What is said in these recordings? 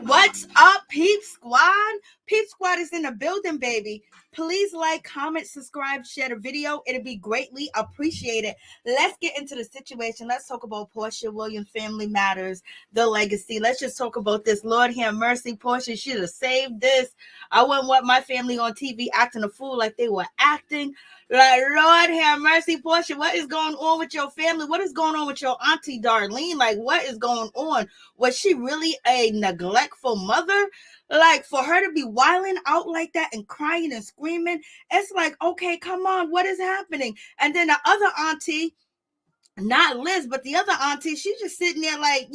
What's up, Peep Squad? Peep Squad is in the building, baby. Please like, comment, subscribe, share the video. It'll be greatly appreciated. Let's get into the situation. Let's talk about Porsha Williams, family matters, the legacy. Let's just talk about this. Lord have mercy, Porsha should have saved this. I wouldn't want my family on TV acting a fool like they were acting. Like, Lord have mercy, Porsha. What is going on with your family? What is going on with your auntie Darlene? Like, what is going on? Was she really a neglectful mother? Like, for her to be wilding out like that and crying and screaming, it's like, okay, come on, what is happening? And then the other auntie, not Liz, but the other auntie, she's just sitting there like,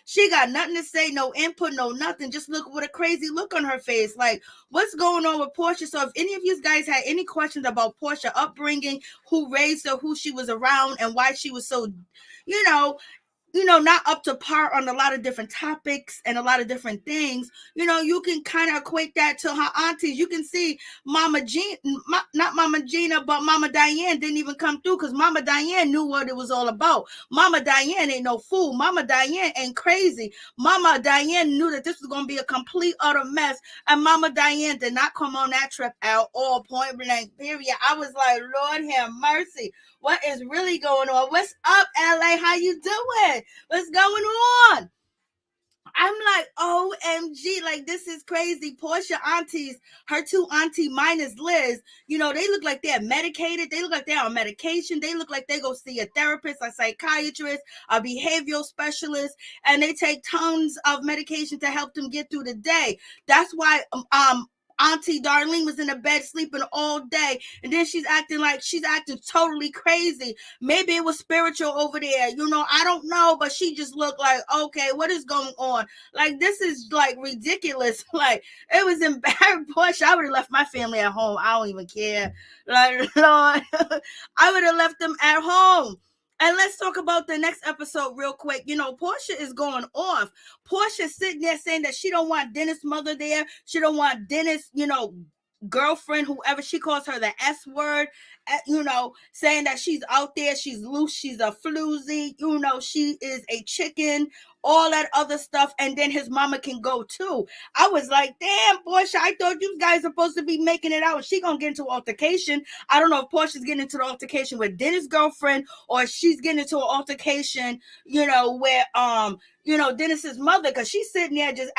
she got nothing to say, no input, no nothing. Just look with a crazy look on her face. Like, what's going on with Porsha? So if any of you guys had any questions about Porsha upbringing, who raised her, who she was around, and why she was so, not up to par on a lot of different topics and a lot of different things, you can kind of equate that to her aunties. You can see Mama Gina, not Mama Gina, but Mama Diane didn't even come through because Mama Diane knew what it was all about. Mama Diane ain't no fool. Mama Diane ain't crazy. Mama Diane knew that this was going to be a complete utter mess. And Mama Diane did not come on that trip at all, point blank, period. I was like, Lord have mercy. What is really going on? What's up, LA? How you doing? What's going on? I'm like, OMG, like, this is crazy. Porsha aunties, her two auntie minus Liz, they look like they're medicated. They look like they're on medication. They look like they go see a therapist, a psychiatrist, a behavioral specialist, and they take tons of medication to help them get through the day. That's why Auntie Darlene was in the bed sleeping all day, and then she's acting totally crazy. Maybe it was spiritual over there, I don't know, but she just looked like, okay, what is going on? Like, this is like ridiculous. Like, it was embarrassing. Porsha, I would have left my family at home. I don't even care. Like, Lord, I would have left them at home. And let's talk about the next episode real quick. Porsha is going off. Porsha's sitting there saying that she don't want Dennis' mother there. She don't want Dennis, girlfriend, whoever. She calls her the S word, saying that she's out there, she's loose, she's a floozy, she is a chicken, all that other stuff. And then his mama can go too. I was like, damn, Porsha, I thought you guys are supposed to be making it out. She gonna get into an altercation. I don't know if Porsha's getting into the altercation with Dennis' girlfriend, or she's getting into an altercation, where Dennis's mother, because she's sitting there just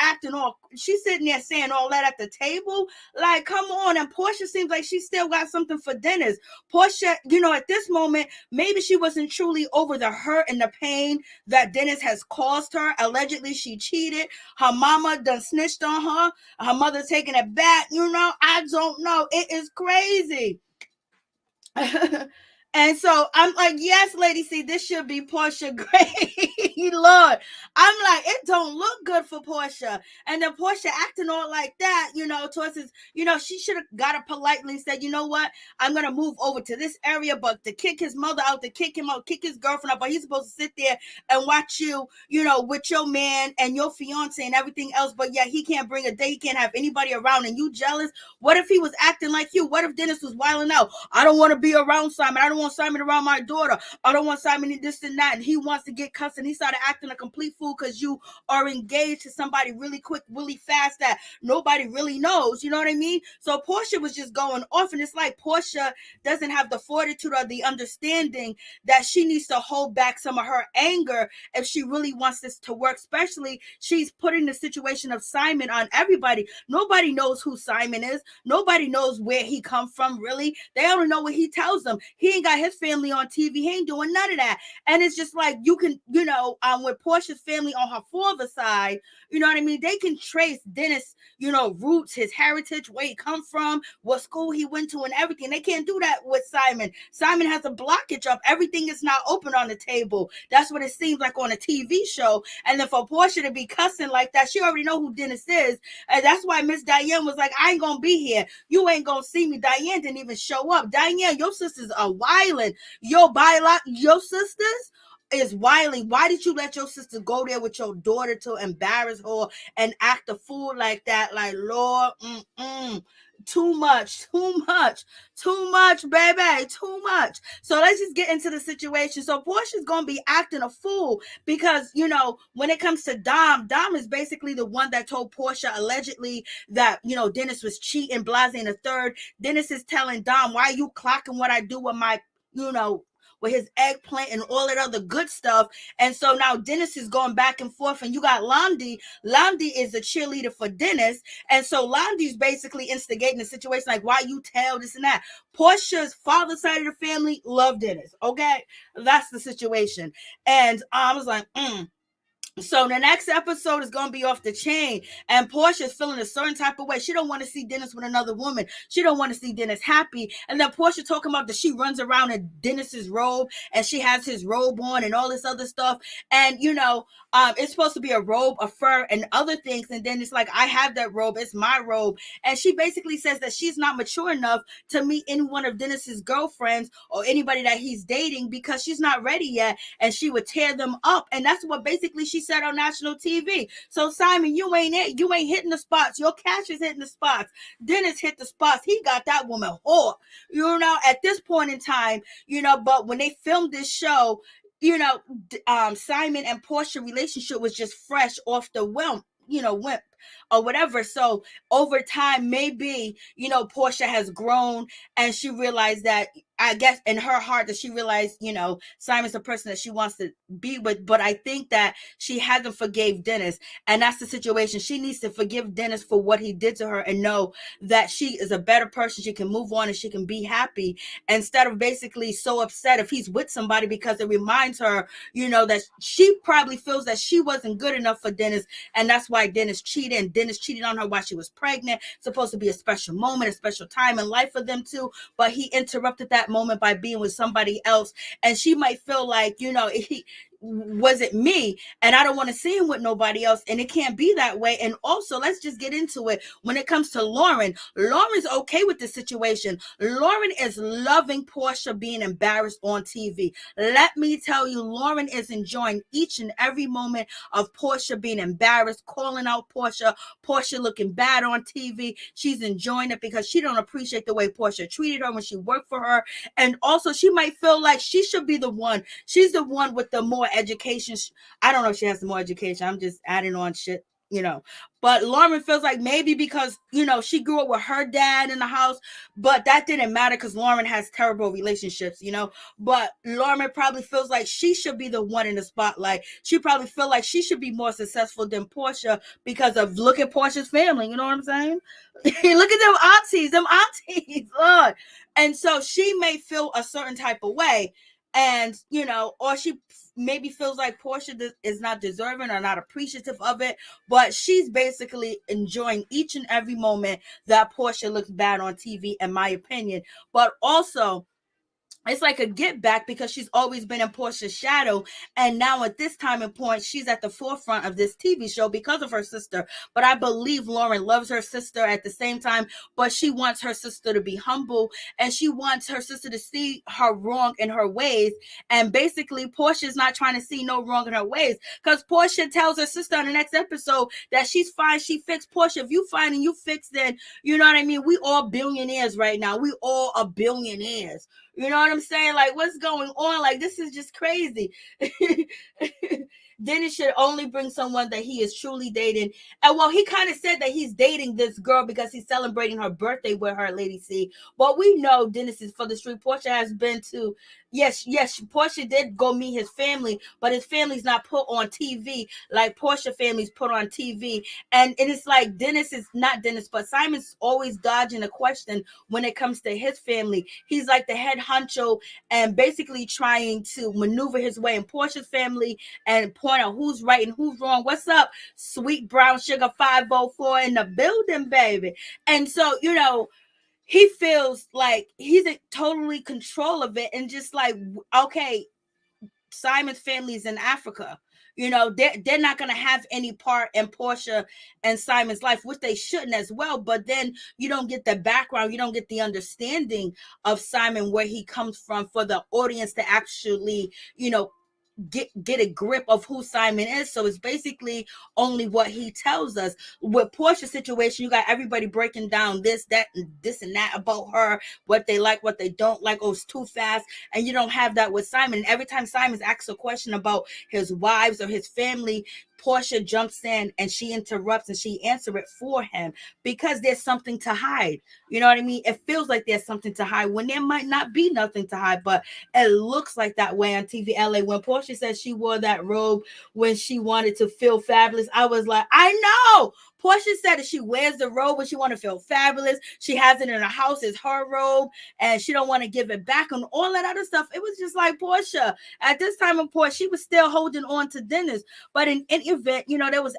she's sitting there saying all that at the table. Like, come on. And Porsha seems like she still got something for Dennis. Porsha, at this moment, maybe she wasn't truly over the hurt and the pain that Dennis has caused her. Allegedly, she cheated. Her mama done snitched on her. Her mother taking it back. I don't know. It is crazy. And so I'm like, yes, lady, see, this should be Porsha Gray. Lord, I'm like, it don't look good for Porsha. And then Porsha acting all like that, towards his, she should have got up politely and said, you know what, I'm going to move over to this area, but to kick his mother out, to kick him out, kick his girlfriend out, but he's supposed to sit there and watch you, with your man and your fiance and everything else. But yeah, he can't bring a day, he can't have anybody around, and you jealous. What if he was acting like you? What if Dennis was wilding out? I don't want to be around Simon. I don't want Simon around my daughter. I don't want Simon in this and that. And he wants to get cussed, and he started acting a complete fool because you are engaged to somebody really quick, really fast that nobody really knows. You know what I mean? So Porsha was just going off, and it's like Porsha doesn't have the fortitude or the understanding that she needs to hold back some of her anger if she really wants this to work. Especially, she's putting the situation of Simon on everybody. Nobody knows who Simon is. Nobody knows where he come from, really. They only know what he tells them. He ain't got his family on TV. He ain't doing none of that. And it's just like, you can, with Porsha's family on her father's side, you know what I mean? They can trace Dennis, roots, his heritage, where he come from, what school he went to, and everything. They can't do that with Simon. Simon has a blockage of everything is not open on the table. That's what it seems like on a TV show. And then for Porsha to be cussing like that, she already know who Dennis is. And that's why Miss Diane was like, I ain't gonna be here. You ain't gonna see me. Diane didn't even show up. Diane, your sisters are wilding. Your sisters is Wiley. Why did you let your sister go there with your daughter to embarrass her and act a fool like that? Like, Lord, too much, baby, too much. So let's just get into the situation. So Porsha's gonna be acting a fool because, you know, when it comes to Dom is basically the one that told Porsha allegedly that, you know, Dennis was cheating, Blase in the third. Dennis is telling Dom, why are you clocking what I do with my, you know, with his eggplant and all that other good stuff. And so now Dennis is going back and forth, and you got Londi. Londi is a cheerleader for Dennis. And so Londi's basically instigating the situation, like, why you tell this and that. Porsha's father's side of the family love Dennis. Okay. That's the situation. And I was like, So the next episode is going to be off the chain, and Porsha's feeling a certain type of way. She don't want to see Dennis with another woman. She don't want to see Dennis happy. And then Porsha talking about that she runs around in Dennis's robe, and she has his robe on and all this other stuff. And, you know, it's supposed to be a robe, a fur, and other things. And then it's like, I have that robe. It's my robe. And she basically says that she's not mature enough to meet any one of Dennis's girlfriends or anybody that he's dating because she's not ready yet. And she would tear them up. And that's what basically she said on national TV. So Simon, you ain't hitting the spots. Your cash is hitting the spots. Dennis hit the spots. He got that woman whore. You know, at this point in time, you know, but when they filmed this show, you know, Simon and Porsha relationship was just fresh off the wimp or whatever. So over time, maybe, you know, Porsha has grown and she realized that, I guess in her heart, that she realized, you know, Simon's the person that she wants to be with. But I think that she hasn't forgave Dennis. And that's the situation. She needs to forgive Dennis for what he did to her and know that she is a better person. She can move on and she can be happy instead of basically so upset if he's with somebody, because it reminds her, you know, that she probably feels that she wasn't good enough for Dennis. And that's why Dennis cheated. And Dennis cheated on her while she was pregnant. Supposed to be a special moment, a special time in life for them two. But he interrupted that moment by being with somebody else. And she might feel like, you know, was it me? And I don't want to see him with nobody else. And it can't be that way. And also, let's just get into it. When it comes to Lauren's okay with the situation. Lauren is loving Porsha being embarrassed on TV. Let me tell you, Lauren is enjoying each and every moment of Porsha being embarrassed, calling out Porsha looking bad on TV. She's enjoying it because she don't appreciate the way Porsha treated her when she worked for her. And also, she might feel like she should be the one. She's the one with the more education. I don't know if she has more education. I'm just adding on shit, you know. But Lauren feels like maybe because, you know, she grew up with her dad in the house, but that didn't matter because Lauren has terrible relationships, you know. But Lauren probably feels like she should be the one in the spotlight. She probably feel like she should be more successful than Porsha because of, look at Porsha's family, you know what I'm saying? Look at them aunties, Lord. And so she may feel a certain type of way. And, you know, or she maybe feels like Porsha is not deserving or not appreciative of it, but she's basically enjoying each and every moment that Porsha looks bad on TV, in my opinion. But also, it's like a get back because she's always been in Porsha's shadow. And now at this time and point, she's at the forefront of this TV show because of her sister. But I believe Lauren loves her sister at the same time, but she wants her sister to be humble and she wants her sister to see her wrong in her ways. And basically, Porsha's not trying to see no wrong in her ways because Porsha tells her sister on the next episode that she's fine. She fixed. Porsha, if you fine and you fix, then you know what I mean? We all billionaires right now. We all are billionaires. You know what I'm saying? Like, what's going on? Like, this is just crazy. Dennis should only bring someone that he is truly dating. And well, he kind of said that he's dating this girl because he's celebrating her birthday with her, Lady C. But we know Dennis is for the street. Porsha has been to, yes, Porsha did go meet his family, but his family's not put on TV like Porsha family's put on TV. And it's like Dennis is not Dennis, but Simon's always dodging a question when it comes to his family. He's like the head honcho and basically trying to maneuver his way in Porsha's family and point out who's right and who's wrong. What's up, Sweet Brown Sugar 504 in the building, baby? And so, you know, he feels like he's in totally control of it and just like, okay, Simon's family is in Africa. You know, they're not going to have any part in Porsha and Simon's life, which they shouldn't as well. But then you don't get the background. You don't get the understanding of Simon, where he comes from, for the audience to actually, you know, get a grip of who Simon is. So it's basically only what he tells us. With Porsha's situation, you got everybody breaking down this, that, and this and that about her, what they like, what they don't like. Oh, it's too fast. And you don't have that with Simon. And every time Simon's asks a question about his wives or his family, Porsha jumps in and she interrupts and she answers it for him, because there's something to hide. You know what I mean? It feels like there's something to hide when there might not be nothing to hide, but it looks like that way on TV LA. When Porsha said she wore that robe when she wanted to feel fabulous, I was like, I know. Porsha said that she wears the robe when she want to feel fabulous. She has it in her house. It's her robe and she don't want to give it back and all that other stuff. It was just like, Porsha, at this time of Porsha, she was still holding on to Dennis. But in any event, you know, they was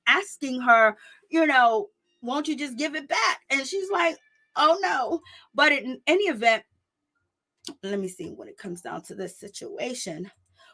asking her, you know, won't you just give it back? And she's like, oh no. But in any event, let me see, when it comes down to this situation,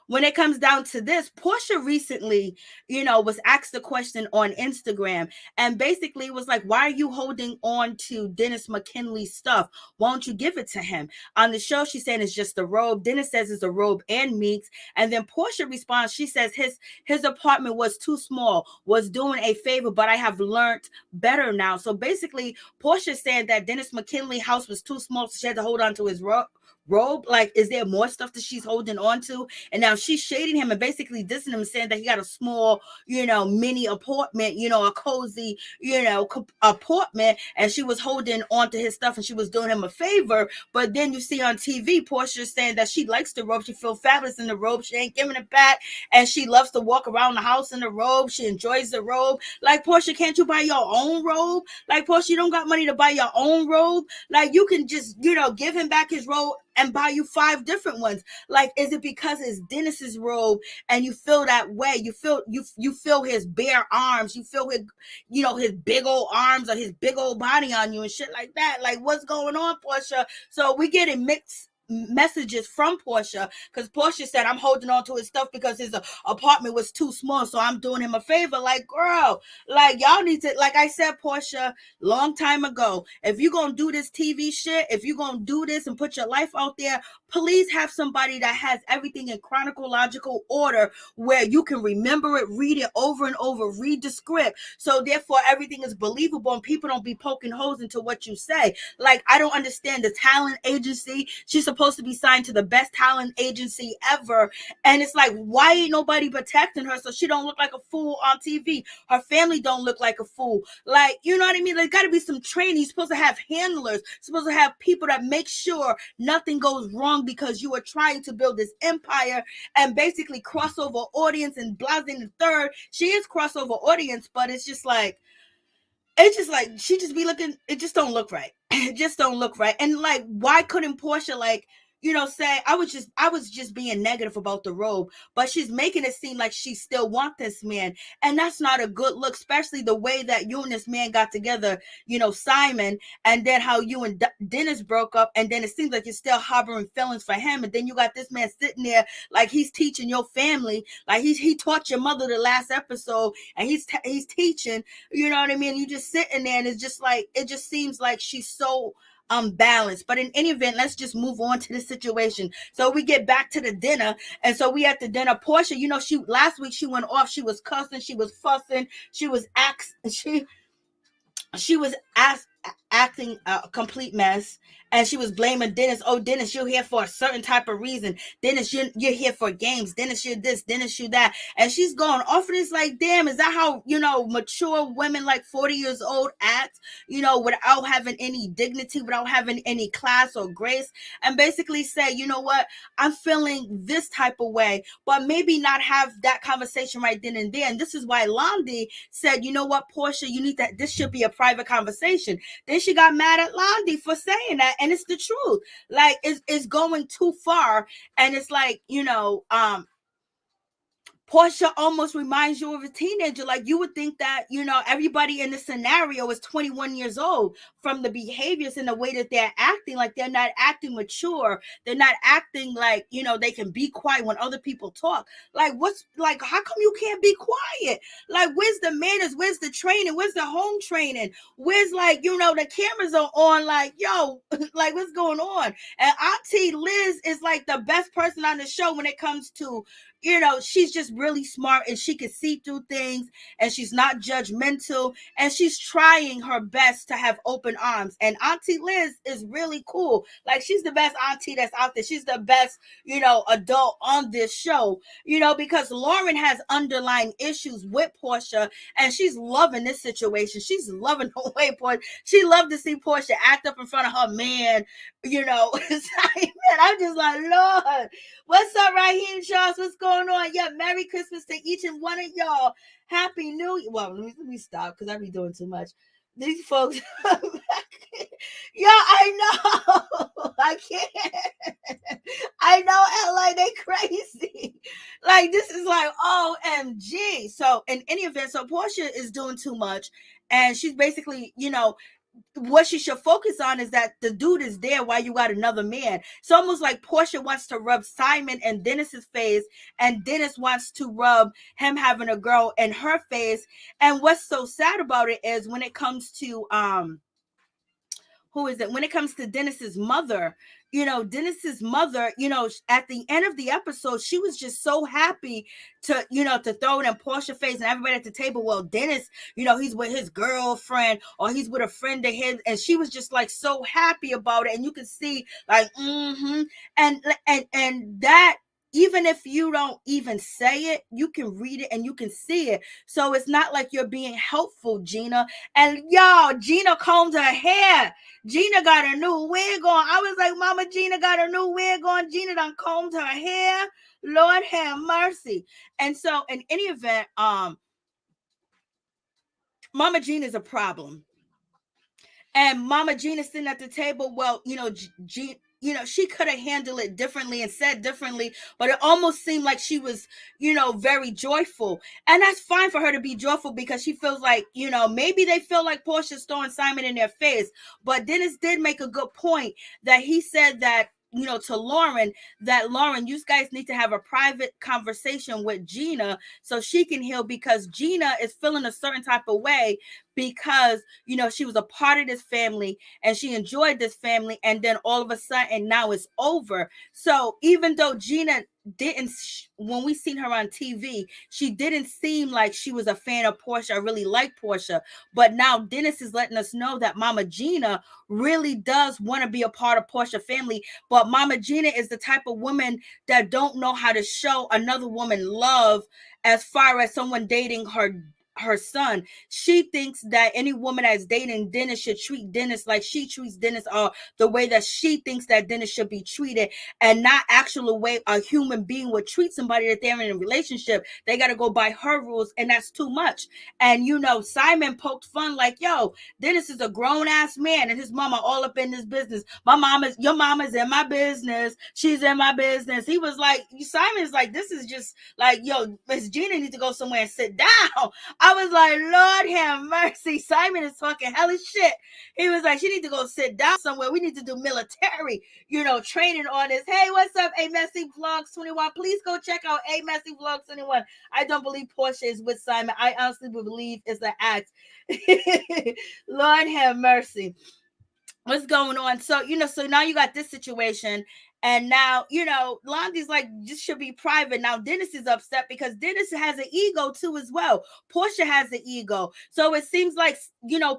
when it comes down to this, Porsha recently, you know, was asked a question on Instagram and basically was like, why are you holding on to Dennis McKinley's stuff? Why don't you give it to him? On the show, she's saying it's just a robe. Dennis says it's a robe and Meeks. And then Porsha responds, she says his apartment was too small, was doing a favor, but I have learned better now. So basically, Porsha said that Dennis McKinley's house was too small, so she had to hold on to his robe. Like, is there more stuff that she's holding on to? And now she's shading him and basically dissing him, saying that he got a small, you know, mini apartment, you know, a cozy, you know, apartment, and she was holding on to his stuff and she was doing him a favor. But then you see on TV Porsha saying that she likes the robe, she feels fabulous in the robe, she ain't giving it back, and she loves to walk around the house in the robe, she enjoys the robe. Like, Porsha, can't you buy your own robe? Like, Porsha, you don't got money to buy your own robe? Like, you can just, you know, give him back his robe and buy you 5 different ones. Like, is it because it's Dennis's robe and you feel that way? You feel his bare arms, you feel his, you know, his big old arms or his big old body on you and shit like that. Like, what's going on, Porsha? So we getting mixed messages from Porsha, because Porsha said, I'm holding on to his stuff because his apartment was too small, so I'm doing him a favor. Like, girl, like, y'all need to, like I said, Porsha, long time ago, if you're gonna do this TV shit, if you're gonna do this and put your life out there, please have somebody that has everything in chronological order where you can remember it, read it over and over, read the script, so therefore everything is believable and people don't be poking holes into what you say. Like, I don't understand the talent agency. She's supposed to be signed to the best talent agency ever, and it's like, why ain't nobody protecting her so she don't look like a fool on TV? Her family don't look like a fool. Like, you know what I mean? There's got to be some training. You're supposed to have handlers, you're supposed to have people that make sure nothing goes wrong, because you are trying to build this empire and basically crossover audience and blasting the third. She is crossover audience, but it's just like she just be looking, it just don't look right. It just don't look right. And like, why couldn't Porsha, like, you know, say, I was just being negative about the robe, but she's making it seem like she still wants this man, and that's not a good look, especially the way that you and this man got together, you know, Simon, and then how you and Dennis broke up, and then it seems like you're still harboring feelings for him, and then you got this man sitting there like he's teaching your family, like he taught your mother the last episode, and he's teaching, you know what I mean? You just sitting there, and it's just like, it just seems like she's so unbalanced. But in any event, let's just move on to the situation. So we get back to the dinner, and so we at the dinner. Porsha, you know, she last week she went off, she was cussing, she was fussing, she was acting a complete mess, and she was blaming Dennis. Oh, Dennis, you're here for a certain type of reason. Dennis, you're here for games. Dennis, you're this. Dennis, you that. And she's going off of this like, damn, is that how, you know, mature women like 40 years old act, you know, without having any dignity, without having any class or grace, and basically say, you know what, I'm feeling this type of way, but maybe not have that conversation right then and there. And this is why Londi said, you know what, Porsha, you need that, this should be a private conversation. Then she got mad at Londi for saying that, and it's the truth. Like, it's going too far, and it's like, you know, Porsha almost reminds you of a teenager. Like, you would think that, everybody in the scenario is 21 years old from the behaviors and the way that they're acting. Like, they're not acting mature. They're not acting like, they can be quiet when other people talk. Like, how come you can't be quiet? Like, where's the manners? Where's the training? Where's the home training? Where's, the cameras are on? Like, yo, like, what's going on? And Auntie Liz is like the best person on the show when it comes to, she's just really smart and she can see through things and she's not judgmental and she's trying her best to have open arms. And Auntie Liz is really cool. Like, she's the best auntie that's out there. She's the best, adult on this show, because Lauren has underlying issues with Porsha and she's loving this situation. She's loving the way Porsha, she loved to see Porsha act up in front of her man, I'm just like, Lord, what's up, Raheem Charles? What's going on? Yeah, Merry Christmas to each and one of y'all. Happy New Year. Well, let me stop because I be doing too much. These folks, yeah, I know. I can't. I know LA, they crazy. Like, this is like OMG. So, in any event, so Porsha is doing too much, and she's basically, what she should focus on is that the dude is there while you got another man. It's almost like Porsha wants to rub Simon and Dennis's face, and Dennis wants to rub him having a girl in her face. And what's so sad about it is when it comes to who is it? When it comes to Dennis's mother, Dennis's mother, at the end of the episode, she was just so happy to, to throw it in Portia's face and everybody at the table. Well, Dennis, he's with his girlfriend or he's with a friend of his. And she was just like so happy about it. And you can see like, and that, even if you don't even say it, you can read it and you can see it. So it's not like you're being helpful, Gina. And y'all, Gina combed her hair. Gina got a new wig on. I was like, Mama Gina got a new wig on. Gina done combed her hair. Lord have mercy. And so in any event, Mama Gina is a problem. And Mama Gina sitting at the table, well, she could have handled it differently and said differently, but it almost seemed like she was, very joyful. And that's fine for her to be joyful because she feels like, maybe they feel like Portia's throwing Simon in their face. But Dennis did make a good point that he said that, to Lauren, that Lauren, you guys need to have a private conversation with Gina so she can heal, because Gina is feeling a certain type of way because, she was a part of this family and she enjoyed this family. And then all of a sudden now it's over. So even though Gina didn't, when we seen her on TV, she didn't seem like she was a fan of Porsha. I really like Porsha. But now Dennis is letting us know that Mama Gina really does want to be a part of Porsha family. But Mama Gina is the type of woman that don't know how to show another woman love as far as someone dating her son. She thinks that any woman that's dating Dennis should treat Dennis like she treats Dennis, or the way that she thinks that Dennis should be treated, and not actually way a human being would treat somebody that they're in a relationship. They got to go by her rules, and that's too much. And Simon poked fun like, yo, Dennis is a grown-ass man and his mama all up in this business. Your mama's in my business. She's in my business. He was like, Simon's like, this is just like, yo, Miss Gina needs to go somewhere and sit down. I was like, Lord have mercy. Simon is talking hella shit. He was like, she need to go sit down somewhere. We need to do military, training on this. Hey, what's up, A Messy Vlogs 21? Please go check out A Messy Vlogs 21. I don't believe Porsha is with Simon. I honestly believe it's an act. Lord have mercy. What's going on? So, so now you got this situation. And now, Londy's like, this should be private. Now, Dennis is upset because Dennis has an ego too as well. Porsha has an ego. So it seems like,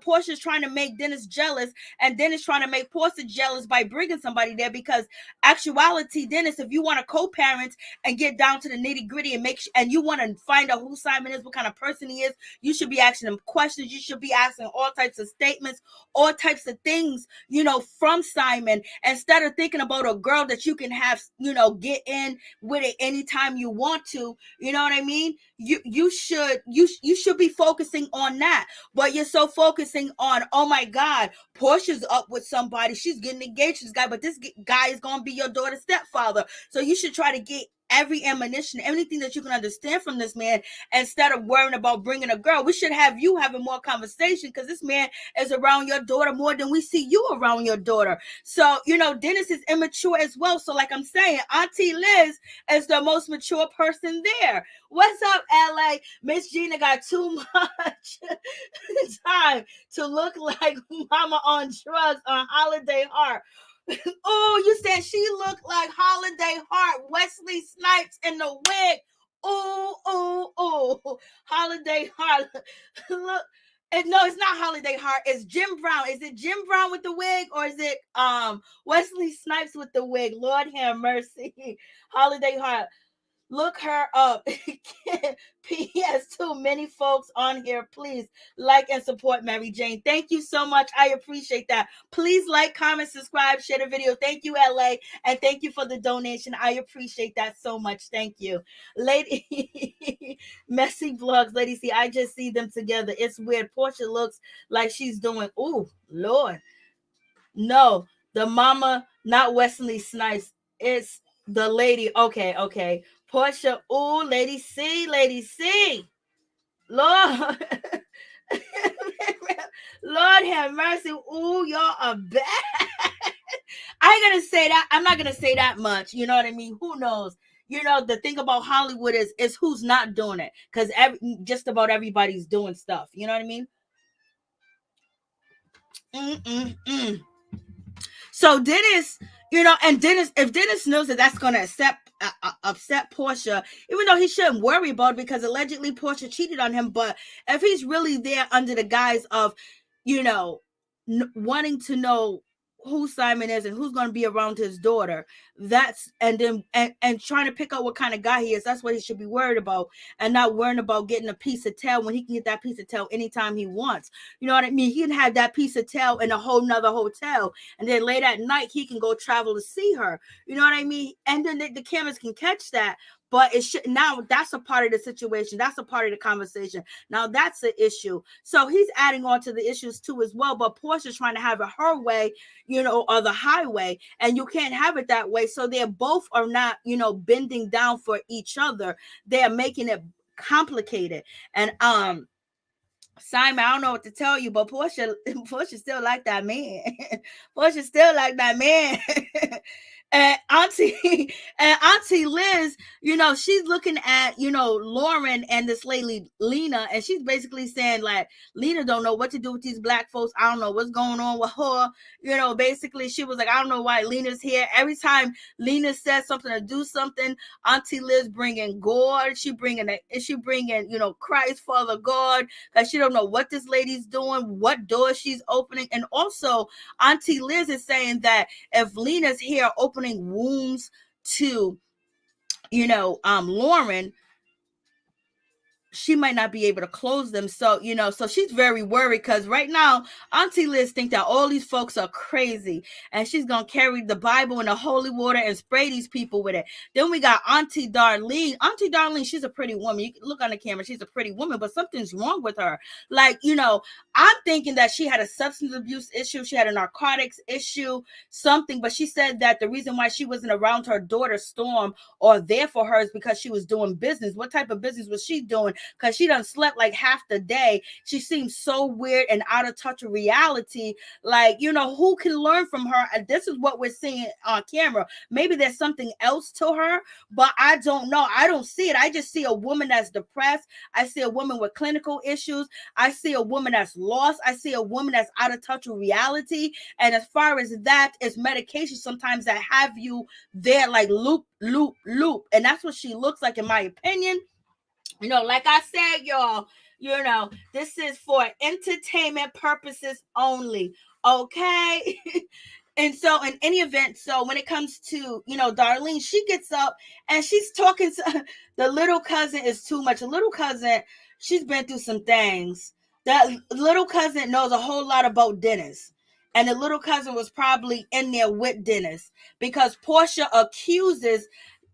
Portia's trying to make Dennis jealous, and Dennis trying to make Porsha jealous by bringing somebody there, because actuality, Dennis, if you want to co-parent and get down to the nitty gritty and and you want to find out who Simon is, what kind of person he is, you should be asking him questions. You should be asking all types of statements, all types of things, from Simon, instead of thinking about a girl that you can have, get in with it anytime you want to. You know what I mean? You should be focusing on that, but you're so focusing on, oh my God, Portia's up with somebody, she's getting engaged to this guy, but this guy is gonna be your daughter's stepfather. So you should try to get every ammunition, anything that you can understand from this man, instead of worrying about bringing a girl. We should have you having more conversation, because this man is around your daughter more than we see you around your daughter. So, Dennis is immature as well. So like I'm saying, Auntie Liz is the most mature person there. What's up, LA? Miss Gina got too much time to look like mama on drugs on Holiday Heart. Oh, you said she looked like Holiday Heart, Wesley Snipes in the wig. Oh, Holiday Heart. Look, no, it's not Holiday Heart. It's Jim Brown. Is it Jim Brown with the wig, or is it Wesley Snipes with the wig? Lord have mercy. Holiday Heart. Look her up. P.S. Too many folks on here. Please like and support Mary Jane. Thank you so much. I appreciate that. Please like, comment, subscribe, share the video. Thank you, LA. And thank you for the donation. I appreciate that so much. Thank you. Lady Messy Vlogs. Lady C, I just see them together. It's weird. Porsha looks like she's doing, ooh, Lord. No, the mama, not Wesley Snipes. It's the lady. Okay. Porsha, ooh, Lady C. Lord. Lord have mercy. Ooh, y'all are bad. I ain't gonna say that. I'm not gonna say that much. You know what I mean? Who knows? The thing about Hollywood is who's not doing it. Because just about everybody's doing stuff. You know what I mean? So Dennis, and Dennis, if Dennis knows that that's going to upset Porsha, even though he shouldn't worry about it, because allegedly Porsha cheated on him, but if he's really there under the guise of, wanting to know who Simon is and who's going to be around his daughter, and trying to pick out what kind of guy he is, that's what he should be worried about, and not worrying about getting a piece of tail when he can get that piece of tail anytime he wants. You know what I mean? He can have that piece of tail in a whole nother hotel, and then late at night he can go travel to see her. You know what I mean? And then the cameras can catch that. But it should, now that's a part of the situation. That's a part of the conversation. Now that's the issue. So he's adding on to the issues too as well. But Portia's trying to have it her way, or the highway, and you can't have it that way. So they're both are not, bending down for each other. They're making it complicated. And Simon, I don't know what to tell you, but Porsha still like that man. Porsha still like that man. And Auntie Liz, she's looking at, Lauren and this lady, Lena, and she's basically saying, like, Lena don't know what to do with these black folks. I don't know what's going on with her. Basically, she was like, I don't know why Lena's here. Every time Lena says something or do something, Auntie Liz bringing God. She bringing, Christ, Father God, because she don't know what this lady's doing, what door she's opening. And also, Auntie Liz is saying that if Lena's here opening wounds to Lauren, she might not be able to close them. So, so she's very worried, because right now Auntie Liz think that all these folks are crazy, and she's going to carry the Bible in the holy water and spray these people with it. Then we got Auntie Darlene. Auntie Darlene, she's a pretty woman. You can look on the camera. She's a pretty woman, but something's wrong with her. Like, I'm thinking that she had a substance abuse issue. She had a narcotics issue, something, but she said that the reason why she wasn't around her daughter Storm or there for her is because she was doing business. What type of business was she doing? Because she done slept like half the day. She seems so weird and out of touch with reality. Like, who can learn from her? This is what we're seeing on camera. Maybe there's something else to her, but I don't know. I don't see it. I just see a woman that's depressed. I see a woman with clinical issues. I see a woman that's lost. I see a woman that's out of touch with reality. And as far as that, it's medication sometimes that have you there like loop. And that's what she looks like, in my opinion. Like I said, y'all, this is for entertainment purposes only. Okay. And so in any event, so when it comes to, Darlene, she gets up and she's talking to the little cousin is too much. The little cousin, she's been through some things. That little cousin knows a whole lot about Dennis. And the little cousin was probably in there with Dennis, because Porsha accuses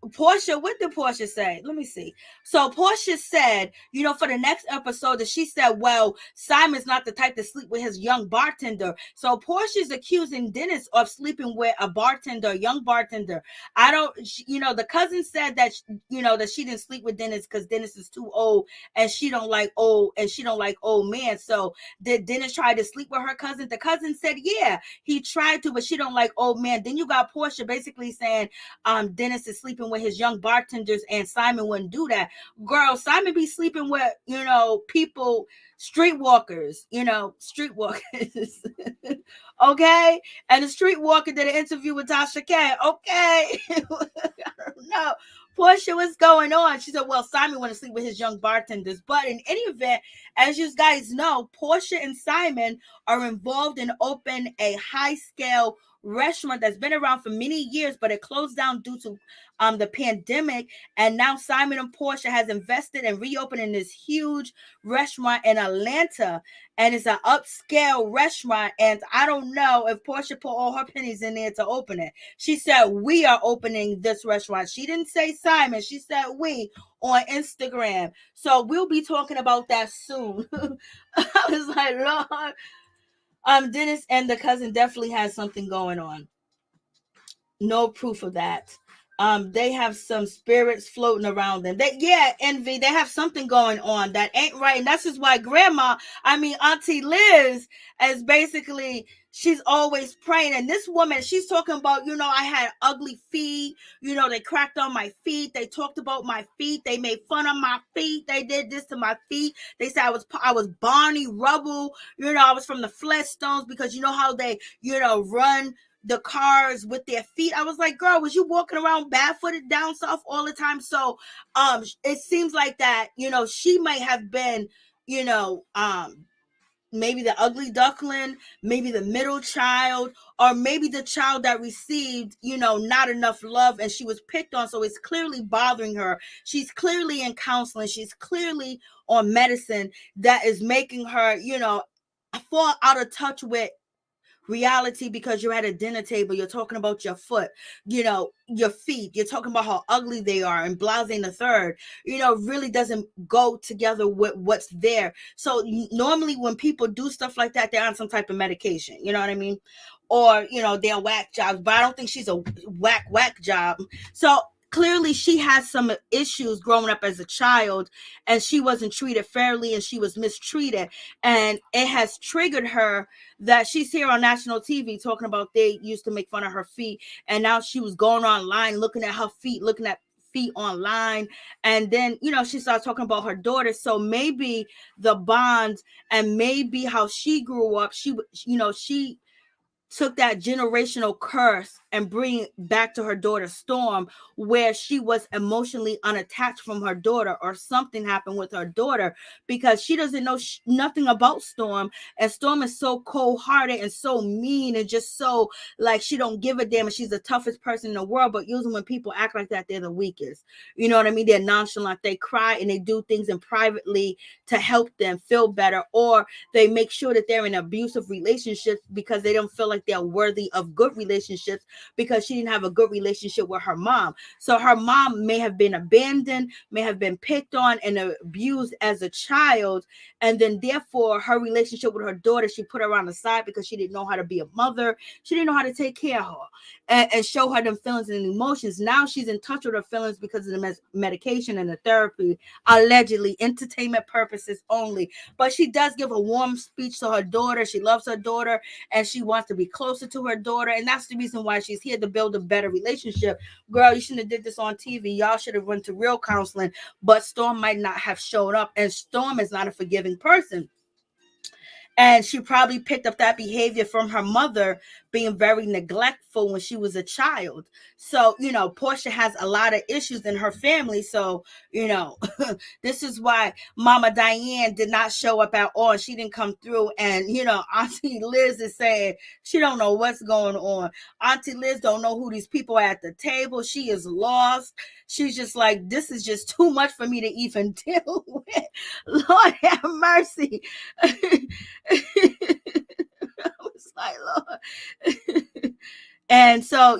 Porsha, what did Porsha say? Let me see. So Porsha said, for the next episode, that she said, well, Simon's not the type to sleep with his young bartender. So Portia's accusing Dennis of sleeping with a bartender, a young bartender. The cousin said that, that she didn't sleep with Dennis because Dennis is too old and she don't like old men. So did Dennis try to sleep with her cousin? The cousin said, yeah, he tried to, but she don't like old men. Then you got Porsha basically saying, Dennis is sleeping with his young bartenders and Simon wouldn't do that. Girl, Simon be sleeping with, people, streetwalkers. Okay? And the streetwalker did an interview with Tasha K. Okay? I don't know. Porsha, what's going on? She said, well, Simon want to sleep with his young bartenders. But in any event, as you guys know, Porsha and Simon are involved in opening a high-scale restaurant that's been around for many years, but it closed down due to the pandemic. And now Simon and Porsha has invested in reopening this huge restaurant in Atlanta, and it's an upscale restaurant. And I don't know if Porsha put all her pennies in there to open it. She said, we are opening this restaurant. She didn't say Simon. She said we on Instagram. So we'll be talking about that soon. I was like, Lord. Dennis and the cousin definitely has something going on. No proof of that. They have some spirits floating around them. Envy. They have something going on that ain't right. And that's just why Auntie Liz is basically, she's always praying. And this woman, she's talking about, I had ugly feet. They cracked on my feet. They talked about my feet. They made fun of my feet. They did this to my feet. They said I was Barney Rubble. I was from the Flintstones, because how they, run the cars with their feet. I was like, girl, was you walking around barefooted down south all the time? So it seems like that, she might have been, maybe the ugly duckling, maybe the middle child, or maybe the child that received, not enough love and she was picked on. So it's clearly bothering her. She's clearly in counseling. She's clearly on medicine that is making her, fall out of touch with reality, because you're at a dinner table, you're talking about your foot, your feet, you're talking about how ugly they are, and blasting the third, really doesn't go together with what's there. So normally when people do stuff like that, they're on some type of medication, you know what I mean? Or, they're whack jobs, but I don't think she's a whack job. So clearly she has some issues growing up as a child, and she wasn't treated fairly and she was mistreated, and it has triggered her that she's here on national TV talking about they used to make fun of her feet, and now she was going online looking at her feet, looking at feet online, and then she started talking about her daughter. So maybe the bond, and maybe how she grew up, she took that generational curse and bring it back to her daughter Storm, where she was emotionally unattached from her daughter, or something happened with her daughter, because she doesn't know nothing about Storm, and Storm is so cold-hearted and so mean and just so like she don't give a damn, and she's the toughest person in the world. But usually when people act like that, they're the weakest. You know what I mean? They're nonchalant. They cry and they do things in privately to help them feel better, or they make sure that they're in abusive relationships because they don't feel like they're worthy of good relationships, because she didn't have a good relationship with her mom. So her mom may have been abandoned, may have been picked on and abused as a child, and then therefore her relationship with her daughter, she put her on the side because she didn't know how to be a mother. She didn't know how to take care of her and show her them feelings and emotions. Now she's in touch with her feelings because of the medication and the therapy, allegedly entertainment purposes only. But she does give a warm speech to her daughter. She loves her daughter and she wants to be closer to her daughter, and that's the reason why she's here, to build a better relationship. Girl, you shouldn't have did this on TV. Y'all should have went to real counseling. But Storm might not have showed up, and Storm is not a forgiving person. And she probably picked up that behavior from her mother being very neglectful when she was a child. So, Porsha has a lot of issues in her family. So, this is why Mama Diane did not show up at all. She didn't come through. And, Auntie Liz is saying she don't know what's going on. Auntie Liz don't know who these people are at the table. She is lost. She's just like, this is just too much for me to even deal with. Lord have mercy. I was like, Lord. And so,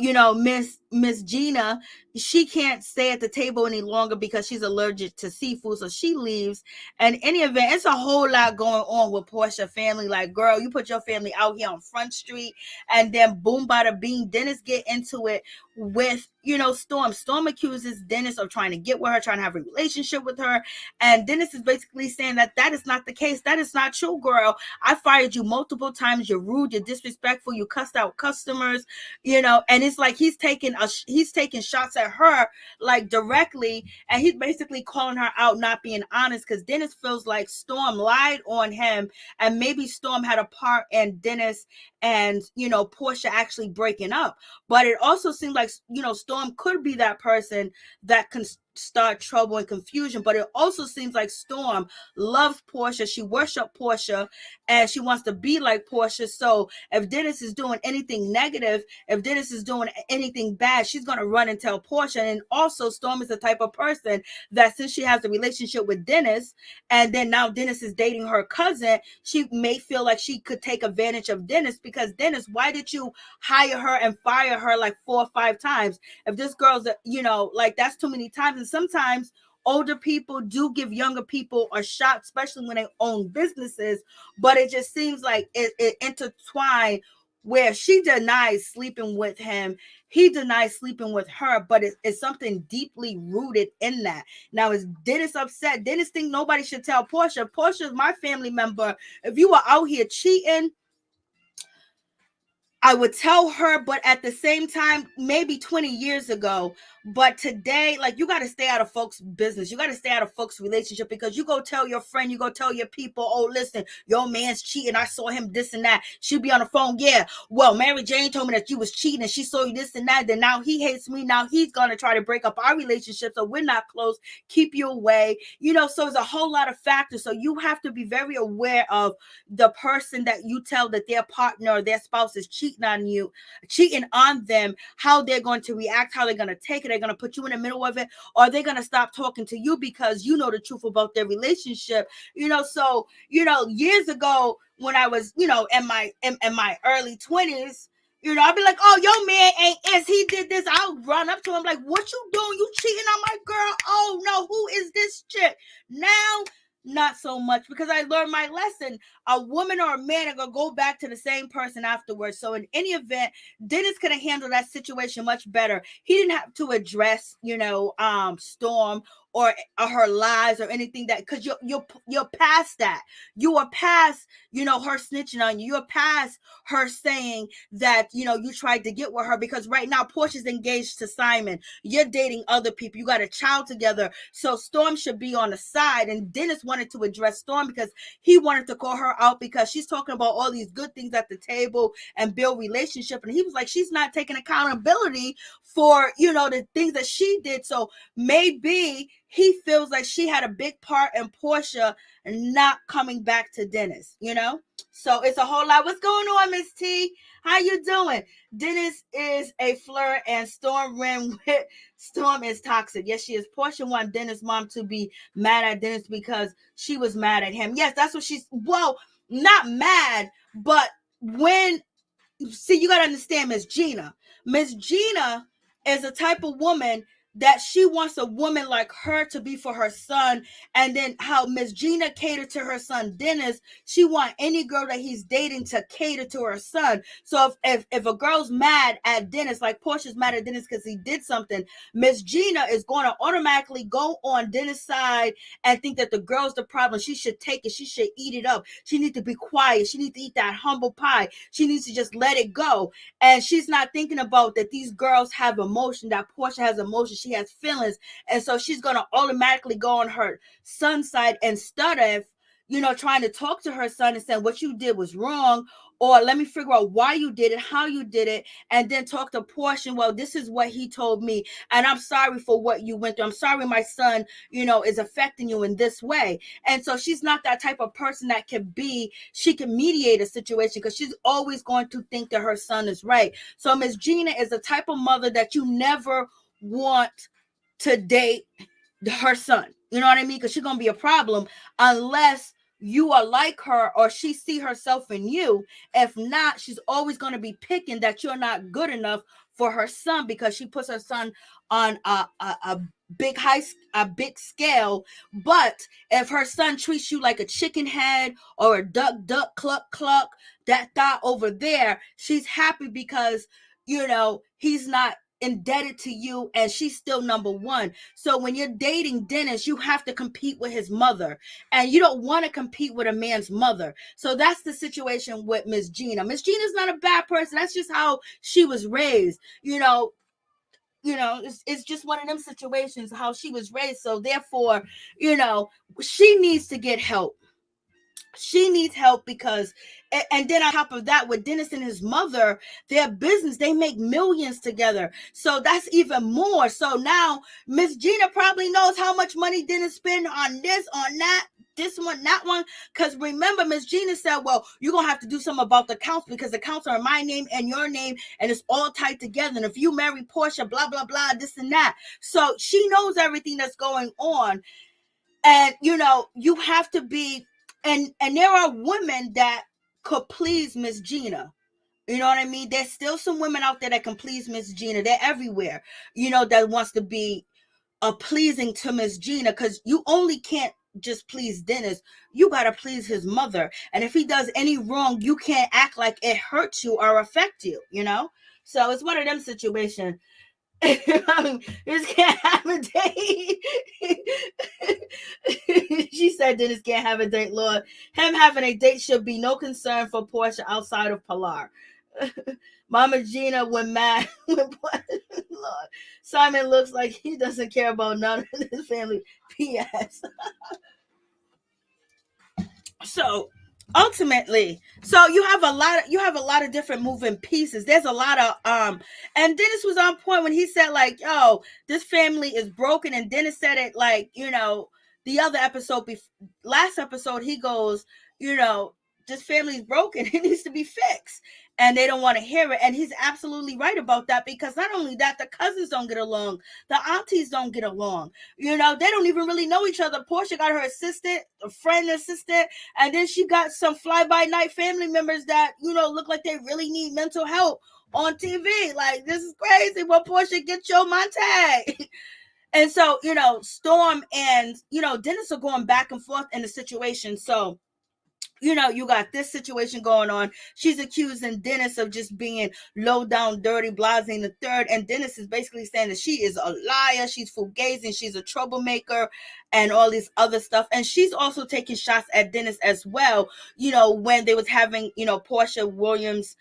Miss Gina, she can't stay at the table any longer because she's allergic to seafood, so she leaves. And in any event, it's a whole lot going on with Porsha family. Like, girl, you put your family out here on Front Street, and then boom, bada bing, Dennis get into it with, Storm. Storm accuses Dennis of trying to get with her, trying to have a relationship with her, and Dennis is basically saying that is not the case. That is not true, girl. I fired you multiple times. You're rude. You're disrespectful. You cussed out customers. And it's like he's taking shots at her, like, directly, and he's basically calling her out not being honest, because Dennis feels like Storm lied on him, and maybe Storm had a part in Dennis and Porsha actually breaking up. But it also seems like Storm could be that person that can start trouble and confusion. But it also seems like Storm loves Porsha. She worships Porsha, and she wants to be like Porsha. So if Dennis is doing anything negative, if Dennis is doing anything bad, she's going to run and tell Porsha. And also, Storm is the type of person that, since she has a relationship with Dennis, and then now Dennis is dating her cousin, she may feel like she could take advantage of Dennis, because Dennis, why did you hire her and fire her like 4 or 5 times? If this girl's, like, that's too many times. And sometimes older people do give younger people a shot, especially when they own businesses. But it just seems like it intertwined, where she denies sleeping with him, he denies sleeping with her, but it's something deeply rooted in that. Now, is Dennis upset? Dennis think nobody should tell Porsha. Porsha is my family member. If you were out here cheating, I would tell her, but at the same time, maybe 20 years ago. But today, like, you got to stay out of folks' business. You got to stay out of folks' relationship, because you go tell your friend, you go tell your people, oh, listen, your man's cheating. I saw him this and that. She'd be on the phone. Yeah, well, Mary Jane told me that you was cheating and she saw you this and that. Then now he hates me. Now he's going to try to break up our relationship, so we're not close. Keep you away. So it's a whole lot of factors. So you have to be very aware of the person that you tell that their partner or their spouse is cheating on you, cheating on them, how they're going to react, how they're going to take it. They're going to put you in the middle of it, or they're going to stop talking to you because you know the truth about their relationship. So years ago, when I was in my early 20s, I'd be like, oh, your man ain't as he did this. I'll run up to him like, what you doing? You cheating on my girl? Oh no, who is this chick? Now, not so much, because I learned my lesson. A woman or a man are gonna go back to the same person afterwards. So in any event, Dennis could have handled that situation much better. He didn't have to address, Storm or her lies or anything, that, because you're past that. You are past, her snitching on you. You're past her saying that, you tried to get with her, because right now Portia's engaged to Simon. You're dating other people. You got a child together. So Storm should be on the side. And Dennis wanted to address Storm because he wanted to call her out, because she's talking about all these good things at the table and build relationship. And he was like, she's not taking accountability for, the things that she did. So maybe he feels like she had a big part in Porsha not coming back to Dennis, So it's a whole lot. What's going on, Miss T? How you doing? Dennis is a flirt, and Storm ran with Storm is toxic. Yes, she is. Porsha want Dennis' mom to be mad at Dennis because she was mad at him. Yes, that's what she's, well, not mad, but when, see, you got to understand Miss Gina. Miss Gina is a type of woman that she wants a woman like her to be for her son. And then how Miss Gina catered to her son Dennis, she want any girl that he's dating to cater to her son. So if a girl's mad at Dennis, like Portia's mad at Dennis because he did something, Miss Gina is going to automatically go on Dennis' side and think that the girl's the problem. She should take it. She should eat it up. She needs to be quiet. She needs to eat that humble pie. She needs to just let it go. And she's not thinking about that these girls have emotion, that Porsha has emotion. She has feelings. And so she's going to automatically go on her son's side instead of, trying to talk to her son and saying what you did was wrong, or let me figure out why you did it, how you did it, and then talk to Porsha. Well, this is what he told me, and I'm sorry for what you went through. I'm sorry my son, is affecting you in this way. And so she's not that type of person that she can mediate a situation, because she's always going to think that her son is right. So Miss Gina is the type of mother that you never want to date her son. You know what I mean? Because she's going to be a problem unless you are like her or she see herself in you. If not, she's always going to be picking that you're not good enough for her son, because she puts her son on a big scale. But if her son treats you like a chicken head or a duck cluck cluck, that thought over there, she's happy because he's not indebted to you and she's still number one. So when you're dating Dennis, you have to compete with his mother, and you don't want to compete with a man's mother. So that's the situation with Miss Gina. Miss Gina's not a bad person. That's just how she was raised. It's just one of them situations, how she was raised. So therefore, she needs to get help. She needs help because, and then on top of that, with Dennis and his mother, their business, they make millions together. So that's even more. So now Miss Gina probably knows how much money Dennis spend on this, on that, this one, that one. Because remember, Miss Gina said, well, you're going to have to do something about the accounts because the accounts are my name and your name, and it's all tied together. And if you marry Porsha, blah, blah, blah, this and that. So she knows everything that's going on. And, you have to be, and there are women that could please Miss Gina. You know what I mean? There's still some women out there that can please Miss Gina. They're everywhere, that wants to be pleasing to Miss Gina, because you only can't just please Dennis. You got to please his mother. And if he does any wrong, you can't act like it hurts you or affect you, So it's one of them situations. You just can't have a date. She said Dennis can't have a date, Lord. Him having a date should be no concern for Porsha outside of Pilar. Mama Gina went mad when Lord. Simon looks like he doesn't care about none of his family. P.S. So ultimately, so you have a lot of different moving pieces. There's a lot of and Dennis was on point when he said, like, yo, this family is broken. And Dennis said it like, the other episode, last episode, he goes, this family is broken. It needs to be fixed. And they don't want to hear it. And he's absolutely right about that, because not only that, the cousins don't get along. The aunties don't get along. They don't even really know each other. Porsha got her assistant, a friend assistant, and then she got some fly-by-night family members that, look like they really need mental help on TV. Like, this is crazy. Well, Porsha, get your Montag. And so, Storm and, Dennis are going back and forth in the situation. So, you got this situation going on. She's accusing Dennis of just being low down, dirty, blasé the third. And Dennis is basically saying that she is a liar. She's fugazing. She's a troublemaker and all this other stuff. And she's also taking shots at Dennis as well. When they was having, Porsha Williams,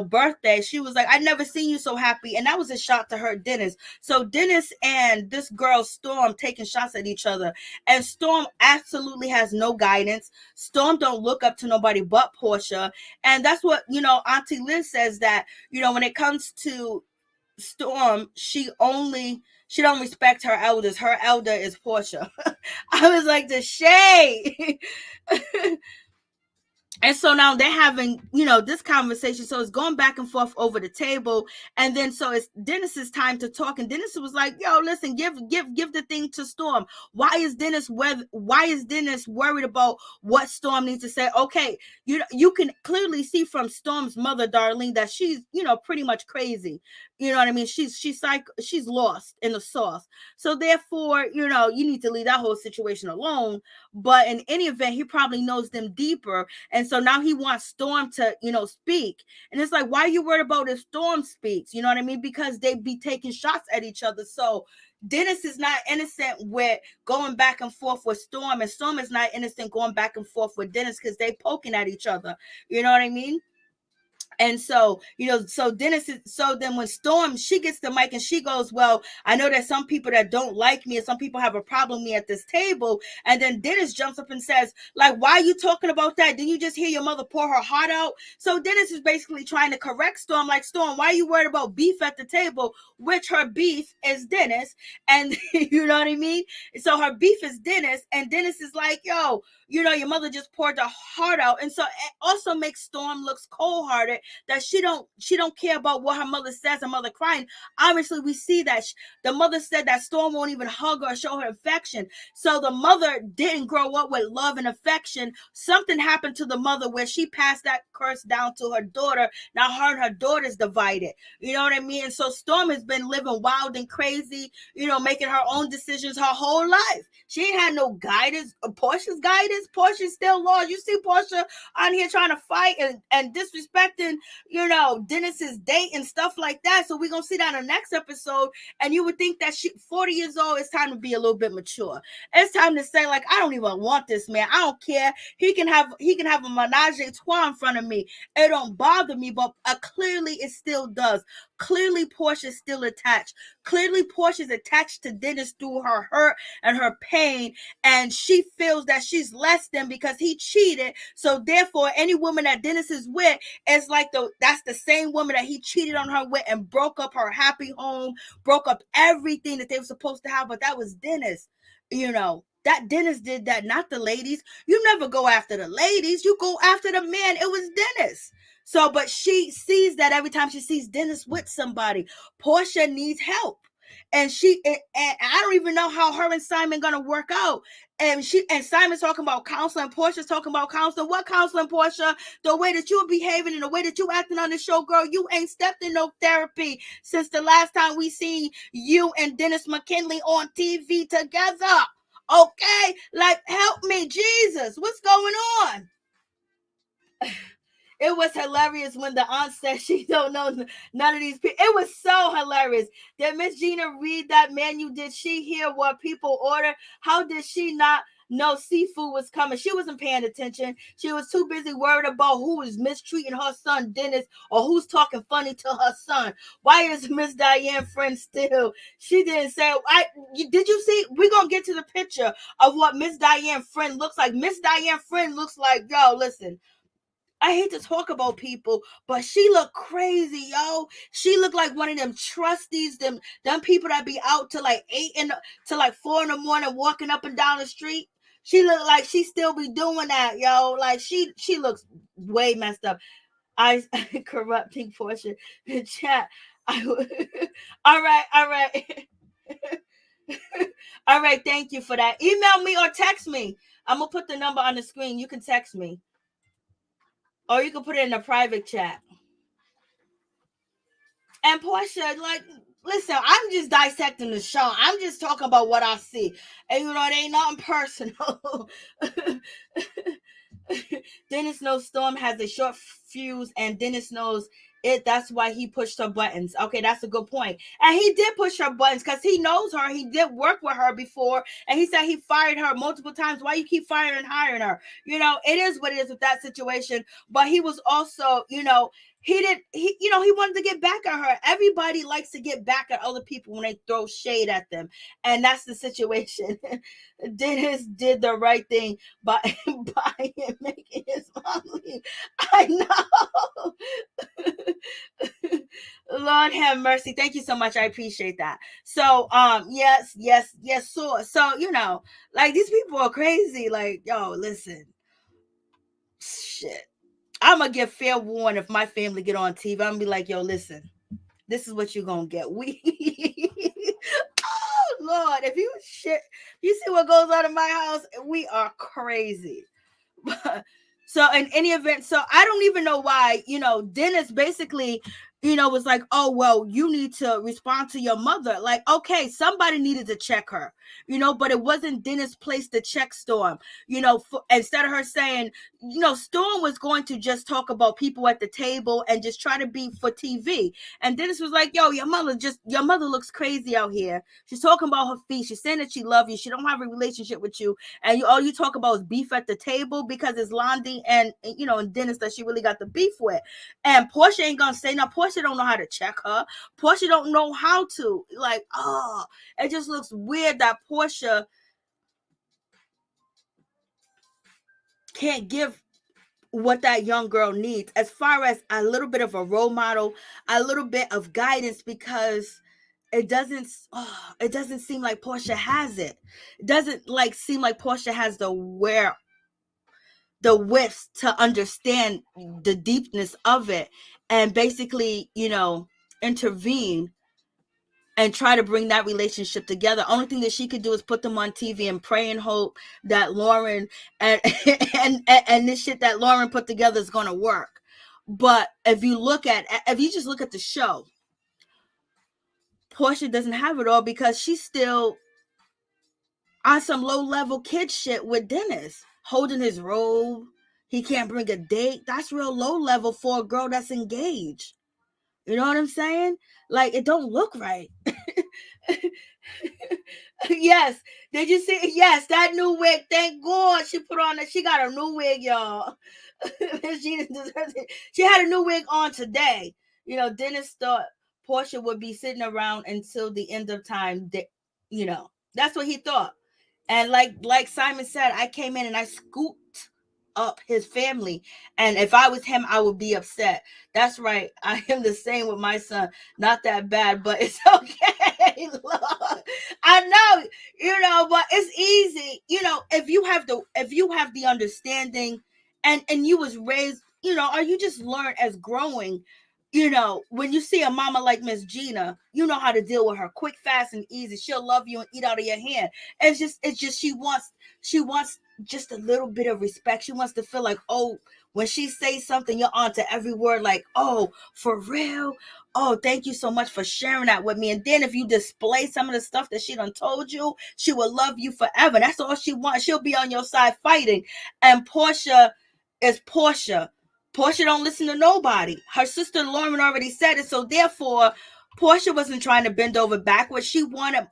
birthday, she was like, I never seen you so happy. And that was a shot to her, Dennis. So Dennis and this girl, Storm, taking shots at each other. And Storm absolutely has no guidance. Storm don't look up to nobody but Porsha. And that's what, Auntie Liz says, that, when it comes to Storm, she don't respect her elders. Her elder is Porsha. I was like, the shade. And so now they're having, this conversation. So it's going back and forth over the table. And then so it's Dennis's time to talk. And Dennis was like, yo, listen, give the thing to Storm. Why is Dennis worried about what Storm needs to say? Okay, you can clearly see from Storm's mother, Darlene, that she's, pretty much crazy. You know what I mean? She's lost in the sauce. So therefore, you need to leave that whole situation alone. But in any event, he probably knows them deeper. And so now he wants Storm to, speak. And it's like, why are you worried about if Storm speaks? You know what I mean? Because they be taking shots at each other. So Dennis is not innocent with going back and forth with Storm. And Storm is not innocent going back and forth with Dennis, because they poking at each other. You know what I mean? And so, so then when Storm, she gets the mic and she goes, well, I know there's some people that don't like me and some people have a problem with me at this table. And then Dennis jumps up and says, like, why are you talking about that? Didn't you just hear your mother pour her heart out? So Dennis is basically trying to correct Storm, like, Storm, why are you worried about beef at the table? Which her beef is Dennis. And you know what I mean? So her beef is Dennis. And Dennis is like, yo, your mother just poured her heart out. And so it also makes Storm looks cold-hearted, that she don't care about what her mother says, her mother crying. Obviously, we see that the mother said that Storm won't even hug her or show her affection. So the mother didn't grow up with love and affection. Something happened to the mother where she passed that curse down to her daughter. Now her and her daughter's divided. You know what I mean? And so Storm has been living wild and crazy, making her own decisions her whole life. She ain't had no guidance. Porsha's guidance. Porsha's still lost. You see Porsha on here trying to fight and disrespecting, Dennis's date and stuff like that. So we're going to see that in the next episode. And you would think that she, 40 years old, it's time to be a little bit mature. It's time to say, like, I don't even want this man. I don't care. He can have a menage a trois in front of me. It don't bother me, but clearly it still does. Clearly Porsha's still attached. Clearly Porsha's attached to Dennis through her hurt and her pain, and she feels that she's less than because he cheated. So therefore, any woman that Dennis is with is like that's the same woman that he cheated on her with and broke up her happy home, broke up everything that they were supposed to have. But that was Dennis, that Dennis did that, not the ladies. You never go after the ladies. You go after the man. It was Dennis. So, but she sees that every time she sees Dennis with somebody. Porsha needs help. And I don't even know how her and Simon gonna work out. And Simon's talking about counseling. Porsha's talking about counseling. What counseling, Porsha? The way that you're behaving and the way that you acting on the show, girl, you ain't stepped in no therapy since the last time we seen you and Dennis McKinley on TV together. Okay? Like, help me, Jesus. What's going on? It was hilarious when the aunt said she don't know none of these people. It was so hilarious. Did Miss Gina read that menu? Did she hear what people order? How did she not know seafood was coming? She wasn't paying attention. She was too busy worried about who is mistreating her son, Dennis, or who's talking funny to her son. Why is Miss Diane friend still? She didn't say, did you see? We're going to get to the picture of what Miss Diane friend looks like. Miss Diane friend looks like, yo, listen, I hate to talk about people, but she looked crazy, yo. She looked like one of them trustees, them people that be out till like 4 in the morning walking up and down the street. She looked like she still be doing that, yo. Like she looks way messed up. I corrupting Porsha in chat. All right. All right, thank you for that. Email me or text me. I'm gonna put the number on the screen. You can text me. Or you can put it in a private chat. And Porsha, like, listen, I'm just dissecting the show. I'm just talking about what I see. And it ain't nothing personal. Dennis knows Storm has a short fuse, and Dennis knows it. That's why he pushed her buttons. Okay, that's a good point. And he did push her buttons because he knows her. He did work with her before, and he said he fired her multiple times. Why you keep firing and hiring her? It is what it is with that situation. But he was also, he wanted to get back at her. Everybody likes to get back at other people when they throw shade at them. And that's the situation. Dennis did the right thing by making his mom leave. I know. Lord have mercy. Thank you so much. I appreciate that. So, yes. So, like, these people are crazy. Like, yo, listen. Shit. I'm going to give fair warning if my family get on TV. I'm going to be like, yo, listen. This is what you're going to get. Oh, Lord. If you see what goes on in my house, we are crazy. So in any event, so I don't even know why, Dennis basically, was like, oh, well, you need to respond to your mother. Like, okay, somebody needed to check her, but it wasn't Dennis' place to check Storm, instead of her saying, Storm was going to just talk about people at the table and just try to be for TV. And Dennis was like, yo, your mother looks crazy out here. She's talking about her feet. She's saying that she loves you. She don't have a relationship with you. And all you talk about is beef at the table because it's Londi and Dennis that she really got the beef with. And Porsha ain't gonna say no. Porsha don't know how to check her. Porsha don't know how to. Like, it just looks weird that Porsha can't give what that young girl needs as far as a little bit of a role model, a little bit of guidance, because it doesn't seem like Porsha has it. It doesn't seem like Porsha has the the width to understand the deepness of it, and basically, intervene and try to bring that relationship together. Only thing that she could do is put them on TV and pray and hope that Lauren and and this shit that Lauren put together is going to work. But if you just look at the show, Porsha doesn't have it all because she's still on some low level kid shit with Dennis, holding his robe. He can't bring a date. That's real low level for a girl that's engaged. You know what I'm saying? Like, it don't look right. Yes. Did you see? Yes, that new wig. Thank God she put on that. She got a new wig, y'all. She had a new wig on today. Dennis thought Porsha would be sitting around until the end of time. That's what he thought. And like Simon said, I came in and I scooped up his family. And if I was him, I would be upset. That's right. I am the same with my son. Not that bad, but it's okay. Look, I know, but it's easy. If you have the understanding and you was raised, or you just learn as growing, when you see a mama like Miss Gina, you know how to deal with her quick, fast, and easy. She'll love you and eat out of your hand. It's just she wants just a little bit of respect. She wants to feel like, oh, when she says something, you're on to every word, like, oh, for real? Oh, thank you so much for sharing that with me. And then if you display some of the stuff that she done told you, she will love you forever. That's all she wants. She'll be on your side fighting. And Porsha is Porsha. Porsha don't listen to nobody. Her sister Lauren already said it, so therefore Porsha wasn't trying to bend over backwards. She wanted,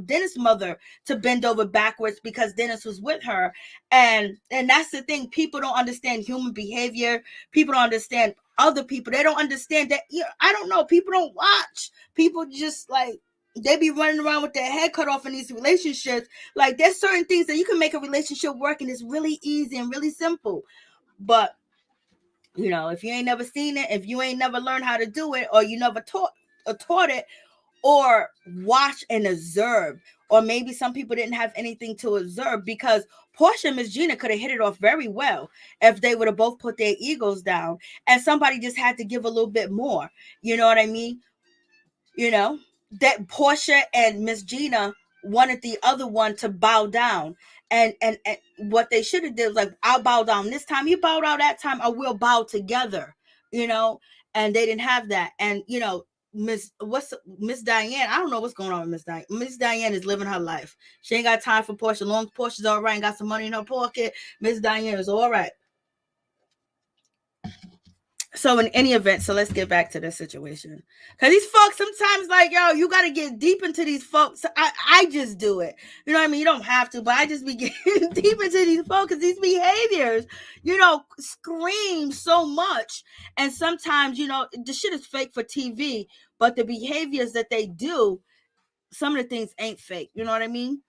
Dennis' mother to bend over backwards because Dennis was with her. And that's the thing. People don't understand human behavior. People don't understand other people. They don't understand that. I don't know. People don't watch. People just they be running around with their head cut off in these relationships. Like, there's certain things that you can make a relationship work, and it's really easy and really simple. But if you ain't never seen it, if you ain't never learned how to do it, or you never taught it, or watch and observe, or maybe some people didn't have anything to observe, because Porsha and Miss Gina could have hit it off very well if they would have both put their egos down, and somebody just had to give a little bit more. You know what I mean? That Porsha and Miss Gina wanted the other one to bow down. And what they should have did was like, I'll bow down this time, you bow down that time, or we'll bow together, and they didn't have that. And, Miss Diane, I don't know what's going on with Miss Diane. Miss Diane is living her life. She ain't got time for Porsha. Long as Porsha's all right and got some money in her pocket, Miss Diane is all right. So in any event, so let's get back to this situation. Because these folks sometimes you got to get deep into these folks. I just do it. You know what I mean? You don't have to, but I just be getting deep into these folks because these behaviors, scream so much. And sometimes, the shit is fake for TV, but the behaviors that they do, some of the things ain't fake. You know what I mean?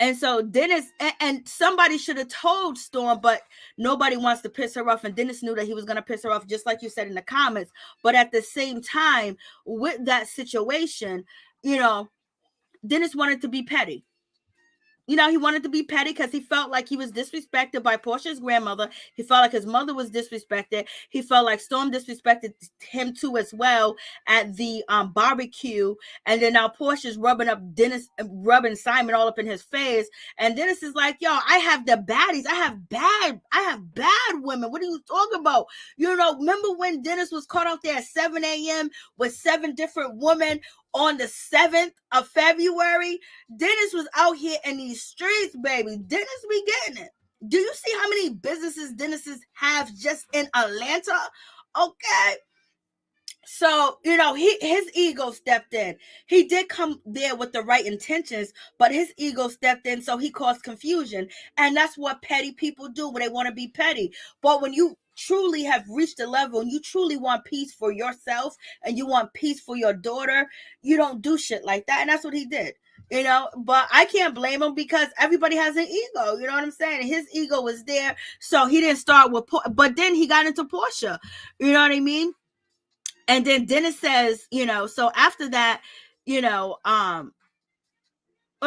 And so Dennis, and somebody should have told Storm, but nobody wants to piss her off. And Dennis knew that he was going to piss her off, just like you said in the comments. But at the same time, with that situation, Dennis wanted to be petty. He wanted to be petty because he felt like he was disrespected by Porsha's grandmother. He felt like his mother was disrespected. He felt like Storm disrespected him too as well at the barbecue. And then now Porsha's rubbing Simon all up in his face. And Dennis is like, yo, I have the baddies. I have bad women. What are you talking about? Remember when Dennis was caught out there at 7 a.m. with 7 different women on the 7th of February? Dennis was out here in these streets, baby. Dennis be getting it. Do you see how many businesses Dennis's have just in Atlanta? Okay. So, his ego stepped in. He did come there with the right intentions, but his ego stepped in, so he caused confusion. And that's what petty people do when they want to be petty. But when you truly have reached a level and you truly want peace for yourself and you want peace for your daughter, you don't do shit like that. And that's what he did. But I can't blame him because everybody has an ego. You know what I'm saying? His ego was there, so he didn't start with but then he got into Porsha. You know what I mean? And then Dennis says, so after that,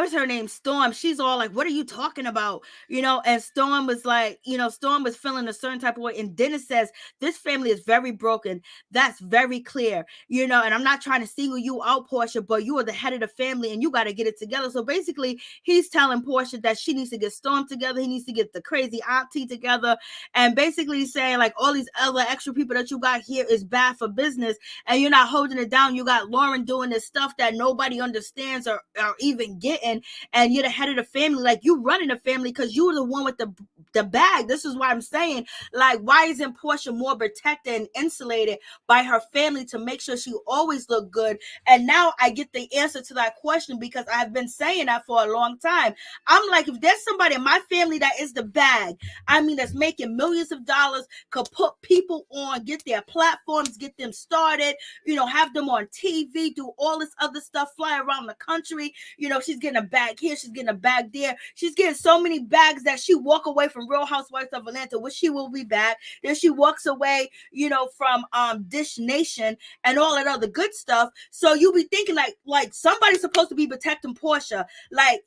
what's her name? Storm. She's all like, what are you talking about? And Storm was like, Storm was feeling a certain type of way. And Dennis says, this family is very broken. That's very clear, and I'm not trying to single you out, Porsha, but you are the head of the family and you got to get it together. So basically, he's telling Porsha that she needs to get Storm together. He needs to get the crazy auntie together. And basically saying like all these other extra people that you got here is bad for business and you're not holding it down. You got Lauren doing this stuff that nobody understands or even getting, and you're the head of the family. Like, you running the family because you were the one with the bag. This is why I'm saying, like, why isn't Porsha more protected and insulated by her family to make sure she always look good? And now I get the answer to that question because I've been saying that for a long time. I'm like, if there's somebody in my family that is the bag, I mean, that's making millions of dollars, could put people on, get their platforms, get them started, have them on TV, do all this other stuff, fly around the country. She's getting a bag here, she's getting a bag there. She's getting so many bags that she walk away from Real Housewives of Atlanta, which she will be back. Then she walks away, from Dish Nation and all that other good stuff. So you be thinking like somebody's supposed to be protecting Porsha. Like,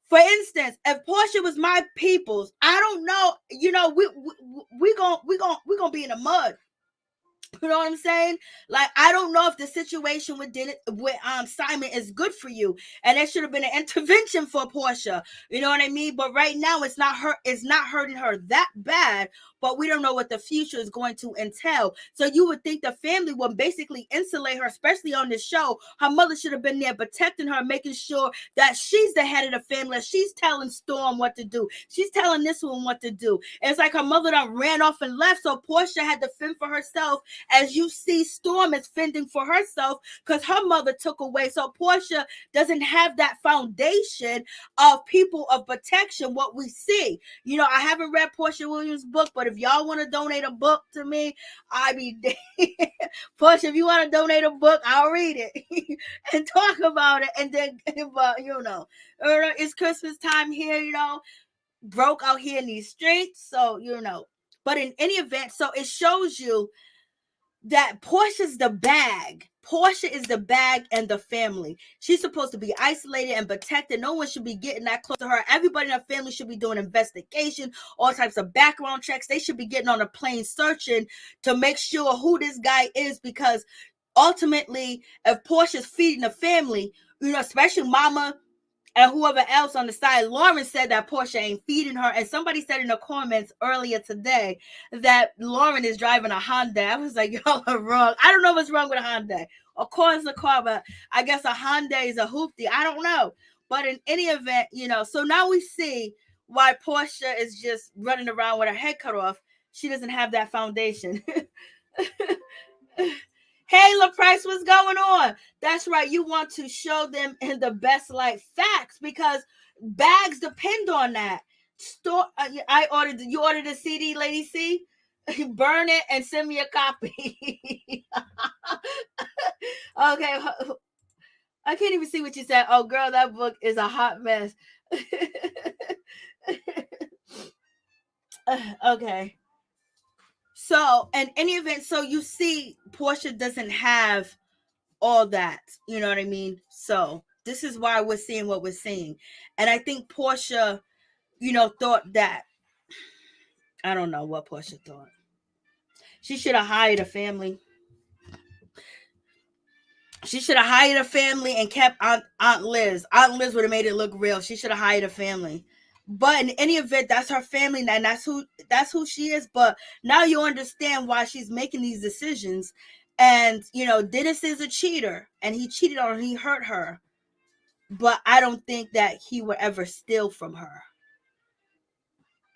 for instance, if Porsha was my people's, I don't know, we gonna be in the mud. You know what I'm saying? Like, I don't know if the situation with Simon is good for you, and there should have been an intervention for Porsha. You know what I mean? But right now, it's not hurting her that bad. But we don't know what the future is going to entail. So you would think the family would basically insulate her, especially on this show. Her mother should have been there protecting her, making sure that she's the head of the family. She's telling Storm what to do. She's telling this one what to do. And it's like her mother done ran off and left, so Porsha had to fend for herself. As you see, Storm is fending for herself because her mother took away. So Porsha doesn't have that foundation of people of protection, what we see. I haven't read Porsha Williams' book, but if y'all want to donate a book to me, I mean, Porsha, if you want to donate a book, I'll read it and talk about it. And then, but it's Christmas time here, broke out here in these streets. So, but in any event, so it shows you that Porsha's the bag. Porsha is the bag and the family. She's supposed to be isolated and protected. No one should be getting that close to her. Everybody in her family should be doing investigation, all types of background checks. They should be getting on a plane searching to make sure who this guy is, because ultimately, if Porsha's feeding the family, especially Mama and whoever else on the side, Lauren said that Porsha ain't feeding her. And somebody said in the comments earlier today that Lauren is driving a Honda. I was like, y'all are wrong. I don't know what's wrong with a Honda. Of course, it's a car, but I guess a Honda is a hoopty. I don't know. But in any event, so now we see why Porsha is just running around with her head cut off. She doesn't have that foundation. Hey, LaPrice, what's going on? That's right. You want to show them in the best light. Facts, because bags depend on that. You ordered a CD, Lady C? Burn it and send me a copy. Okay. I can't even see what you said. Oh, girl, that book is a hot mess. Okay. So, in any event, so you see, Porsha doesn't have all that. You know what I mean? So, this is why we're seeing what we're seeing. And I think Porsha, thought that, I don't know what Porsha thought. She should have hired a family. She should have hired a family and kept Aunt Liz. Aunt Liz would have made it look real. She should have hired a family. But in any event, that's her family, and that's who she is. But now you understand why she's making these decisions. And Dennis is a cheater, and he cheated on her, he hurt her. But I don't think that he would ever steal from her.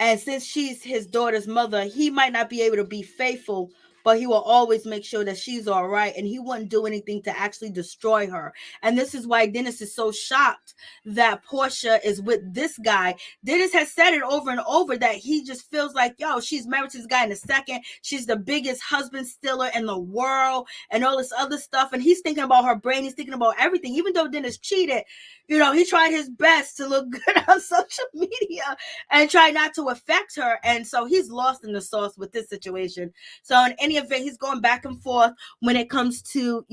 And since she's his daughter's mother, he might not be able to be faithful, but he will always make sure that she's all right. And he wouldn't do anything to actually destroy her. And this is why Dennis is so shocked that Porsha is with this guy. Dennis has said it over and over that he just feels like, she's married to this guy in a second. She's the biggest husband stealer in the world and all this other stuff. And he's thinking about her brain. He's thinking about everything. Even though Dennis cheated, he tried his best to look good on social media and try not to affect her. And so he's lost in the sauce with this situation. So in any event, he's going back and forth when it comes to,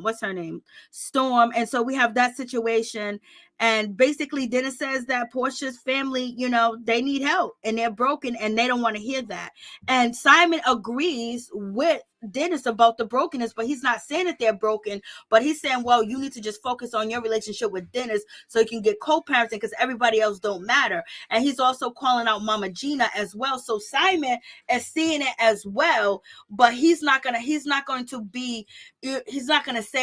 what's her name? Storm. And so we have that situation. And basically Dennis says that Porsha's family, you know, they need help and they're broken and they don't want to hear that. And Simon agrees with Dennis about the brokenness, but he's not saying that they're broken, but he's saying, well, you need to just focus on your relationship with Dennis so you can get co-parenting because everybody else don't matter. And he's also calling out Mama Gina as well. So Simon is seeing it as well, but he's not going to say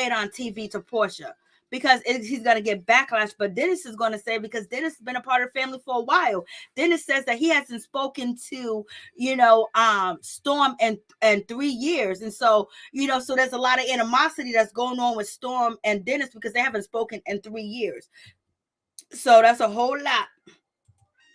it on TV to Porsha, because he's going to get backlash. But Dennis is going to say, because Dennis has been a part of the family for a while. Dennis says that he hasn't spoken to, Storm in 3 years. And so, so there's a lot of animosity that's going on with Storm and Dennis because they haven't spoken in 3 years. So that's a whole lot.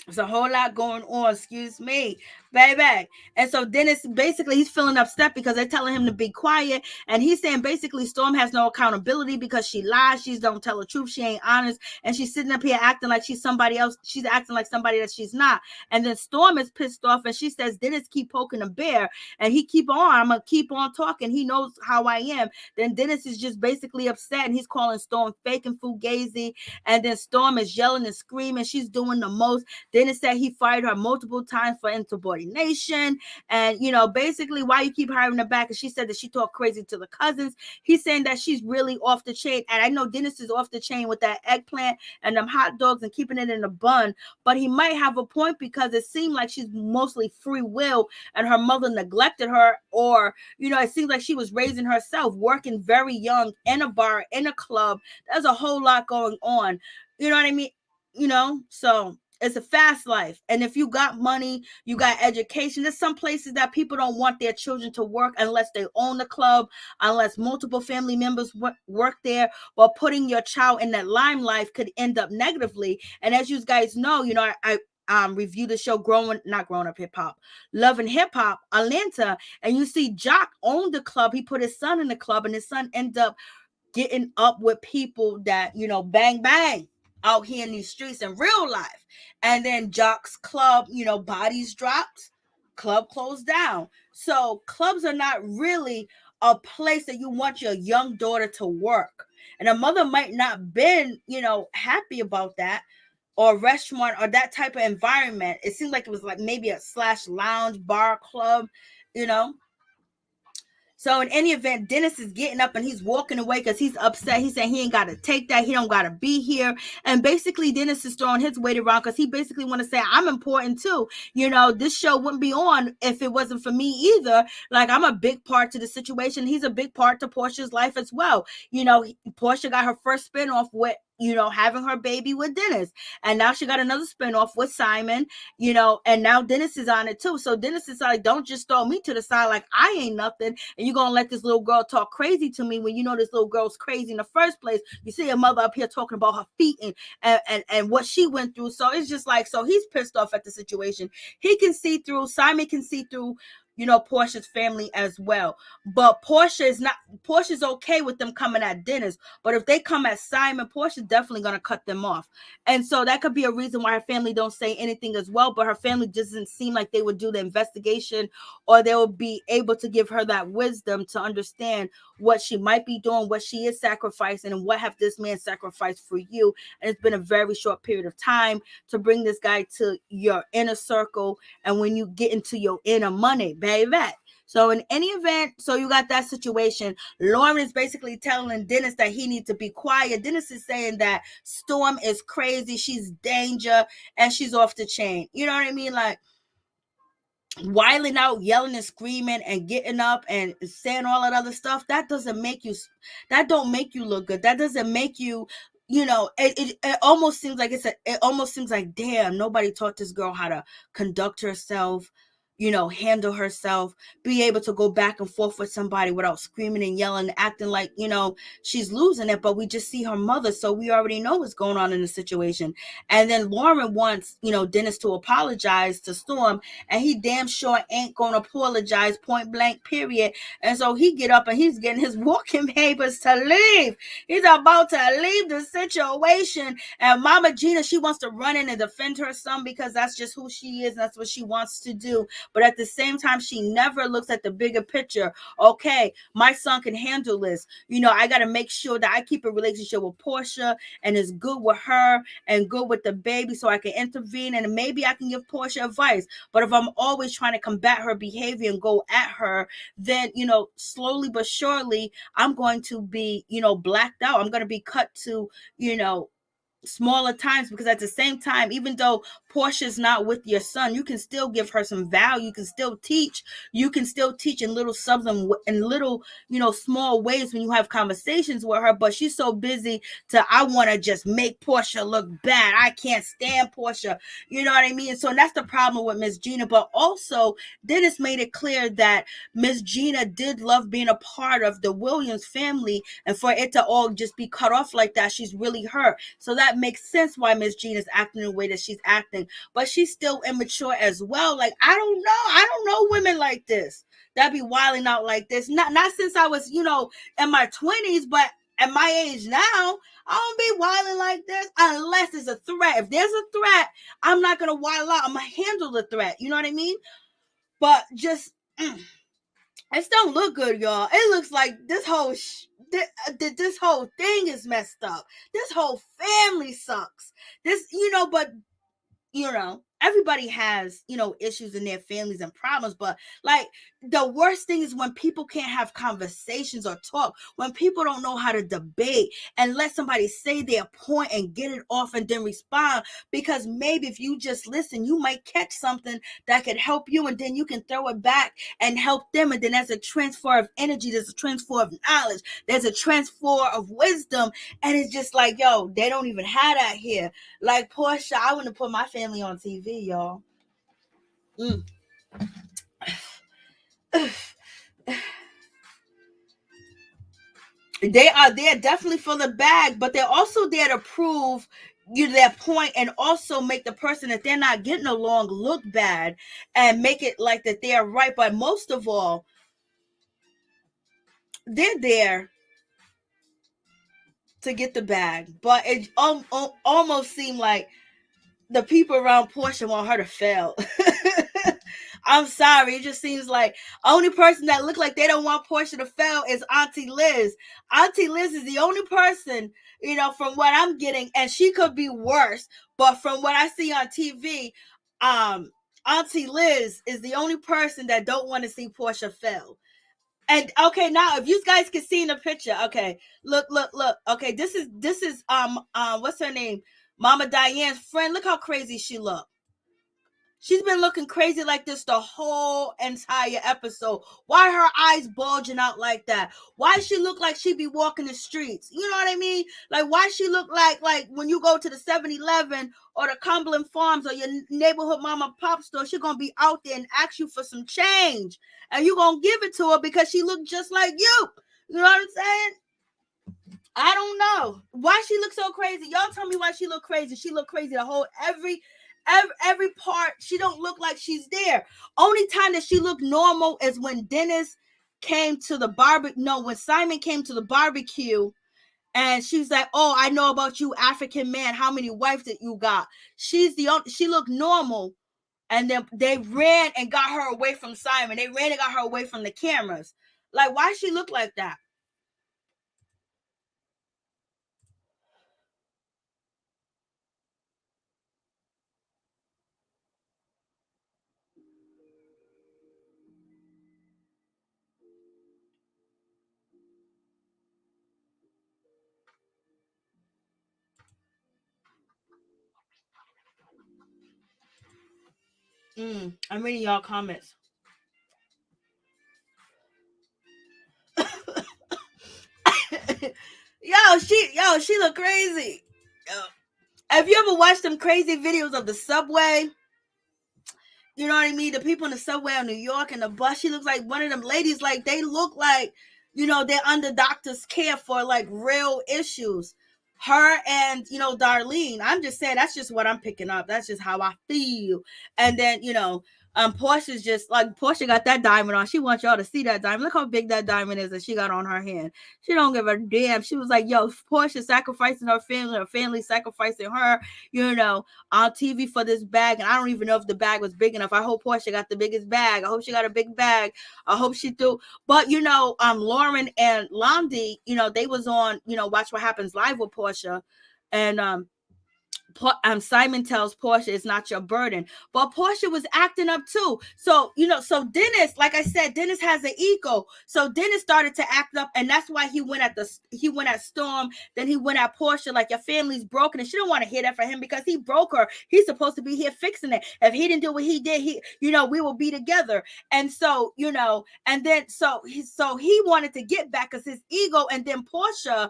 There's a whole lot going on, excuse me, baby. And so Dennis, basically, he's feeling upset because they're telling him to be quiet. And he's saying basically Storm has no accountability because she lies. She don't tell the truth. She ain't honest. And she's sitting up here acting like she's somebody else. She's acting like somebody that she's not. And then Storm is pissed off and she says, Dennis keep poking a bear. And he keep on, I'm going to keep on talking. He knows how I am. Then Dennis is just basically upset and he's calling Storm fake and fugazi. And then Storm is yelling and screaming. She's doing the most. Dennis said he fired her multiple times for insubordination. And, basically, why you keep hiring her back? And she said that she talked crazy to the cousins. He's saying that she's really off the chain. And I know Dennis is off the chain with that eggplant and them hot dogs and keeping it in a bun. But he might have a point because it seemed like she's mostly free will and her mother neglected her. Or, it seems like she was raising herself, working very young in a bar, in a club. There's a whole lot going on. You know what I mean? So it's a fast life. And if you got money, you got education. There's some places that people don't want their children to work unless they own the club, unless multiple family members work there. But putting your child in that limelight could end up negatively. And as you guys know, I reviewed the show not growing up hip hop, Love and Hip Hop Atlanta. And you see Jock owned the club. He put his son in the club and his son ended up getting up with people that, bang, bang out here in these streets in real life. And then Jock's club, bodies dropped, club closed down. So clubs are not really a place that you want your young daughter to work. And a mother might not been, happy about that, or restaurant or that type of environment. It seemed like it was like maybe a / lounge, bar, club, So in any event, Dennis is getting up and he's walking away because he's upset. He said he ain't got to take that. He don't got to be here. And basically, Dennis is throwing his weight around because he basically want to say, I'm important too. This show wouldn't be on if it wasn't for me either. Like, I'm a big part to the situation. He's a big part to Porsha's life as well. Porsha got her first spinoff with, having her baby with Dennis. And now she got another spinoff with Simon, and now Dennis is on it too. So Dennis is like, don't just throw me to the side like I ain't nothing. And you're going to let this little girl talk crazy to me when this little girl's crazy in the first place. You see a mother up here talking about her feet and what she went through. So it's just like, so he's pissed off at the situation. He can see through, Simon can see through, Porsha's family as well. But Porsha's okay with them coming at Dennis. But if they come at Simon, Porsha's definitely going to cut them off. And so that could be a reason why her family don't say anything as well. But her family doesn't seem like they would do the investigation, or they will be able to give her that wisdom to understand what she might be doing, what she is sacrificing, and what have this man sacrificed for you. And it's been a very short period of time to bring this guy to your inner circle. And when you get into your inner money, baby. So in any event, so you got that situation. Lauren is basically telling Dennis that he needs to be quiet. Dennis is saying that Storm is crazy. She's danger and she's off the chain. You know what I mean? Like, whiling out, yelling and screaming and getting up and saying all that other stuff. That don't make you look good. That doesn't make you, it almost seems like it almost seems like, damn, nobody taught this girl how to conduct herself, handle herself, be able to go back and forth with somebody without screaming and yelling, acting like, she's losing it. But we just see her mother, so we already know what's going on in the situation. And then Lauren wants, Dennis to apologize to Storm, and he damn sure ain't gonna apologize, point blank, period. And so he get up and he's getting his walking papers to leave. He's about to leave the situation. And Mama Gina, she wants to run in and defend her son because that's just who she is and that's what she wants to do. but at the same time, she never looks at the bigger picture. Okay, my son can handle this. I got to make sure that I keep a relationship with Porsha and is good with her and good with the baby so I can intervene and maybe I can give Porsha advice. But if I'm always trying to combat her behavior and go at her, then, slowly but surely, I'm going to be, blacked out. I'm going to be cut to, smaller times, because at the same time, even though Porsha's not with your son, you can still give her some value. You can still teach in little subtle, in little, small ways when you have conversations with her. But she's so busy I want to just make Porsha look bad. I can't stand Porsha. You know what I mean? So that's the problem with Miss Gina. But also, Dennis made it clear that Miss Gina did love being a part of the Williams family, and for it to all just be cut off like that, she's really hurt. So that makes sense why Miss Gina's acting the way that she's acting. But she's still immature as well. Like, I don't know women like this that be wilding out like this. Not since I was, in my 20s, but at my age now, I don't be wilding like this unless it's a threat. If there's a threat, I'm not gonna wild out. I'm gonna handle the threat. You know what I mean? But just it don't look good, y'all. It looks like this whole this whole thing is messed up. This whole family sucks. But everybody has, issues in their families and problems. But like, the worst thing is when people can't have conversations or talk, when people don't know how to debate and let somebody say their point and get it off and then respond. Because maybe if you just listen, you might catch something that could help you, and then you can throw it back and help them. And then there's a transfer of energy, there's a transfer of knowledge, there's a transfer of wisdom. And it's just like, yo, they don't even have that here. Like, Porsha, I wouldn't put my family on TV, y'all. They're definitely for the bag, but they're also there to prove you their point, and also make the person that they're not getting along look bad and make it like that they're right. But most of all, they're there to get the bag. But it almost seemed like the people around Porsha want her to fail. I'm sorry. It just seems like only person that look like they don't want Porsha to fail is Auntie Liz. Auntie Liz is the only person, from what I'm getting, and she could be worse, but from what I see on TV, Auntie Liz is the only person that don't want to see Porsha fail. And okay, now if you guys can see in the picture, okay, look. Okay, this is what's her name? Mama Diane's friend. Look how crazy she look. She's been looking crazy like this the whole entire episode. Why her eyes bulging out like that? Why she look like she be walking the streets? You know what I mean? Like, why she look like when you go to the 7-Eleven or the Cumberland Farms or your neighborhood mom and pop store, she gonna be out there and ask you for some change, and you gonna give it to her because she look just like you. You know what I'm saying? I don't know why she looks so crazy. Y'all tell me why she look crazy. She look crazy the whole every part. She don't look like she's there. Only time that she looked normal is when Dennis came to the barbecue. No, when Simon came to the barbecue, and she's like, "Oh, I know about you, African man. How many wives that you got?" She looked normal, and then they ran and got her away from Simon. They ran and got her away from the cameras. Like, why she look like that? I'm reading y'all comments. She look crazy. Have you ever watched them crazy videos of the subway? You know what I mean? The people in the subway of New York and the bus. She looks like one of them ladies. Like, they look like, they're under doctor's care for like real issues. Her and, Darlene. I'm just saying, that's just what I'm picking up. That's just how I feel. And then, Porsha's just like, Porsha got that diamond on. She wants y'all to see that diamond. Look how big that diamond is that she got on her hand. She don't give a damn. She was like, yo, Porsha sacrificing her family sacrificing her, on TV for this bag. And I don't even know if the bag was big enough. I hope Porsha got the biggest bag. I hope she got a big bag. I hope she do. But Lauren and Londi, they was on, Watch What Happens Live with Porsha. And Simon tells Porsha it's not your burden, but Porsha was acting up too. So Dennis, like I said, Dennis has an ego. So Dennis started to act up, and that's why he went at Storm. Then he went at Porsha like, your family's broken, and she don't want to hear that from him because he broke her. He's supposed to be here fixing it. If he didn't do what he did, we will be together. And so and then so he wanted to get back because his ego. And then Porsha,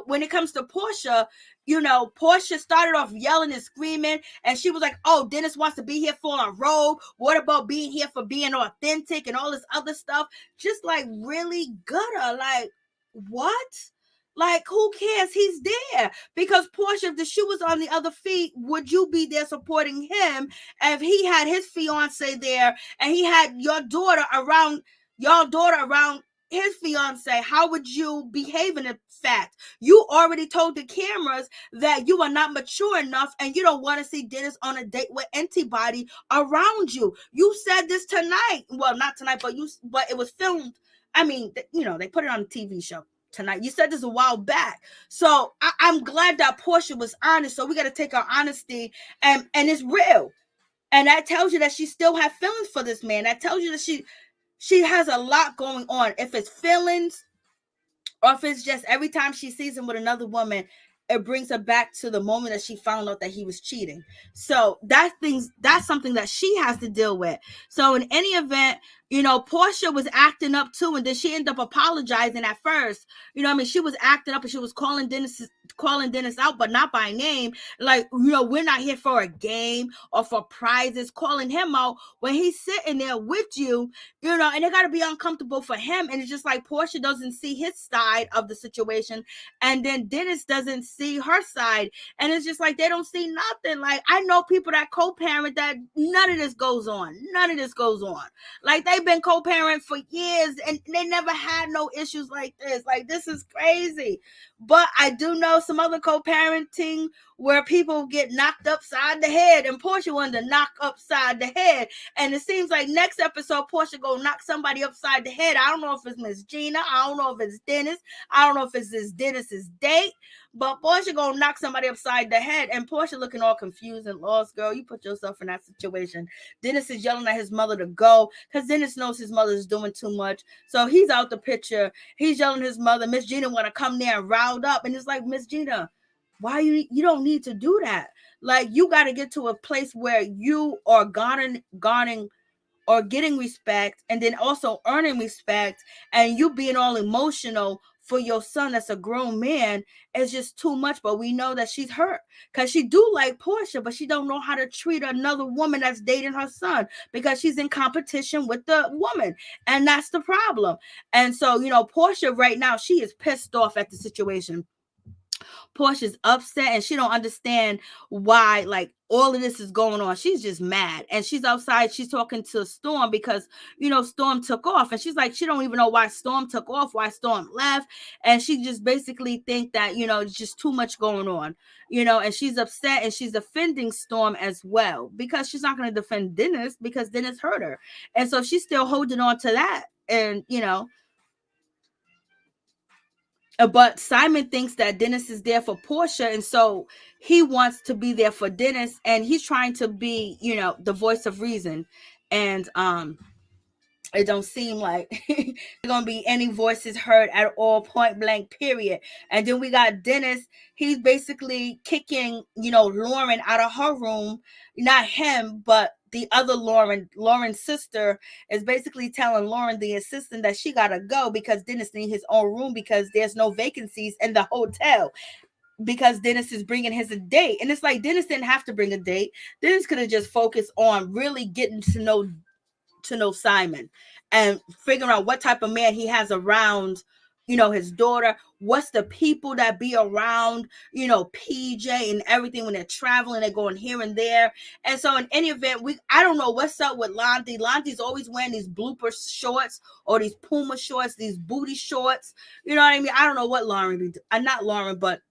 when it comes to Porsha, Porsha started off yelling and screaming, and she was like, oh, Dennis wants to be here for a robe. What about being here for being authentic and all this other stuff? Just like, really gutter. Like, what? Like, who cares? He's there. Because Porsha, if the shoe was on the other feet, would you be there supporting him if he had his fiance there and he had your daughter around his fiance? How would you behave in the fact you already told the cameras that you are not mature enough and you don't want to see Dennis on a date with anybody around you? You said this tonight. Well, not tonight, but it was filmed. I mean, they put it on a TV show tonight. You said this a while back. So I'm glad that Porsha was honest. So we got to take our honesty and it's real. And that tells you that she still has feelings for this man. That tells you that she has a lot going on. If it's feelings or if it's just every time she sees him with another woman, it brings her back to the moment that she found out that he was cheating. So that's something that she has to deal with. So in any event, Porsha was acting up too, and then she ended up apologizing at first. She was acting up and she was calling Dennis out, but not by name. Like, we're not here for a game or for prizes, calling him out when he's sitting there with you, and it got to be uncomfortable for him. And it's just like Porsha doesn't see his side of the situation, and then Dennis doesn't see her side. And it's just like they don't see nothing. Like, I know people that co-parent that none of this goes on. Like, they've been co-parent for years and they never had no issues like this. Like, this is crazy. But I do know some other co-parenting where people get knocked upside the head, and Porsha wanted to knock upside the head. And it seems like next episode, Porsha go knock somebody upside the head. I don't know if it's Miss Gina. I don't know if it's Dennis. I don't know if it's this Dennis's date. But Porsha gonna knock somebody upside the head, and Porsha looking all confused and lost. Girl, you put yourself in that situation. Dennis is yelling at his mother to go because Dennis knows his mother is doing too much. So he's out the picture. He's yelling at his mother. Miss Gina want to come there and riled up, and it's like, Miss Gina, why you don't need to do that. Like, you got to get to a place where you are garnering or getting respect, and then also earning respect, and you being all emotional for your son that's a grown man is just too much. But we know that she's hurt because she do like Porsha, but she don't know how to treat another woman that's dating her son because she's in competition with the woman, and that's the problem. And so, Porsha right now, she is pissed off at the situation. Porsha's upset and she don't understand why, like, all of this is going on. She's just mad, and she's outside. She's talking to Storm because, Storm took off, and she's like, she don't even know why Storm took off, why Storm left. And she just basically think that, it's just too much going on, and she's upset, and she's offending Storm as well because she's not going to defend Dennis because Dennis hurt her. And so she's still holding on to that. And, but Simon thinks that Dennis is there for Porsha, and so he wants to be there for Dennis, and he's trying to be, the voice of reason. And it don't seem like there's gonna be any voices heard at all, point blank, period. And then we got Dennis. He's basically kicking, Lauren out of her room. Not him, but the other Lauren's sister is basically telling Lauren, the assistant, that she gotta go because Dennis needs his own room because there's no vacancies in the hotel. Because Dennis is bringing his a date. And it's like, Dennis didn't have to bring a date. Dennis could have just focused on really getting to know Simon and figuring out what type of man he has around his daughter. What's the people that be around, PJ and everything when they're traveling, they're going here and there. And so in any event, I don't know what's up with Londy. Londy's always wearing these blooper shorts or these Puma shorts, these booty shorts. You know what I mean? I don't know what Lauren not Lauren, but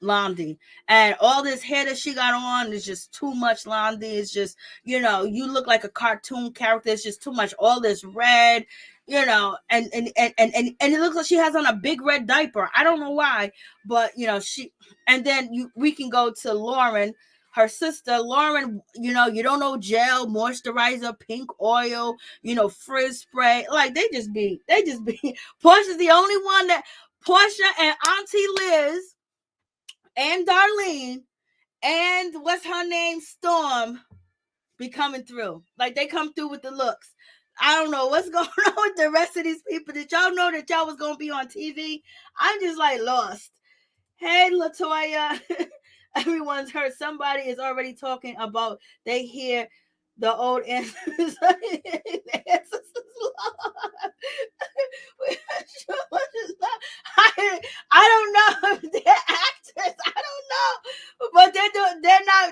Londy, and all this hair that she got on is just too much. Londy is just, you look like a cartoon character. It's just too much. All this red, and it looks like she has on a big red diaper. I don't know why, but and then we can go to Lauren, her sister. Lauren, you don't know, gel, moisturizer, pink oil, frizz spray. Like they just be Porsha's the only one that Porsha and Auntie Liz and Darlene and what's her name, Storm, be coming through. Like they come through with the looks. I don't know what's going on with the rest of these people. Did y'all know that y'all was gonna be on TV? I'm just like lost. Hey, Latoya. Everyone's heard. Somebody is already talking about they hear the old ancestors. I don't know if they're actors. I don't know, but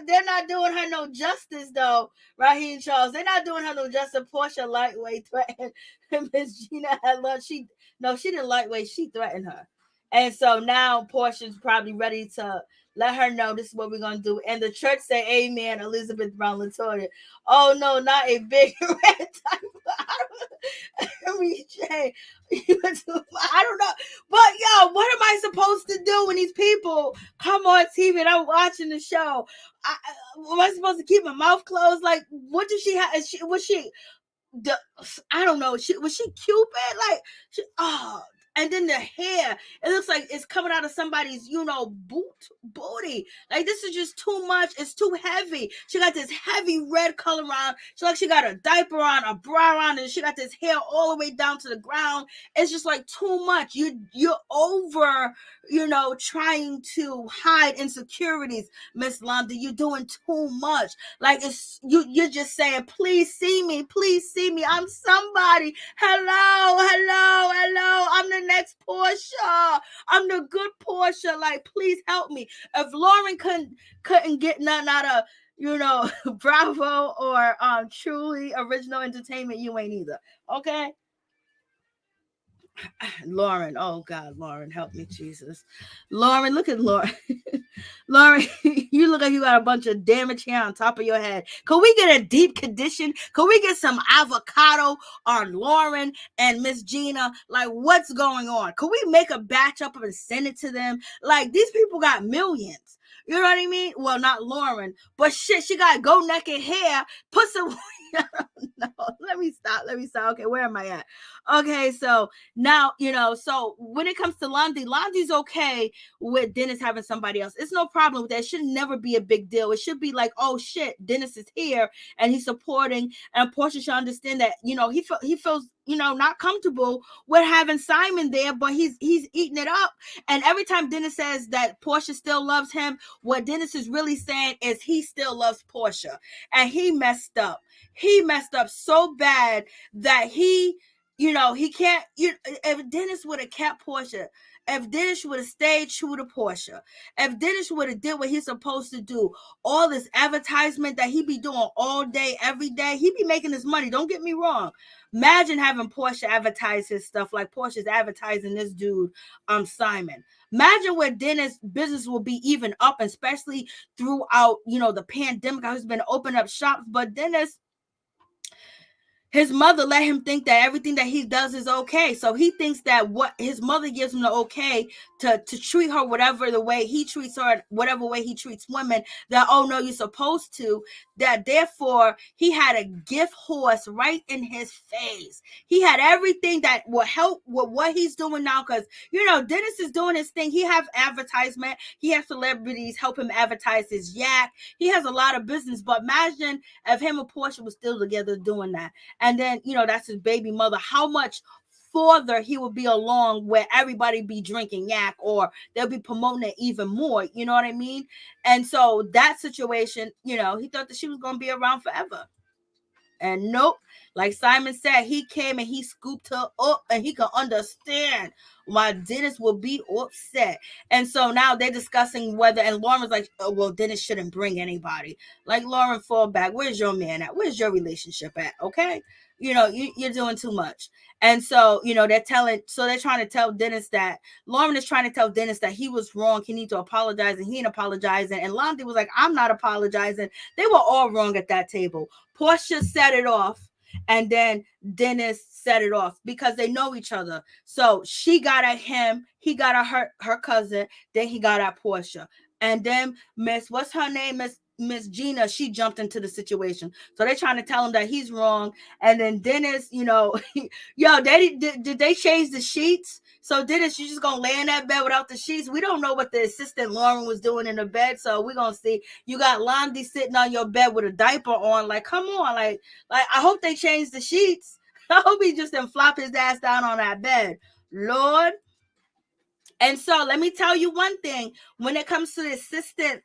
they're not doing her no justice though. Raheem Charles, they're not doing her no justice. Porsha lightweight threatened Miss Gina at lunch. She didn't lightweight. She threatened her, and so now Porsha's probably ready to let her know this is what we're gonna do. And the church say, "Amen." Elizabeth Brown Latoya. Oh no, not a big red type. I don't know. But yo, what am I supposed to do when these people come on TV and I'm watching the show? Am I supposed to keep my mouth closed? Like, what did she have? I don't know. Was she Cupid? Like, and then the hair, it looks like it's coming out of somebody's, booty. Like, this is just too much. It's too heavy. She got this heavy red color on. She got a diaper on, a bra on, and she got this hair all the way down to the ground. It's just like too much. You're over, trying to hide insecurities, Miss Londa. You're doing too much. Like, you're just saying, please see me. I'm somebody. Hello. I'm the next Porsha. I'm the good Porsha. Like, please help me. If Lauren couldn't get nothing out of, Bravo or Truly Original Entertainment, you ain't either. Okay? Lauren, oh God, Lauren, help me, Jesus. Lauren, look at Lauren. Lauren, you look like you got a bunch of damaged hair on top of your head. Could we get a deep condition? Could we get some avocado on Lauren and Miss Gina? Like, what's going on? Could we make a batch up and send it to them? Like, these people got millions. You know what I mean? Well, not Lauren, but shit, she got go naked hair. Put some. No, let me stop. Okay, where am I at? Okay, so now, so when it comes to Londy's okay with Dennis having somebody else. It's no problem with that. It should never be a big deal. It should be like, oh shit, Dennis is here and he's supporting, and Porsha should understand that, he feels, not comfortable with having Simon there, but he's eating it up. And every time Dennis says that Porsha still loves him, what Dennis is really saying is he still loves Porsha. And he messed up. He messed up so bad that he can't, if Dennis would have kept Porsha, if Dennis would have stayed true to Porsha, if Dennis would have did what he's supposed to do, all this advertisement that he be doing all day, every day, he be making his money. Don't get me wrong. Imagine having Porsha advertise his stuff like Portia's advertising this dude, Simon. Imagine where Dennis' business will be even up, especially throughout, the pandemic. How he's been opening up shops, but Dennis, his mother let him think that everything that he does is okay. So he thinks that what his mother gives him the okay to treat her whatever the way he treats her, whatever way he treats women, that, oh no, you're supposed to, that therefore he had a gift horse right in his face. He had everything that will help with what he's doing now, because, Dennis is doing his thing. He has advertisement. He has celebrities help him advertise his yak. He has a lot of business, but imagine if him and Porsha was still together doing that. And then, that's his baby mother. How much further he would be along where everybody be drinking yak, or they'll be promoting it even more. You know what I mean? And so that situation, he thought that she was going to be around forever. And nope, like Simon said, he came and he scooped her up, and he could understand why Dennis will be upset. And so now they're discussing whether, and Lauren's like, oh, well, Dennis shouldn't bring anybody. Like, Lauren, fall back. Where's your man at? Where's your relationship at? Okay. You're doing too much. And so, they're trying to tell Dennis that Lauren is trying to tell Dennis that he was wrong. He needs to apologize, and he ain't apologizing. And Londi was like, I'm not apologizing. They were all wrong at that table. Porsha set it off, and then Dennis set it off because they know each other. So she got at him, he got at her cousin, then he got at Porsha. And then what's her name? Miss Gina, she jumped into the situation. So they're trying to tell him that he's wrong. And then Dennis, did they change the sheets? So Dennis, you just gonna lay in that bed without the sheets? We don't know what the assistant Lauren was doing in the bed, so we're gonna see. You got Londi sitting on your bed with a diaper on. Like, come on, like I hope they changed the sheets. I hope he just didn't flop his ass down on that bed, Lord. And so let me tell you one thing. When it comes to the assistant,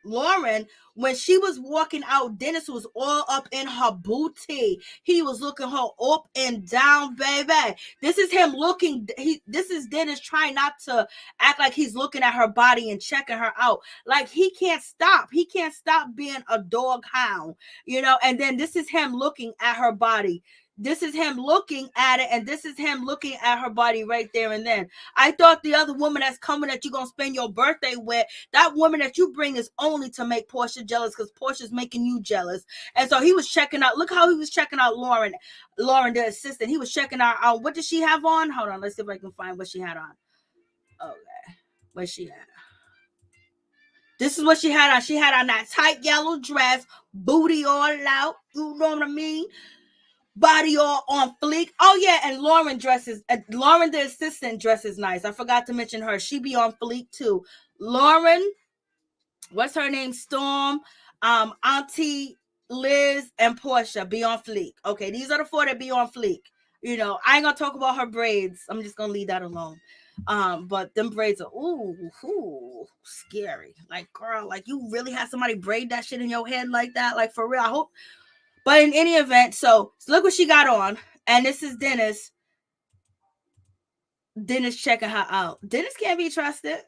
Lauren, when she was walking out, Dennis was all up in her booty. He was looking her up and down, baby. This is him looking. This is Dennis trying not to act like he's looking at her body and checking her out. Like, he can't stop. He can't stop being a dog hound, And then this is him looking at her body. This is him looking at it, and this is him looking at her body right there and then. I thought the other woman that's coming that you're going to spend your birthday with, that woman that you bring is only to make Porsha jealous because Porsha's making you jealous. And so he was checking out. Look how he was checking out Lauren, the assistant. He was checking out. What did she have on? Hold on. Let's see if I can find what she had on. Okay. What she had? This is what she had on. She had on that tight yellow dress, booty all out. You know what I mean? Body all on fleek. Oh yeah, and Lauren the assistant dresses nice. I forgot to mention her. She be on fleek too. Lauren, what's her name? Storm, Auntie Liz, and Porsha be on fleek. Okay, these are the four that be on fleek. I ain't gonna talk about her braids. I'm just gonna leave that alone. But them braids are scary. Like, girl, like, you really had somebody braid that shit in your head like that? Like, for real. I hope. But in any event, so look what she got on. And this is Dennis. Dennis checking her out. Dennis can't be trusted.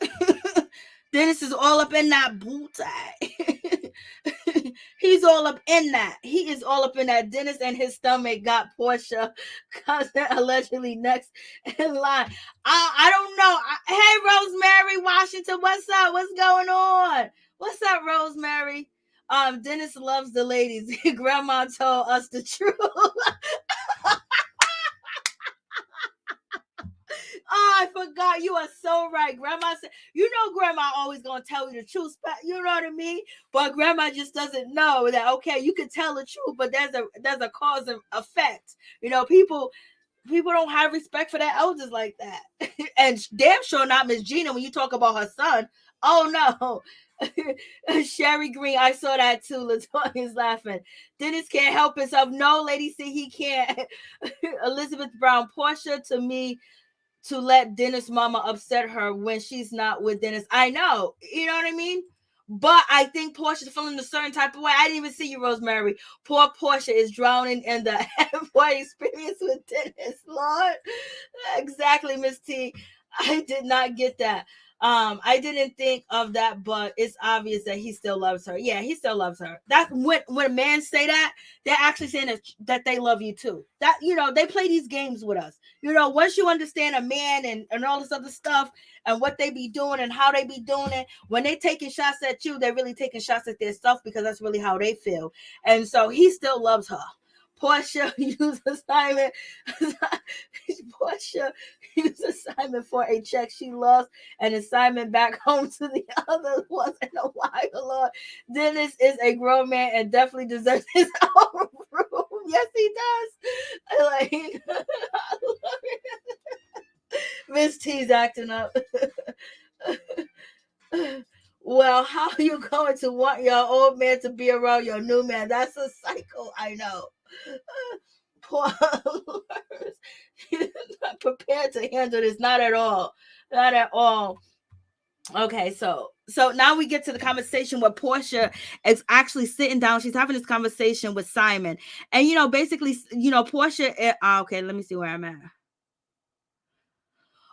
Dennis is all up in that booty. He's all up in that. He is all up in that. Dennis and his stomach got Porsha cousin allegedly next in line. I don't know. Hey, Rosemary Washington, what's up? What's going on? What's up, Rosemary? Dennis loves the ladies. Grandma told us the truth. Oh, I forgot. You are so right. Grandma said, Grandma always gonna tell you the truth. You know what I mean? But Grandma just doesn't know that, okay, you can tell the truth, but there's a cause and effect. People don't have respect for their elders like that. And damn sure not Miss Gina when you talk about her son. Oh no. Sherry Green, I saw that too. Latoya's laughing. Dennis can't help himself. No, lady said he can't. Elizabeth Brown, Porsha to me to let Dennis mama upset her when she's not with Dennis. I know. You know what I mean? But I think Porsha's feeling a certain type of way. I didn't even see you, Rosemary. Poor Porsha is drowning in the halfway experience with Dennis. Lord. Exactly, Miss T. I did not get that. I didn't think of that, but it's obvious that he still loves her. Yeah, he still loves her. That when a man say that, they're actually saying that they love you too. That, they play these games with us. Once you understand a man and all this other stuff and what they be doing and how they be doing it, when they taking shots at you, they're really taking shots at their stuff because that's really how they feel. And so he still loves her. Porsha used assignment. Porsha used assignment for a check she lost and assignment back home to the other ones in a while. Lord, Dennis is a grown man and definitely deserves his own room. Yes, he does. Miss T's acting up. Well, how are you going to want your old man to be around your new man? That's a cycle, I know. Poor He's not prepared to handle this. Not at all. Not at all. Okay, so So now we get to the conversation where Porsha is actually sitting down. She's having this conversation with Simon. And, basically, Porsha, okay, let me see where I'm at.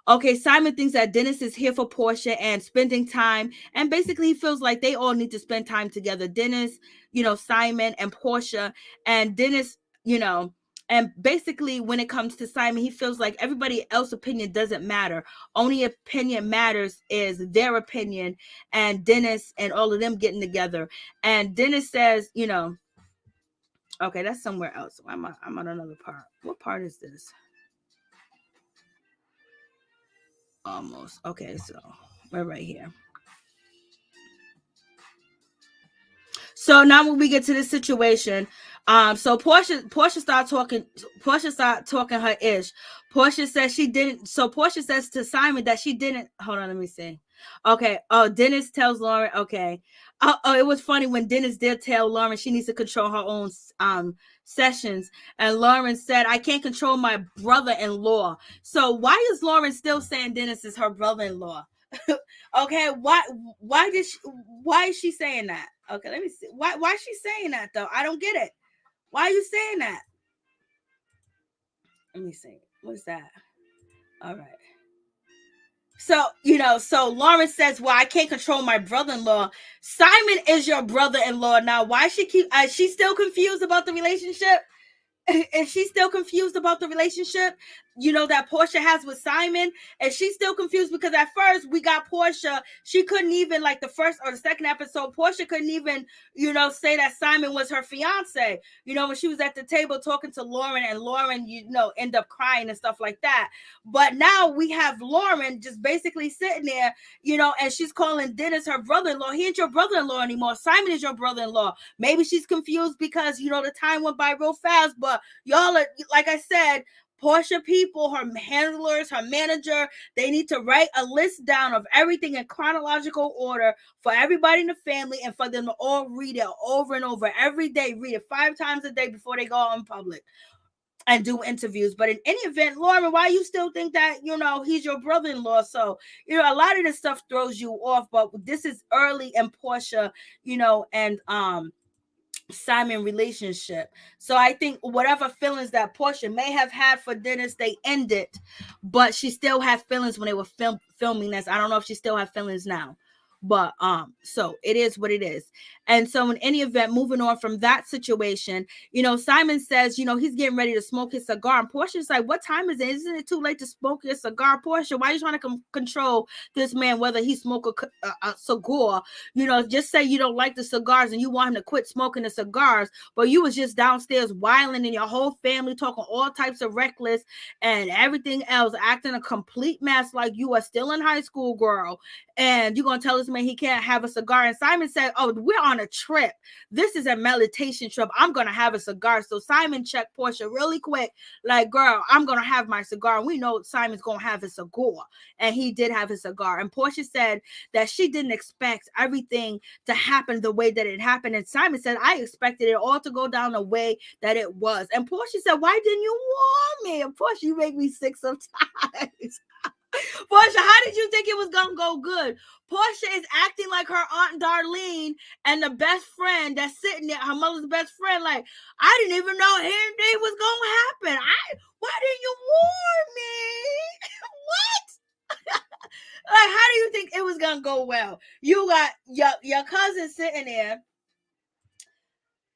Okay, Simon thinks that Dennis is here for Porsha and spending time. And basically, he feels like they all need to spend time together. Dennis, Simon and Porsha. And Dennis, and basically, when it comes to Simon, he feels like everybody else's opinion doesn't matter. Only opinion matters is their opinion, and Dennis and all of them getting together. And Dennis says, okay, that's somewhere else. I'm on another part. What part is this? Almost. Okay, so we're right here. So now when we get to this situation, so Porsha started talking her ish. Porsha says she didn't. So Porsha says to Simon that she didn't. Hold on, let me see. Okay. Oh, Dennis tells Lauren. Okay. Oh, it was funny when Dennis did tell Lauren she needs to control her own sessions, and Lauren said, "I can't control my brother-in-law." So why is Lauren still saying Dennis is her brother-in-law? Okay, why is she saying that? Okay, let me see. Why is she saying that though? I don't get it. Why are you saying that? Let me see. What's that? All right. So, so Lauren says, well, I can't control my brother-in-law. Simon is your brother-in-law now. Why she keep she's still confused about the relationship? And she's still confused about the relationship, that Porsha has with Simon. And she's still confused because at first we got Porsha. She couldn't even, like the first or the second episode, Porsha couldn't even, say that Simon was her fiance. When she was at the table talking to Lauren, and Lauren, end up crying and stuff like that. But now we have Lauren just basically sitting there, and she's calling Dennis her brother-in-law. He ain't your brother-in-law anymore. Simon is your brother-in-law. Maybe she's confused because, the time went by real fast, but y'all are, like I said, Porsha people, her handlers, her manager, they need to write a list down of everything in chronological order for everybody in the family, and for them to all read it over and over every day. Read it 5 times a day before they go out in public and do interviews. But in any event, Lauren, why you still think that, he's your brother-in-law? So, a lot of this stuff throws you off, but this is early in Porsha, and Simon relationship. So I think whatever feelings that Porsha may have had for Dennis, they ended, but she still had feelings when they were filming this. I don't know if she still have feelings now, but so it is what it is. And so in any event, moving on from that situation, Simon says, he's getting ready to smoke his cigar, and Porsha's like, what time is it? Isn't it too late to smoke your cigar, Porsha? Why are you trying to control this man whether he smoke a cigar? Just say you don't like the cigars and you want him to quit smoking the cigars, but you was just downstairs whiling in your whole family, talking all types of reckless and everything else, acting a complete mess like you are still in high school, girl. And you're going to tell this man he can't have a cigar. And Simon said, oh, we're on a trip. This is a meditation trip. I'm going to have a cigar. So Simon checked Porsha really quick, like, girl, I'm going to have my cigar. And we know Simon's going to have his cigar. And he did have his cigar. And Porsha said that she didn't expect everything to happen the way that it happened. And Simon said, I expected it all to go down the way that it was. And Porsha said, why didn't you warn me? And Porsha, you make me sick sometimes. Porsha, how did you think it was gonna go good? Porsha is acting like her Aunt Darlene and the best friend that's sitting there, her mother's best friend. Like, I didn't even know anything was gonna happen. Why didn't you warn me? What? Like, how do you think it was gonna go well? You got your cousin sitting there.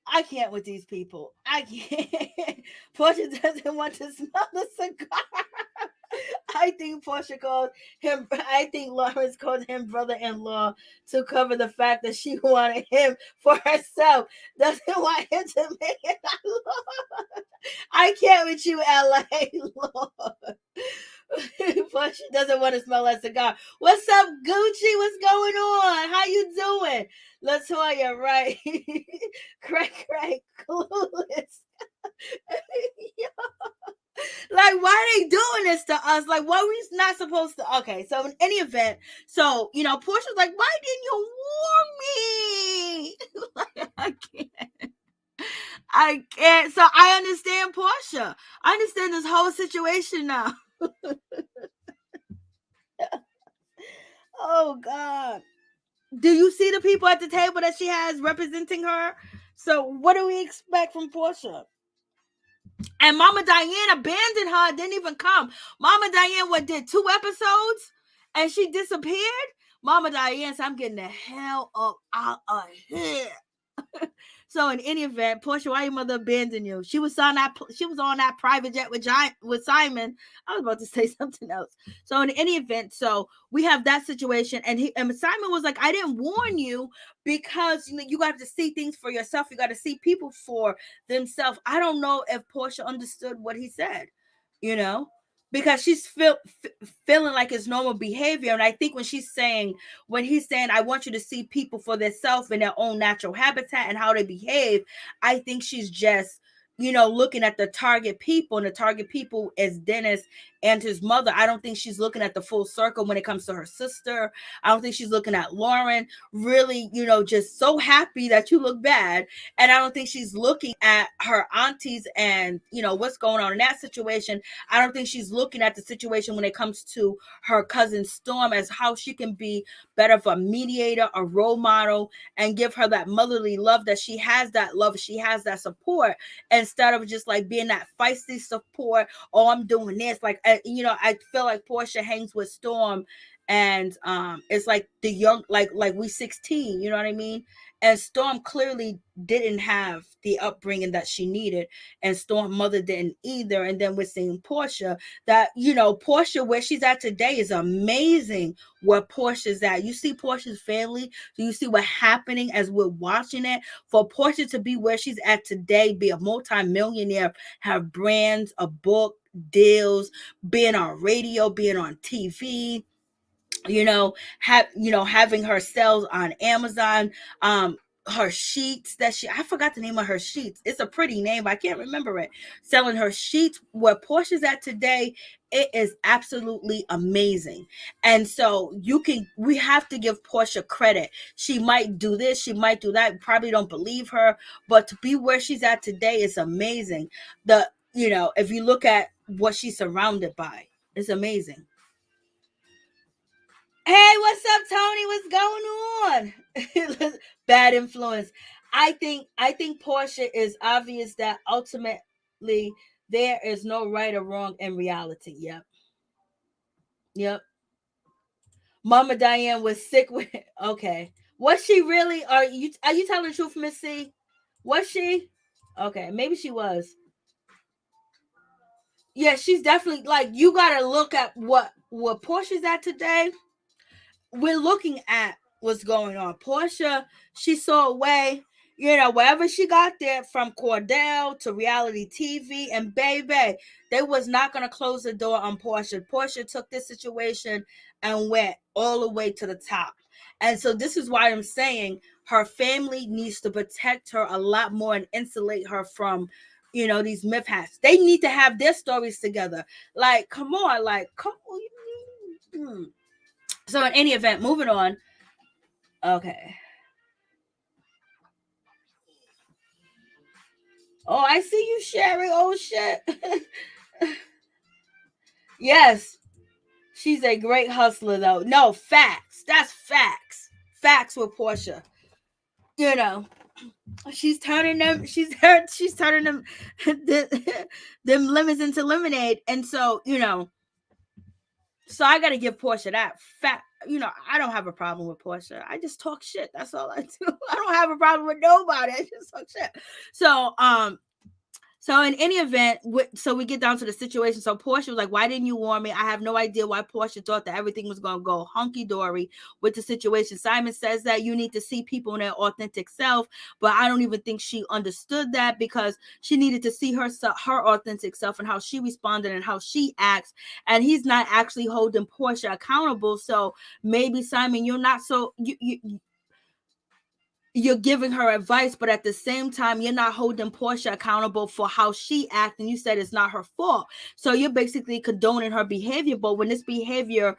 I can't with these people. I can't. Porsha doesn't want to smell the cigar. I think Porsha called him, I think Lawrence called him brother-in-law to cover the fact that she wanted him for herself. Doesn't want him to make it out, Lord. I can't with you, LA, Lord. Porsha doesn't want to smell that cigar. What's up, Gucci? What's going on? How you doing? LaToya, right? Crack, clueless. Like, why are they doing this to us? Like, what we not supposed to? Okay, so in any event, so Porsha's like, why didn't you warn me? Like, I can't. So I understand Porsha. I understand this whole situation now. Oh God. Do you see the people at the table that she has representing her? So what do we expect from Porsha? And Mama Diane abandoned her, didn't even come. Mama Diane did 2 episodes and she disappeared. Mama Diane said, I'm getting the hell up out of here. So in any event, Porsha, why your mother abandoned you? She was on that private jet with Simon. I was about to say something else. So in any event, so we have that situation, and Simon was like, I didn't warn you because you got to see things for yourself. You got to see people for themselves. I don't know if Porsha understood what he said, because she's feeling like it's normal behavior. And I think when he's saying, I want you to see people for themselves in their own natural habitat and how they behave, I think she's just, looking at the target people, and the target people is Dennis and his mother. I don't think she's looking at the full circle when it comes to her sister. I don't think she's looking at Lauren, really, just so happy that you look bad. And I don't think she's looking at her aunties and, what's going on in that situation. I don't think she's looking at the situation when it comes to her cousin Storm as how she can be better of a mediator, a role model, and give her that motherly love, that she has that love, she has that support, instead of just like being that feisty support. Oh, I'm doing this. Like, I feel like Porsha hangs with Storm, and it's like the young, like we 16, you know what I mean? And Storm clearly didn't have the upbringing that she needed, and Storm mother didn't either. And then we're seeing Porsha, that, Porsha, where she's at today, is amazing. Where Porsha's at, you see Porsha's family, so you see what's happening as we're watching it. For Porsha to be where she's at today, be a multi-millionaire, have brands, a book, deals, being on radio, being on TV, having her sales on Amazon, her sheets I forgot the name of her sheets. It's a pretty name, but I can't remember it. Selling her sheets, where Porsha's at today, it is absolutely amazing. And so we have to give Porsha credit. She might do this, she might do that. Probably don't believe her, but to be where she's at today is amazing. If you look at what she's surrounded by, it's amazing. Hey, what's up, Tony? What's going on? Bad influence. I think Porsha is obvious that ultimately there is no right or wrong in reality. Yep. Mama Diane was sick with. Okay. Was she really? Are you telling the truth, Miss C? Was she? Okay, maybe she was. Yeah, she's definitely, like, you gotta look at what Porsha's at today. We're looking at what's going on. Porsha, she saw a way, wherever she got there, from Cordell to reality TV, and baby, they was not going to close the door on Porsha. Porsha took this situation and went all the way to the top. And so this is why I'm saying her family needs to protect her a lot more and insulate her from, these myth hats. They need to have their stories together. Like, come on, come on. So in any event, moving on. Okay. Oh, I see you sharing. Oh shit. Yes. She's a great hustler though. No, facts. That's facts. Facts with Porsha. She's turning them them lemons into lemonade. And so, so I gotta give Porsha that fact. I don't have a problem with Porsha. I just talk shit. That's all I do. I don't have a problem with nobody. I just talk shit. So in any event, so we get down to the situation. So Porsha was like, why didn't you warn me? I have no idea why Porsha thought that everything was going to go hunky-dory with the situation. Simon says that you need to see people in their authentic self, but I don't even think she understood that, because she needed to see her authentic self and how she responded and how she acts. And he's not actually holding Porsha accountable. So maybe, Simon, you're not so... You're giving her advice, but at the same time, you're not holding Porsha accountable for how she acts. And you said it's not her fault. So you're basically condoning her behavior. But when this behavior,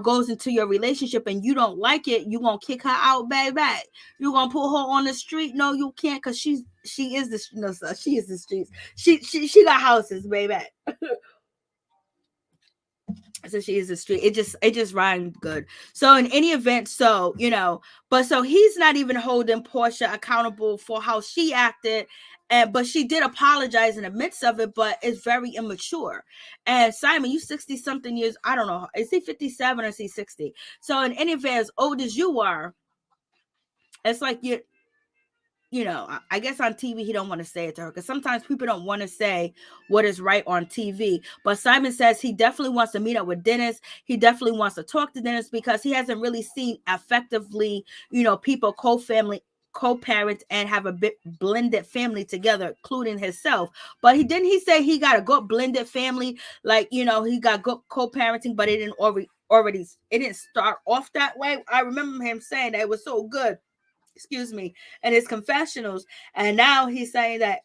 goes into your relationship and you don't like it, you're going to kick her out, baby. You're going to put her on the street. No, you can't, because she is the, no, sir, she is the streets. She got houses, baby. So she is a street. It just rhymed good. So in any event, so but so he's not even holding Porsha accountable for how she acted. And but she did apologize in the midst of it, but it's very immature. And Simon, you 60 something years, I don't know, is he 57 or is he 60? So in any event, as old as you are, it's like I guess on TV he don't want to say it to her, because sometimes people don't want to say what is right on TV. But Simon says he definitely wants to meet up with Dennis. He definitely wants to talk to Dennis because he hasn't really seen effectively, people co-parent and have a bit blended family together, including himself. But he say he got a good blended family, like he got good co-parenting, but it didn't already it didn't start off that way. I remember him saying that it was so good, excuse me, and his confessionals. And now he's saying that,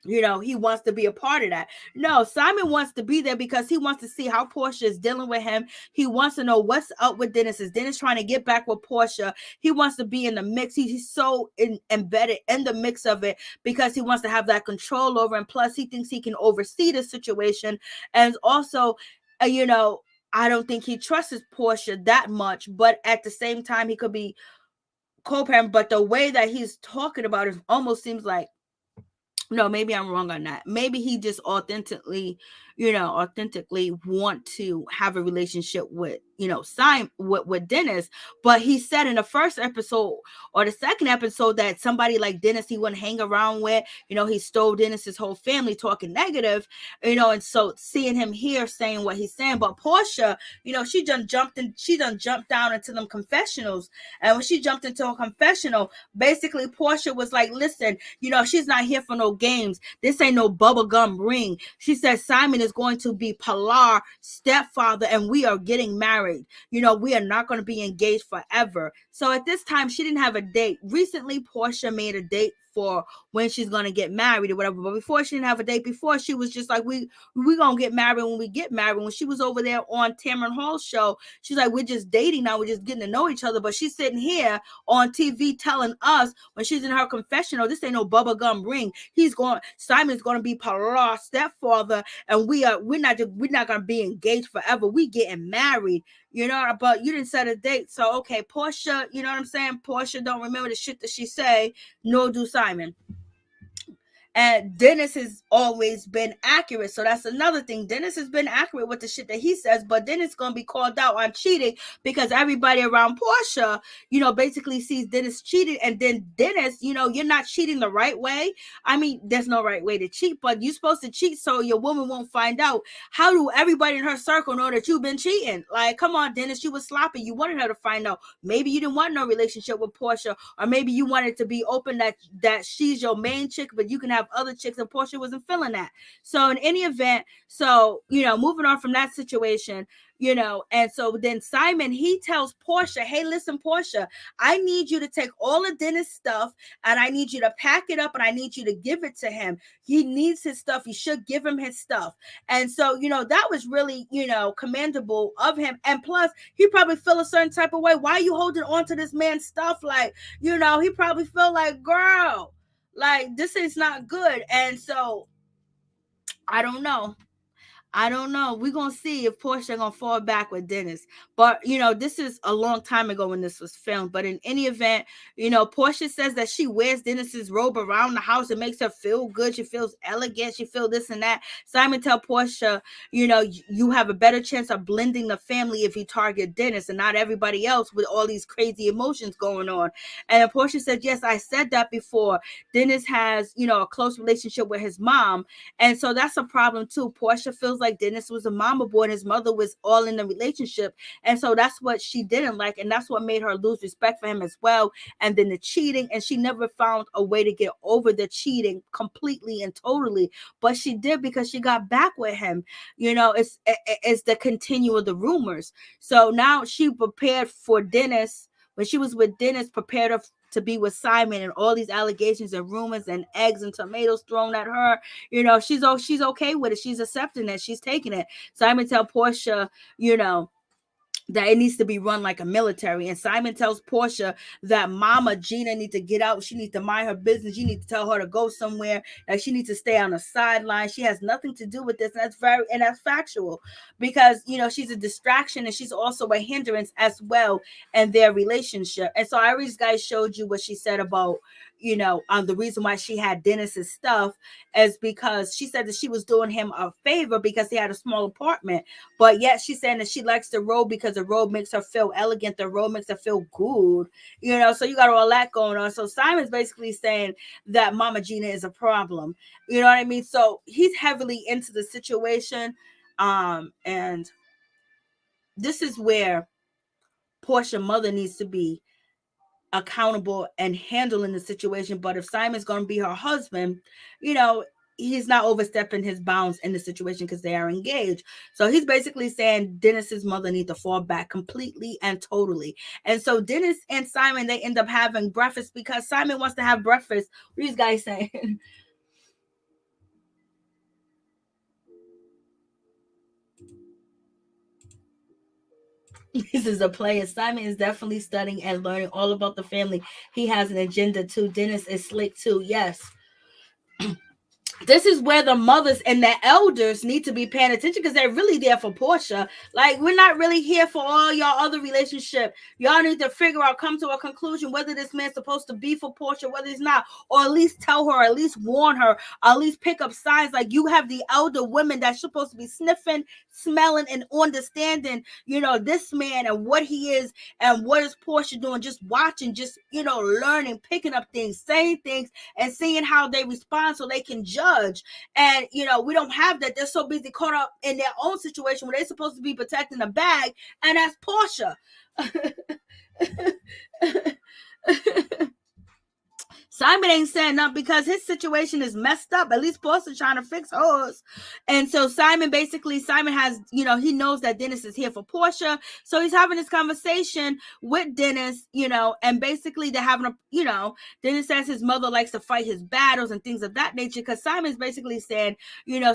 he wants to be a part of that. No, Simon wants to be there because he wants to see how Porsha is dealing with him. He wants to know what's up with Dennis. Is Dennis trying to get back with Porsha? He wants to be in the mix. He's so embedded in the mix of it because he wants to have that control over. And plus, he thinks he can oversee the situation. And also, I don't think he trusts Porsha that much. But at the same time, he could be co-parent, but the way that he's talking about it almost seems like, no, maybe I'm wrong on that. Maybe he just authentically want to have a relationship with, Simon, with Dennis. But he said in the first episode or the second episode that somebody like Dennis he wouldn't hang around with. He stole Dennis's whole family, talking negative, and so seeing him here saying what he's saying. But Porsha, she done jumped down into them confessionals. And when she jumped into a confessional, basically Porsha was like, listen, she's not here for no games. This ain't no bubblegum ring. She said Simon is going to be Pilar stepfather and we are getting married. We are not going to be engaged forever. So at this time, she didn't have a date. Recently, Porsha made a date for when she's going to get married or whatever. But before, she didn't have a date. Before, she was just like, we going to get married when we get married. When she was over there on Tamron Hall's show, she's like, we're just dating now. We're just getting to know each other. But she's sitting here on TV telling us when she's in her confessional, this ain't no bubblegum ring. Simon's going to be Pilar's stepfather, and we're not going to be engaged forever. We getting married. But you didn't set a date. So, okay, Porsha, you know what I'm saying? Porsha don't remember the shit that she say, nor do Simon. And Dennis has always been accurate. So that's another thing. Dennis has been accurate with the shit that he says, but Dennis is going to be called out on cheating because everybody around Porsha, basically sees Dennis cheating. And then Dennis, you're not cheating the right way. I mean, there's no right way to cheat, but you're supposed to cheat so your woman won't find out. How do everybody in her circle know that you've been cheating? Like, come on, Dennis, you were sloppy. You wanted her to find out. Maybe you didn't want no relationship with Porsha, or maybe you wanted to be open that she's your main chick, but you can have other chicks, and Porsha wasn't feeling that. So in any event, moving on from that situation, and so then Simon, he tells Porsha, hey, listen, Porsha, I need you to take all of Dennis' stuff and I need you to pack it up and I need you to give it to him. He needs his stuff. You should give him his stuff. And so, that was really, commendable of him. And plus, he probably feel a certain type of way. Why are you holding on to this man's stuff? Like, he probably feel like, girl, like, this is not good. And so, I don't know. We're going to see if Porsha going to fall back with Dennis. But, this is a long time ago when this was filmed. But in any event, Porsha says that she wears Dennis's robe around the house. It makes her feel good. She feels elegant. She feels this and that. Simon tell Porsha, you have a better chance of blending the family if you target Dennis and not everybody else with all these crazy emotions going on. And Porsha said, yes, I said that before. Dennis has, a close relationship with his mom. And so that's a problem too. Porsha feels like Dennis was a mama boy and his mother was all in the relationship. And so that's what she didn't like. And that's what made her lose respect for him as well. And then the cheating. And she never found a way to get over the cheating completely and totally. But she did because she got back with him. It's the continue of the rumors. So now she prepared for Dennis. When she was with Dennis, prepared her to be with Simon, and all these allegations and rumors and eggs and tomatoes thrown at her. She's okay with it. She's accepting it. She's taking it. Simon tell Porsha, that it needs to be run like a military. And Simon tells Porsha that Mama Gina needs to get out. She needs to mind her business. You need to tell her to go somewhere. Like she needs to stay on the sideline. She has nothing to do with this. And that's factual, because she's a distraction, and she's also a hindrance as well in their relationship. And so I already guys showed you what she said about the reason why she had Dennis's stuff is because she said that she was doing him a favor because he had a small apartment. But yet she's saying that she likes the robe because the robe makes her feel elegant. The robe makes her feel good. So you got all that going on. So Simon's basically saying that Mama Gina is a problem. You know what I mean? So he's heavily into the situation. And this is where Porsha's mother needs to be accountable and handling the situation. But if Simon's going to be her husband, he's not overstepping his bounds in the situation because they are engaged. So he's basically saying Dennis's mother needs to fall back completely and totally. And so Dennis and Simon, they end up having breakfast because Simon wants to have breakfast. What are these guys saying? This is a player. Simon is definitely studying and learning all about the family. He has an agenda too. Dennis is slick too. Yes. This is where the mothers and the elders need to be paying attention, because they're really there for Porsha. Like, we're not really here for all y'all other relationship. Y'all need to figure out, come to a conclusion whether this man's supposed to be for Porsha, whether he's not, or at least tell her, at least warn her, at least pick up signs. Like, you have the elder women that's supposed to be sniffing, smelling, and understanding, this man and what he is and what is Porsha doing, just watching, just, learning, picking up things, saying things, and seeing how they respond so they can judge. And we don't have that. They're so busy caught up in their own situation where they're supposed to be protecting the bag, and that's Porsha. Simon ain't saying nothing because his situation is messed up. At least Porsha's trying to fix hers. And so Simon has, he knows that Dennis is here for Porsha. So he's having this conversation with Dennis, and basically they're having Dennis says his mother likes to fight his battles and things of that nature, because Simon's basically saying,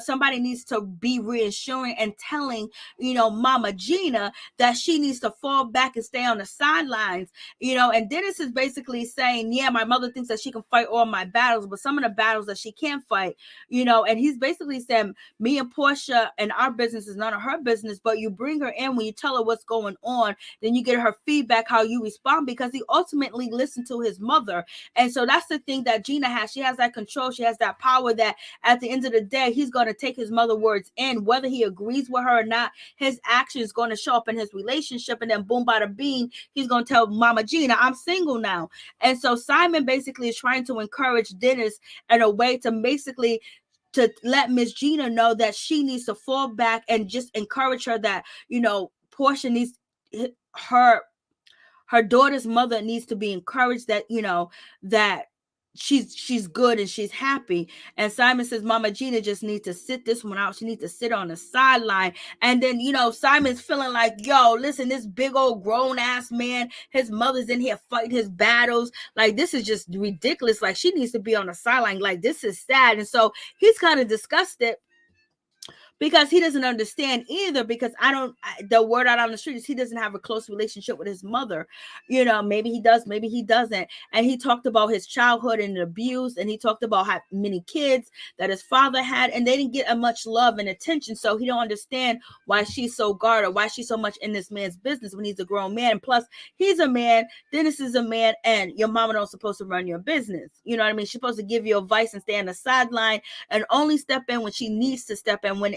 somebody needs to be reassuring and telling, Mama Gina that she needs to fall back and stay on the sidelines, and Dennis is basically saying, yeah, my mother thinks that she can fight all my battles, but some of the battles that she can't fight, and he's basically saying, me and Porsha and our business is none of her business, but you bring her in, when you tell her what's going on, then you get her feedback, how you respond, because he ultimately listened to his mother. And so that's the thing that Gina has. She has that control. She has that power that at the end of the day, he's going to take his mother's words in, whether he agrees with her or not. His action is going to show up in his relationship, and then boom, bada bing, he's going to tell Mama Gina, I'm single now. And so Simon basically is trying to encourage Dennis in a way to basically to let Miss Gina know that she needs to fall back and just encourage her that, Porsha needs her daughter's mother needs to be encouraged that, that she's good and she's happy. And Simon says Mama Gina just needs to sit this one out. She needs to sit on the sideline. And then, Simon's feeling like, yo, listen, this big old grown ass man, his mother's in here fighting his battles. Like, this is just ridiculous. Like, she needs to be on the sideline. Like, this is sad. And so he's kind of disgusted, because he doesn't understand either, because the word out on the street is he doesn't have a close relationship with his mother. Maybe he does, maybe he doesn't. And he talked about his childhood and abuse, and he talked about how many kids that his father had, and they didn't get much love and attention. So he don't understand why she's so guarded, why she's so much in this man's business when he's a grown man. Plus, he's a man, Dennis is a man, and your mama don't supposed to run your business. You know what I mean? She's supposed to give you advice and stay on the sideline and only step in when she needs to step in, when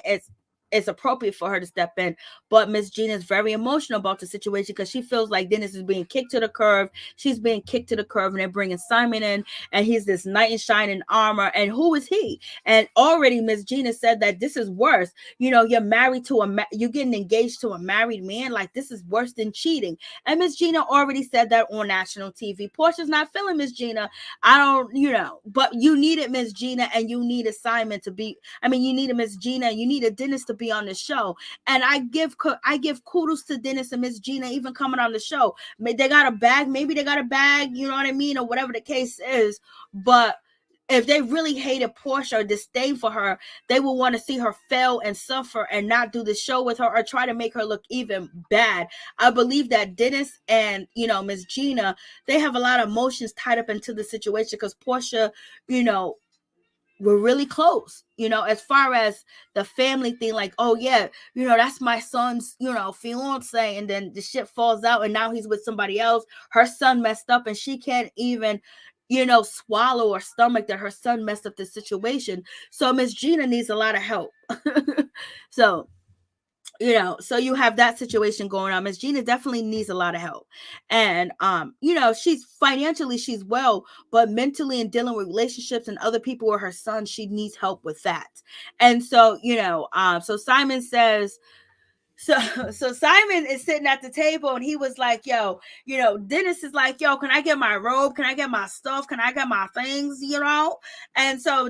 it's appropriate for her to step in. But Miss Gina is very emotional about the situation, because she feels like Dennis is being kicked to the curb. She's being kicked to the curb, and they're bringing Simon in, and he's this knight in shining armor. And who is he? And already Miss Gina said that this is worse. You're married to you're getting engaged to a married man. Like, this is worse than cheating. And Miss Gina already said that on national TV. Porsha's not feeling Miss Gina. I don't, but you needed Miss Gina, and you needed Simon to be, you needed Miss Gina, and you needed Dennis to be on the show. And I give kudos to Dennis and Miss Gina even coming on the show. They got a bag, maybe they got a bag, you know what I mean, or whatever the case is. But if they really hated Porsha or disdain for her, they would want to see her fail and suffer and not do the show with her or try to make her look even bad. I believe that Dennis and, Miss Gina, they have a lot of emotions tied up into the situation because Porsha, we're really close, as far as the family thing, like, oh yeah, that's my son's, fiance, and then the shit falls out and now he's with somebody else. Her son messed up and she can't even, swallow or stomach that her son messed up the situation. So Miss Gina needs a lot of help. So so you have that situation going on. Miss Gina definitely needs a lot of help. And she's financially, she's well, but mentally and dealing with relationships and other people with her son, she needs help with that. And so, so Simon says, so Simon is sitting at the table and he was like, yo, Dennis is like, yo, can I get my robe? Can I get my stuff? Can I get my things? And so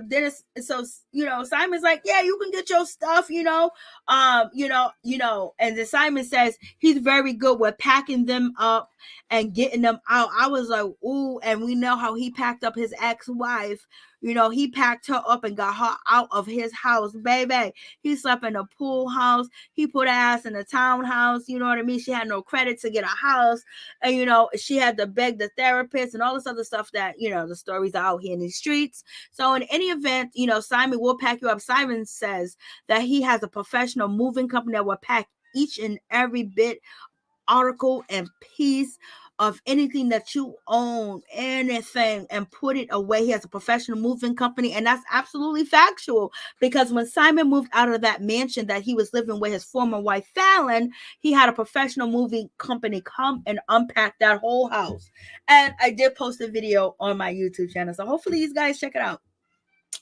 Simon's like, yeah, you can get your stuff, and then Simon says he's very good with packing them up and getting them out. I was like, ooh, and we know how he packed up his ex-wife. He packed her up and got her out of his house, baby. He slept in a pool house. He put her ass in a townhouse. You know what I mean? She had no credit to get a house. And, she had to beg the therapist and all this other stuff that, the stories are out here in the streets. So in any event, Simon will pack you up. Simon says that he has a professional moving company that will pack each and every bit, article, and piece of anything that you own, anything, and put it away. He has a professional moving company, and that's absolutely factual, because when Simon moved out of that mansion that he was living with his former wife Fallon, he had a professional moving company come and unpack that whole house. And I did post a video on my YouTube channel, so hopefully you guys check it out.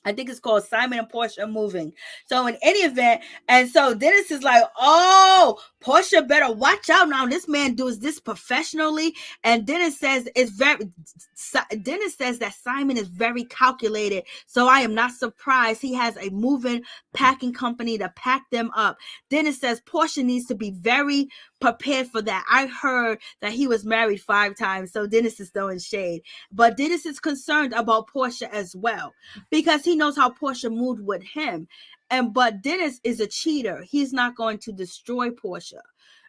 I think it's called Simon and Porsha Moving. So in any event, and so Dennis is like, oh, Porsha better watch out now. This man does this professionally. And Dennis says that Simon is very calculated. So I am not surprised he has a moving packing company to pack them up. Dennis says Porsha needs to be very prepared for that. I heard that he was married 5 times. So Dennis is throwing shade. But Dennis is concerned about Porsha as well, because he knows how Porsha moved with him. But Dennis is a cheater. He's not going to destroy Porsha.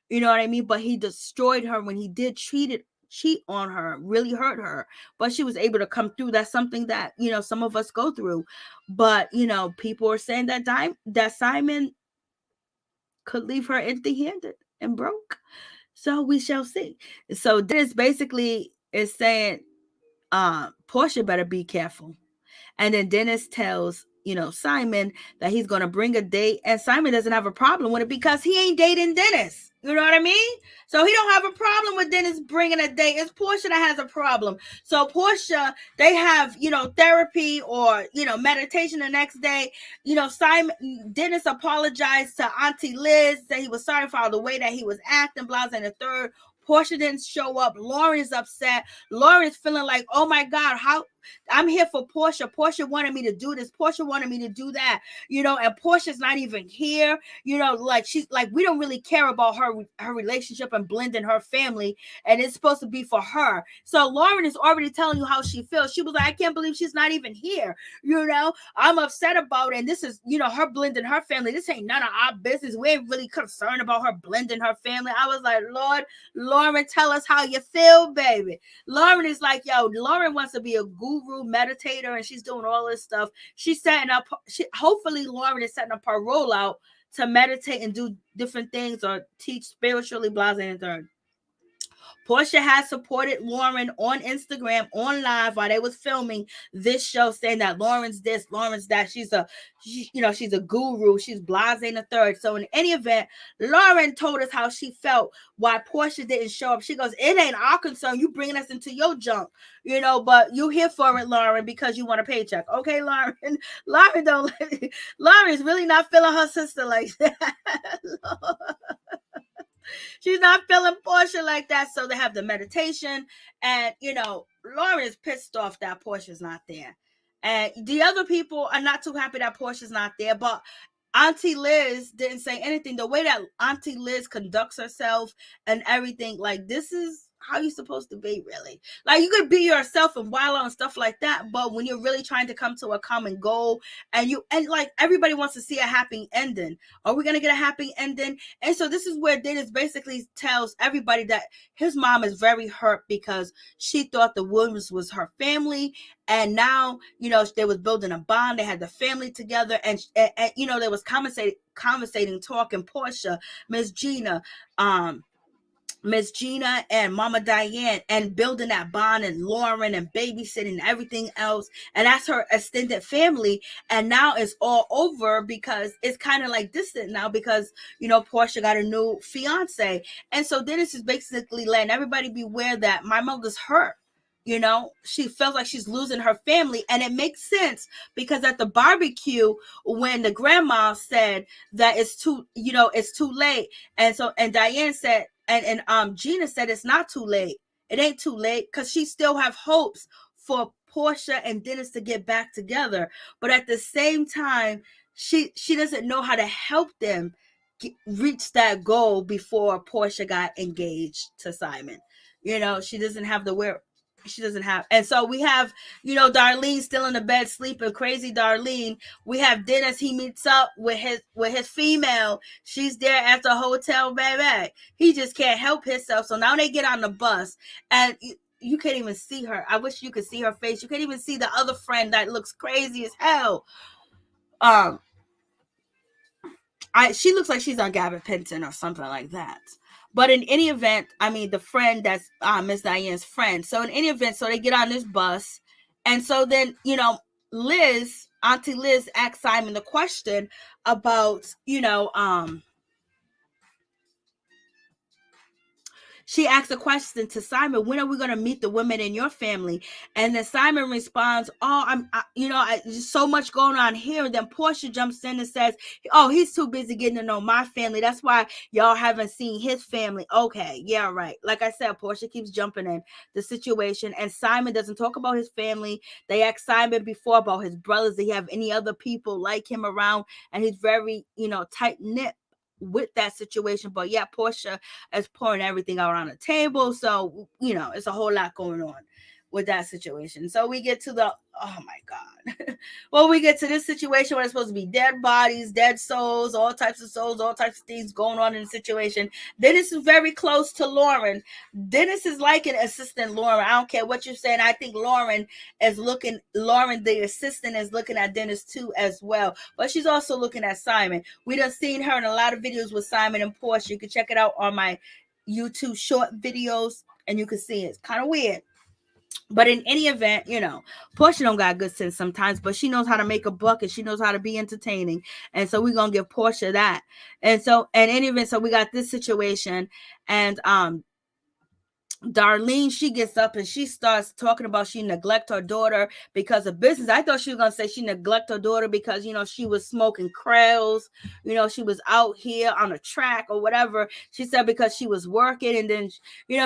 You know what I mean? But he destroyed her when he did cheat on her, really hurt her. But she was able to come through. That's something that, some of us go through. But, people are saying that Simon could leave her empty-handed and broke. So we shall see. So Dennis basically is saying, Porsha better be careful. And then Dennis tells, Simon that he's going to bring a date, and Simon doesn't have a problem with it because he ain't dating Dennis. You know what I mean? So he don't have a problem with Dennis bringing a date. It's Porsha that has a problem. So Porsha, they have, therapy or, meditation the next day. Dennis apologized to Auntie Liz, that he was sorry for the way that he was acting, blah, and the third. Porsha didn't show up. Lauren's upset. Lauren's feeling like, oh my God, how I'm here for Porsha. Porsha wanted me to do this. Porsha wanted me to do that, and Portia's not even here, she's like, we don't really care about her relationship and blending her family, and it's supposed to be for her. So Lauren is already telling you how she feels. She was like, I can't believe she's not even here. I'm upset about it. And this is, her blending her family. This ain't none of our business. We ain't really concerned about her blending her family. I was like, Lord, Lauren, tell us how you feel, baby. Lauren is like, yo, Lauren wants to be a guru meditator, and she's doing all this stuff. She's setting up, hopefully Lauren is setting up her rollout to meditate and do different things or teach spiritually, blah, and third. Porsha has supported Lauren on Instagram, on live, while they was filming this show, saying that Lauren's this, Lauren's that. She's a guru. She's blasé the third. So in any event, Lauren told us how she felt why Porsha didn't show up. She goes, it ain't our concern. You bringing us into your junk, but you here for it, Lauren, because you want a paycheck. Okay, Lauren. Lauren's really not feeling her sister like that. She's not feeling Porsha like that. So they have the meditation, and Lauren is pissed off that Porsha's not there, and the other people are not too happy that Porsha's not there. But Auntie Liz didn't say anything. The way that Auntie Liz conducts herself and everything, like, this is how you supposed to be, really? Like, you could be yourself and wild out and stuff like that, but when you're really trying to come to a common goal, and like, everybody wants to see a happy ending. Are we gonna get a happy ending? And so this is where Dennis basically tells everybody that his mom is very hurt because she thought the Williams was her family, and now, they was building a bond. They had the family together, and there was conversating, talking. Porsha, Miss Gina, and Mama Diane, and building that bond, and Lauren, and babysitting, and everything else. And that's her extended family. And now it's all over because it's kind of like distant now because, Porsha got a new fiance. And so Dennis is basically letting everybody beware that my mother's hurt. She feels like she's losing her family. And it makes sense because at the barbecue, when the grandma said that it's too late. And Diane said, and Gina said, it's not too late. It ain't too late, because she still have hopes for Porsha and Dennis to get back together. But at the same time, she doesn't know how to help them reach that goal before Porsha got engaged to Simon. She doesn't have the and so we have, Darlene still in the bed sleeping, crazy Darlene. We have Dennis, he meets up with his female. She's there at the hotel, baby. He just can't help himself. So now they get on the bus, and you can't even see her. I wish you could see her face. You can't even see the other friend that looks crazy as hell. She looks like she's on gabapentin or something like that. But in any event, the friend that's Miss Diane's friend. So in any event, so they get on this bus. And so then, Auntie Liz asks Simon the question about, she asks a question to Simon, when are we going to meet the women in your family? And then Simon responds, there's so much going on here. And then Porsha jumps in and says, oh, he's too busy getting to know my family. That's why y'all haven't seen his family. Okay, yeah, right. Like I said, Porsha keeps jumping in the situation. And Simon doesn't talk about his family. They asked Simon before about his brothers. Do he have any other people like him around? And he's very, tight-knit with that situation. But yeah, Porsha is pouring everything out on the table. So, it's a whole lot going on with that situation. So we get to oh my God. Well, we get to this situation where it's supposed to be dead bodies, dead souls, all types of things going on in the situation. Dennis is very close to Lauren. Dennis is like an assistant Lauren. I don't care what you're saying. I think Lauren, the assistant, is looking at Dennis too as well. But she's also looking at Simon. We done seen her in a lot of videos with Simon and Porsha. You can check it out on my YouTube short videos, and you can see it. It's kind of weird. But in any event, Porsha don't got good sense sometimes, but she knows how to make a buck, and she knows how to be entertaining. And so we're going to give Porsha that. And so, in any event, so we got this situation, and Darlene, she gets up and she starts talking about she neglect her daughter because of business. I thought she was going to say she neglect her daughter because, she was smoking crayons. She was out here on a track or whatever. She said because she was working, and then,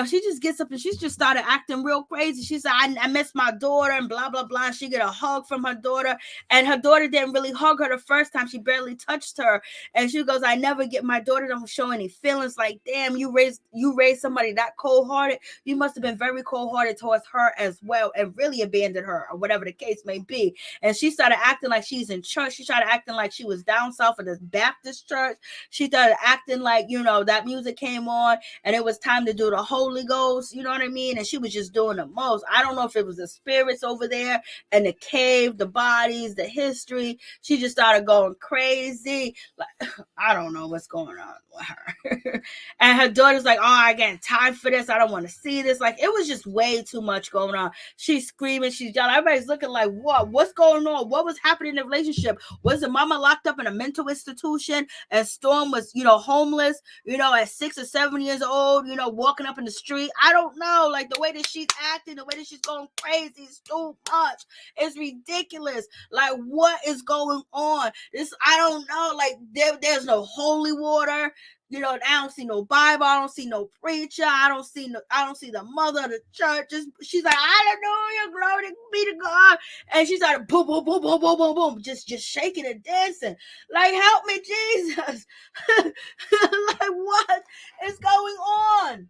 she just gets up and she just started acting real crazy. She said, I miss my daughter and blah, blah, blah. And she get a hug from her daughter, and her daughter didn't really hug her the first time. She barely touched her. And she goes, I never get, my daughter don't show any feelings. Like, damn, you raised somebody that cold-hearted. You must have been very cold-hearted towards her as well, and really abandoned her, or whatever the case may be. And she started acting like she's in church. She started acting like she was down south of this Baptist church. She started acting like, that music came on and it was time to do the Holy Ghost, you know what I mean? And she was just doing the most. I don't know if it was the spirits over there and the cave, the bodies, the history. She just started going crazy. Like, I don't know what's going on with her. And her daughter's like, oh, I got time for this. I don't want to see this. Like, it was just way too much going on. She's screaming, she's yelling. Everybody's looking like, what's going on? What was happening in the relationship? Was the mama locked up in a mental institution, and Storm was, homeless, at 6 or 7 years old, walking up in the street? I don't know. Like, the way that she's acting, the way that she's going crazy is too much. It's ridiculous. Like, what is going on? I don't know. Like, there's no holy water. I don't see no Bible. I don't see no preacher. I don't see the mother of the church. She's like, hallelujah, glory be to God. And she started boom, boom, boom, boom, boom, boom, boom, just shaking and dancing. Like, help me, Jesus. Like, what is going on?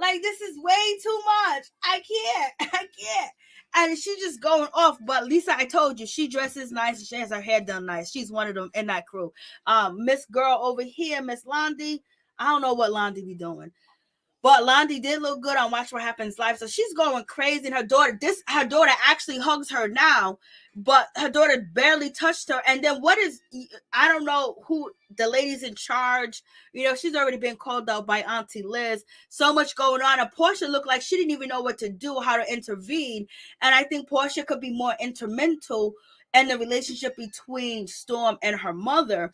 Like, this is way too much. I can't. And she's just going off. But Lisa, I told you, she dresses nice. She has her hair done nice. She's one of them in that crew. Miss Girl over here, Miss Londi. I don't know what Londi be doing. But Londi did look good on Watch What Happens Live. So she's going crazy. And her daughter actually hugs her now, but her daughter barely touched her. And then I don't know who the lady's in charge. She's already been called out by Auntie Liz. So much going on. And Porsha looked like she didn't even know what to do, how to intervene. And I think Porsha could be more instrumental in the relationship between Storm and her mother.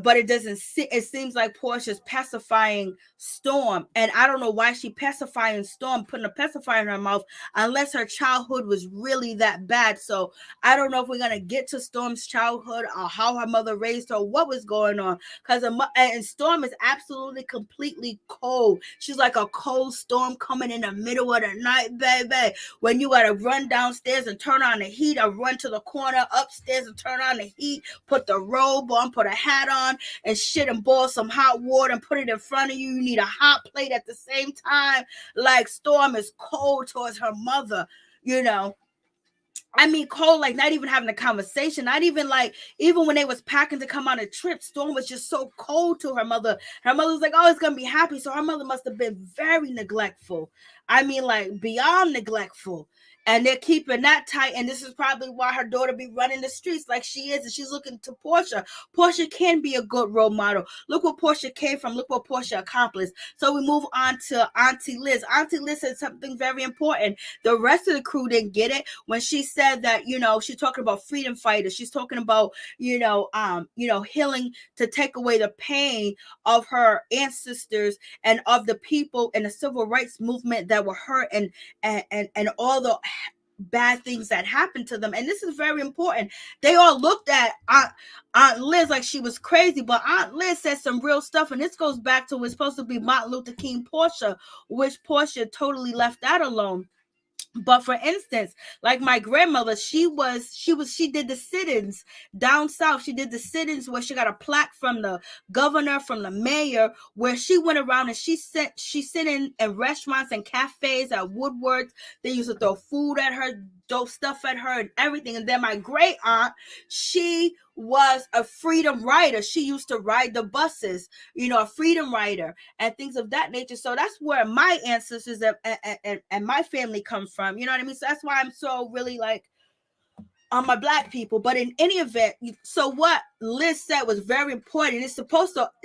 But it seems like Porsha's pacifying Storm, and I don't know why she pacifying Storm, putting a pacifier in her mouth, unless her childhood was really that bad. So I don't know if we're gonna get to Storm's childhood or how her mother raised her, what was going on, because and Storm is absolutely completely cold. She's like a cold storm coming in the middle of the night, baby. When you gotta run downstairs and turn on the heat, or run to the corner upstairs and turn on the heat, put the robe on, put a hat on and shit, and boil some hot water and put it in front of you. You need a hot plate at the same time. Like, Storm is cold towards her mother. I mean, cold, like not even having a conversation, not even like, even when they was packing to come on a trip, Storm was just so cold to her mother. Her mother was like, oh, it's going to be happy. So her mother must have been very neglectful. I mean, like, beyond neglectful. And they're keeping that tight. And this is probably why her daughter be running the streets like she is. And she's looking to Porsha. Porsha can be a good role model. Look where Porsha came from. Look what Porsha accomplished. So we move on to Auntie Liz. Auntie Liz said something very important. The rest of the crew didn't get it when she said that, she's talking about freedom fighters. She's talking about, healing to take away the pain of her ancestors and of the people in the civil rights movement that were hurt and all the bad things that happened to them. And this is very important. They all looked at Aunt Liz like she was crazy, but Aunt Liz said some real stuff. And this goes back to what's supposed to be Martin Luther King Porsha, which Porsha totally left that alone. But for instance, like my grandmother, she did the sit-ins down south. She did the sit-ins where she got a plaque from the governor, from the mayor, where she went around and she sit in restaurants and cafes at Woodward's. They used to throw food at her, throw stuff at her and everything. And then my great aunt, she was a freedom rider. She used to ride the buses, a freedom rider and things of that nature. So that's where my ancestors and my family come from. You know what I mean? So that's why I'm so really like on my Black people. But in any event, so what Liz said was very important.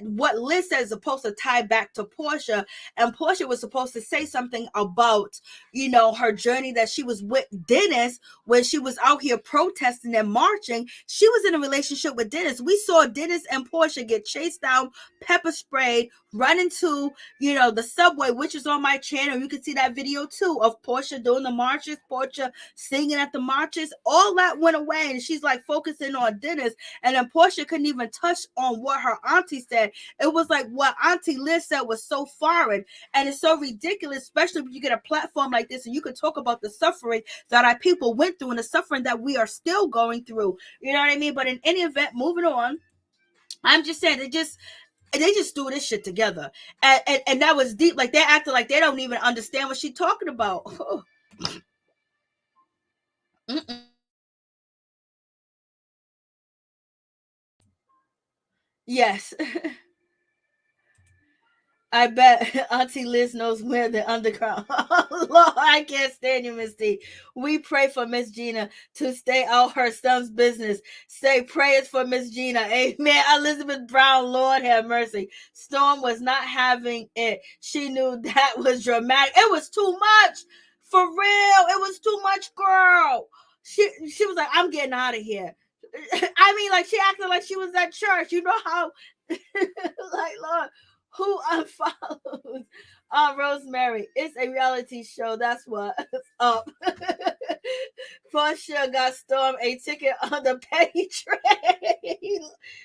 What Liz said is supposed to tie back to Porsha, and Porsha was supposed to say something about, her journey that she was with Dennis when she was out here protesting and marching. She was in a relationship with Dennis. We saw Dennis and Porsha get chased down, pepper sprayed, run into, the subway, which is on my channel. You can see that video too of Porsha doing the marches, Porsha singing at the marches. All that went away, and she's like focusing on Dennis. And then Porsha couldn't even touch on what her auntie said. It was like what Auntie Liz said was so foreign, and it's so ridiculous, especially when you get a platform like this and you can talk about the suffering that our people went through and the suffering that we are still going through. You know what I mean? But in any event, moving on, I'm just saying they just threw this shit together, and that was deep. Like, they acted like they don't even understand what she's talking about. Yes. I bet Auntie Liz knows where the underground. Oh, Lord, I can't stand you, Miss D. We pray for Miss Gina to stay out her son's business. Say prayers for Miss Gina. Amen. Elizabeth Brown, Lord have mercy. Storm was not having it. She knew that was dramatic. It was too much. For real. It was too much, girl. She was like, I'm getting out of here. I mean, like, she acted like she was at church. You know how, like, Lord, who unfollows Rosemary? It's a reality show. That's what's up. Porsha got Storm a ticket on the petty train.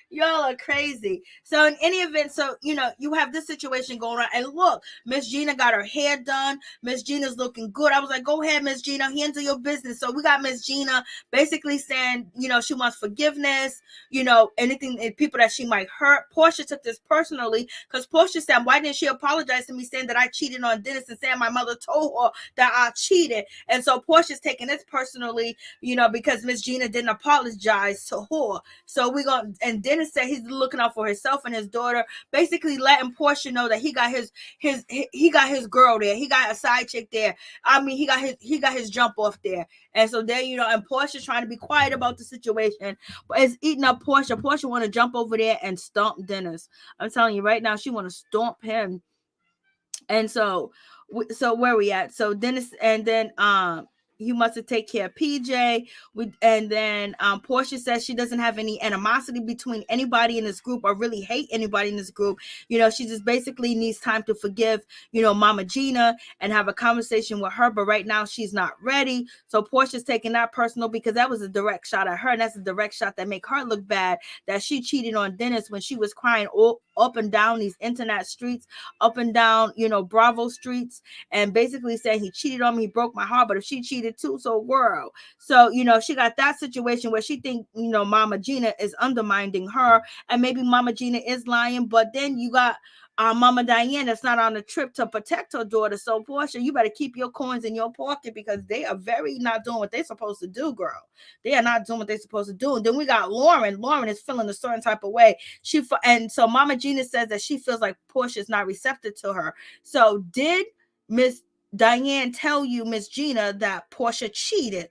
Y'all are crazy. So in any event, so you have this situation going on, and look, Miss Gina got her hair done. Miss Gina's looking good. I was like, go ahead, Miss Gina, handle your business. So we got Miss Gina basically saying, she wants forgiveness. Anything, people that she might hurt. Porsha took this personally because Porsha said, why didn't she apologize to me, saying that I cheated on Dennis and saying my mother told her that I cheated? And so Porsha's taking this personally, because Miss Gina didn't apologize to her. So and Dennis said he's looking out for himself and his daughter, basically letting Porsha know that he got his girl there. He got a side chick there. I mean, he got his jump off there. And so there, and Porsha's trying to be quiet about the situation, but it's eating up Porsha. Porsha want to jump over there and stomp Dennis. I'm telling you right now, she want to stomp him. And so where we at? So Dennis, and then you must have take care of PJ. And then Porsha says she doesn't have any animosity between anybody in this group or really hate anybody in this group. She just basically needs time to forgive, Mama Gina and have a conversation with her. But right now she's not ready. So Porsha's taking that personal because that was a direct shot at her. And that's a direct shot that make her look bad, that she cheated on Dennis when she was crying up and down these internet streets, up and down, Bravo streets, and basically saying he cheated on me, he broke my heart. But if she cheated too, so world. So, she got that situation where she think, Mama Gina is undermining her, and maybe Mama Gina is lying. But then you got Mama Diane that's not on a trip to protect her daughter. So Porsha, you better keep your coins in your pocket because they are very not doing what they're supposed to do, girl. They are not doing what they're supposed to do. And then we got Lauren. Lauren is feeling a certain type of way. And so Mama Gina says that she feels like Porsha is not receptive to her. So did Miss Diane tell you, Miss Gina, that Porsha cheated?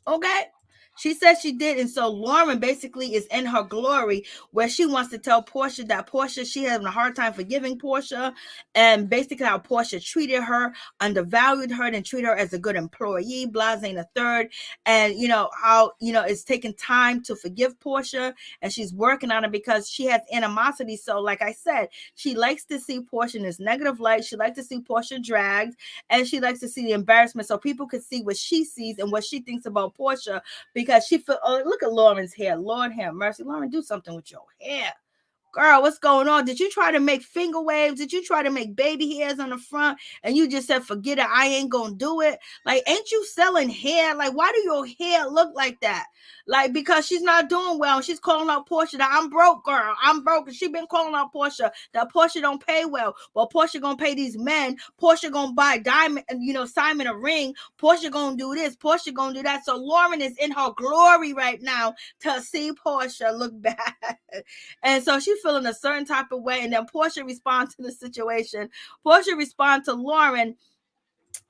Okay. She says she did. And so Lauren basically is in her glory where she wants to tell Porsha that she having a hard time forgiving Porsha, and basically how Porsha treated her, undervalued her, and treated her as a good employee, blase a third. And how it's taking time to forgive Porsha, and she's working on it because she has animosity. So like I said, she likes to see Porsha in this negative light. She likes to see Porsha dragged, and she likes to see the embarrassment so people can see what she sees and what she thinks about Porsha, because she feel, oh, look at Lauren's hair. Lord have mercy. Lauren, do something with your hair. Girl, what's going on? Did you try to make finger waves? Did you try to make baby hairs on the front and you just said, forget it, I ain't gonna do it? Like, ain't you selling hair? Like, why do your hair look like that? Like, because she's not doing well. She's calling out Porsha that I'm broke, girl. I'm broke. And she been calling out Porsha that Porsha don't pay well. Well, Porsha gonna pay these men. Porsha gonna buy Diamond, Simon a ring. Porsha gonna do this. Porsha gonna do that. So Lauren is in her glory right now to see Porsha look bad. And so she's feeling a certain type of way. And then Porsha responds to the situation. Porsha responds to Lauren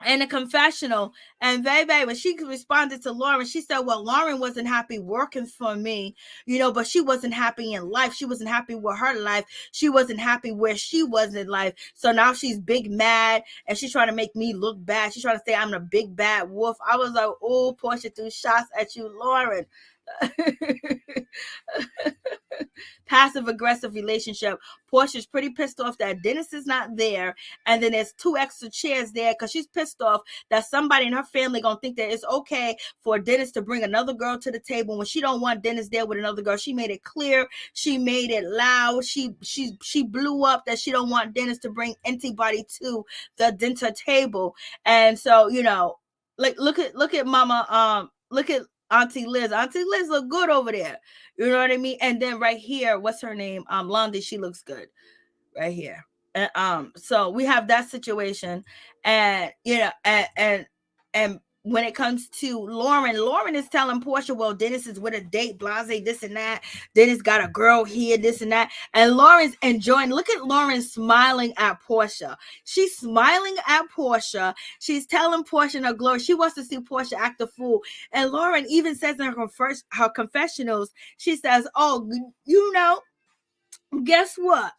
in a confessional, and baby, when she responded to Lauren, she said, well, Lauren wasn't happy working for me, but she wasn't happy in life. She wasn't happy with her life. She wasn't happy where she was in life. So now she's big mad, and she's trying to make me look bad. She's trying to say I'm the big bad wolf. I was like, oh, Porsha threw shots at you, Lauren. Passive aggressive relationship. Porsha's pretty pissed off that Dennis is not there, and then there's 2 extra chairs there because she's pissed off that somebody in her family gonna think that it's okay for Dennis to bring another girl to the table when she don't want Dennis there with another girl. She made it clear, she made it loud, she blew up that she don't want Dennis to bring anybody to the dinner table. And so like look at Mama, look at Auntie Liz. Auntie Liz look good over there. You know what I mean? And then right here, what's her name? Blondie, she looks good right here. And so we have that situation. And and when it comes to Lauren is telling Porsha, well, Dennis is with a date, blase, this and that. Dennis got a girl here, this and that. And Lauren's enjoying. Look at Lauren smiling at Porsha. She's smiling at Porsha. She's telling Porsha in her glory. She wants to see Porsha act a fool. And Lauren even says in her confessionals, she says, oh, guess what?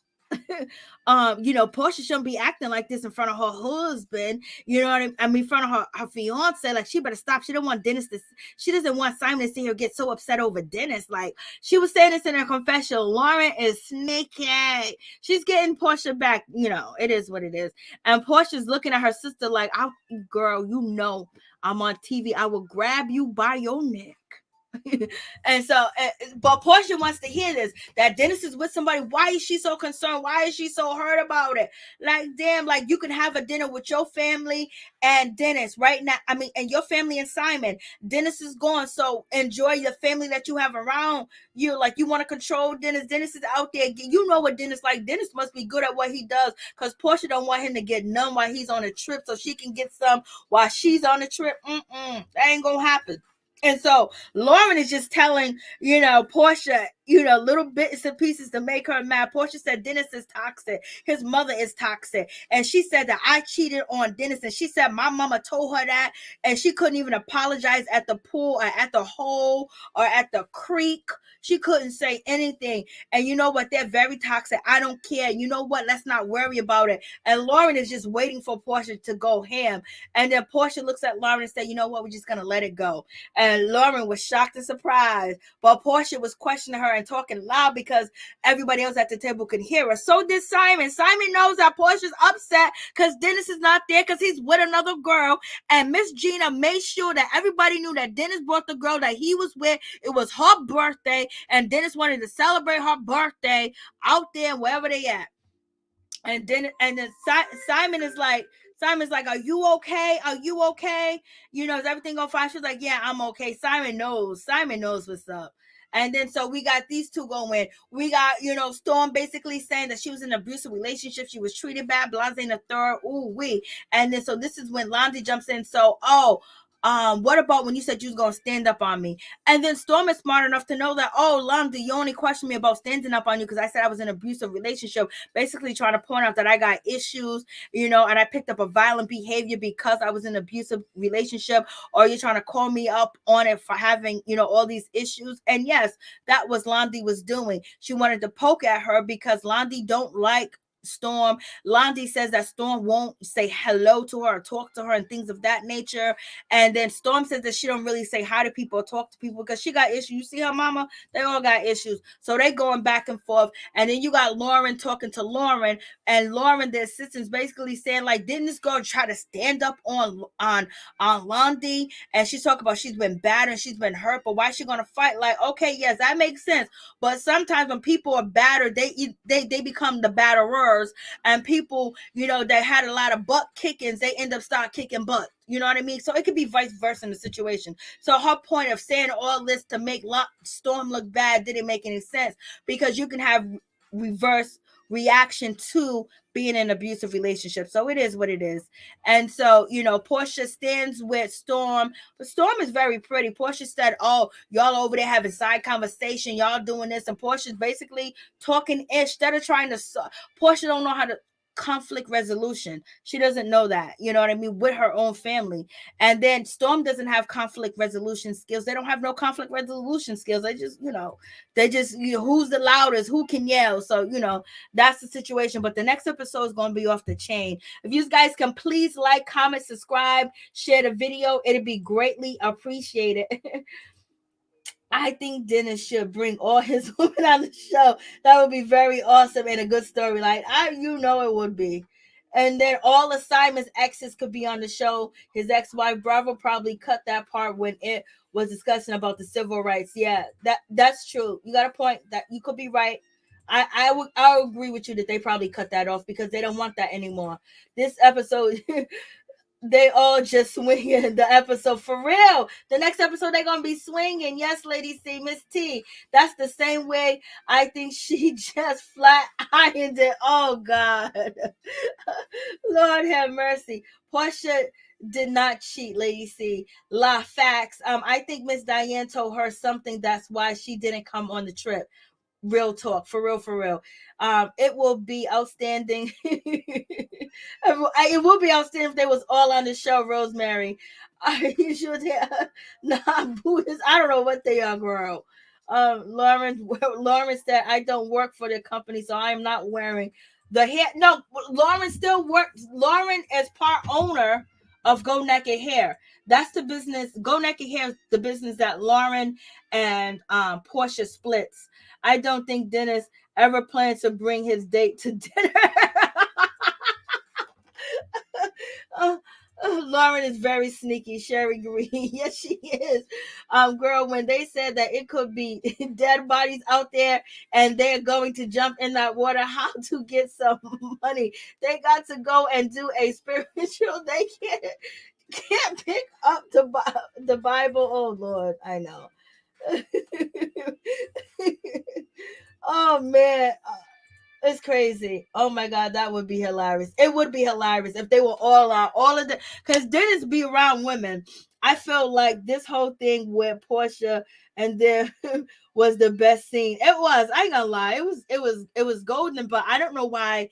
Porsha shouldn't be acting like this in front of her husband. You know what I mean? In front of her fiance. Like, she better stop. She doesn't want Simon to see her get so upset over Dennis. Like, she was saying this in her confession. Lauren is sneaky. She's getting Porsha back. It is what it is. And Porsha's looking at her sister like, girl, I'm on TV, I will grab you by your neck. And so, but Porsha wants to hear this, that Dennis is with somebody. Why is she so concerned? Why is she so hurt about it? Like, damn, like you can have a dinner with your family and Dennis right now. I mean, and your family and Simon. Dennis is gone, so enjoy the family that you have around you. Like, you want to control Dennis. Dennis is out there. You know what Dennis like. Dennis must be good at what he does, because Porsha don't want him to get none while he's on a trip, so she can get some while she's on the trip. That ain't gonna happen. And so Lauren is just telling, Porsha, little bits and pieces to make her mad. Porsha said Dennis is toxic. His mother is toxic. And she said that I cheated on Dennis. And she said my mama told her that. And she couldn't even apologize at the pool or at the hole or at the creek. She couldn't say anything. And you know what? They're very toxic. I don't care. You know what? Let's not worry about it. And Lauren is just waiting for Porsha to go ham. And then Porsha looks at Lauren and said, you know what? We're just going to let it go. And Lauren was shocked and surprised. But Porsha was questioning her and talking loud because everybody else at the table could hear her. So did Simon. Simon knows that Portia's upset because Dennis is not there because he's with another girl. And Miss Gina made sure that everybody knew that Dennis brought the girl that he was with. It was her birthday. And Dennis wanted to celebrate her birthday out there, wherever they at. And then Simon's like, are you okay? Are you okay? Is everything on fine? She's like, yeah, I'm okay. Simon knows what's up. And then so we got these two going. We got, Storm basically saying that she was in an abusive relationship. She was treated bad. Blonde in the third. Ooh, wee. And then so this is when Lonzy jumps in. So, what about when you said you was gonna stand up on me? And then Storm is smart enough to know that, Lonzy, you only questioned me about standing up on you because I said I was in an abusive relationship, basically trying to point out that I got issues, and I picked up a violent behavior because I was in an abusive relationship, or you're trying to call me up on it for having, all these issues. And yes, that was Lonzy was doing. She wanted to poke at her because Lonzy don't like Storm. Lonzy says that Storm won't say hello to her or talk to her and things of that nature. And then Storm says that she don't really say hi to people or talk to people because she got issues. You see her mama? They all got issues. So they going back and forth. And then you got Lauren talking to Lauren, and Lauren, the assistant's basically saying, like, didn't this girl try to stand up on Lonzy? And she's talking about she's been battered and she's been hurt, but why is she gonna fight? Like, okay, yes, that makes sense. But sometimes when people are battered, they become the batterers. And people, that had a lot of butt kickings, they end up start kicking butt. You know what I mean? So it could be vice versa in the situation. So her point of saying all this to make Storm look bad didn't make any sense, because you can have reverse reaction to being in an abusive relationship. So it is what it is. And so, Porsha stands with Storm. But Storm is very pretty. Porsha said, y'all over there having side conversation, y'all doing this. And Portia's basically talking ish instead of trying to. Porsha don't know how to conflict resolution. She doesn't know that, you know what I mean, with her own family. And then Storm doesn't have conflict resolution skills. They don't have no conflict resolution skills. They just, who's the loudest, who can yell. So, that's the situation. But the next episode is going to be off the chain. If you guys can please like, comment, subscribe, share the video, it'd be greatly appreciated. I think Dennis should bring all his women on the show. That would be very awesome and a good storyline. It would be. And then all of Simon's exes could be on the show. His ex-wife Bravo probably cut that part when it was discussing about the civil rights. Yeah, that's true. You got a point. That you could be right. I agree with you that they probably cut that off because they don't want that anymore. This episode. They all just swinging the episode for real. The next episode they're gonna be swinging. Yes, Lady C, Miss T. That's the same way I think she just flat ironed it. Oh God, Lord have mercy. Porsha did not cheat, Lady C. La facts. I think Miss Diane told her something. That's why she didn't come on the trip. Real talk, for real. It will be outstanding. It would be outstanding if they was all on the show, Rosemary. You should have not Buddhists. I don't know what they are, girl. Lauren said, I don't work for the company, so I am not wearing the hair. No, Lauren still works. Lauren is part owner of Go Naked Hair. That's the business. Go Naked Hair is the business that Lauren and Porsha splits. I don't think Dennis ever plans to bring his date to dinner. Lauren is very sneaky. Sherry Green. Yes, she is. Girl, when they said that it could be dead bodies out there and they're going to jump in that water, how to get some money? They got to go and do a spiritual. They can't pick up the Bible. Oh Lord, I know. Oh man. It's crazy. Oh my God, that would be hilarious. It would be hilarious if they were all of the, because Dennis be around women. I felt like this whole thing with Porsha and there was the best scene. It was. I ain't gonna lie. It was golden. But I don't know why.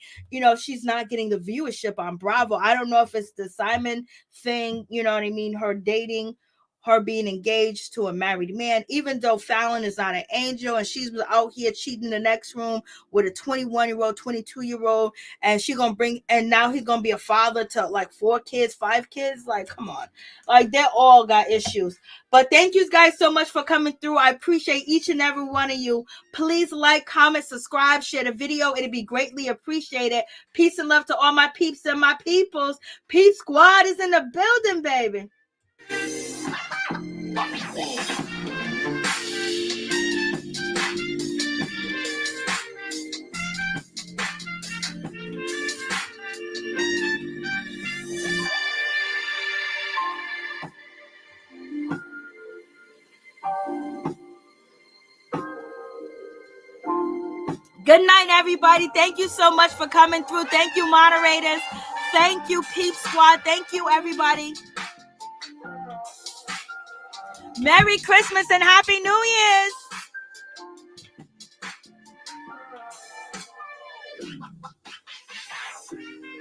She's not getting the viewership on Bravo. I don't know if it's the Simon thing. You know what I mean? Her dating. Her being engaged to a married man, even though Fallon is not an angel and she's out here cheating in the next room with a 21-year-old, 22-year-old, and and now he's gonna be a father to like 4 kids, 5 kids. Like, come on. Like, they all got issues. But thank you guys so much for coming through. I appreciate each and every one of you. Please like, comment, subscribe, share the video. It'd be greatly appreciated. Peace and love to all my peeps and my peoples. Peep Squad is in the building, baby. Good night, everybody. Thank you so much for coming through. Thank you, moderators. Thank you, Peep Squad. Thank you, everybody. Merry Christmas and Happy New Year's.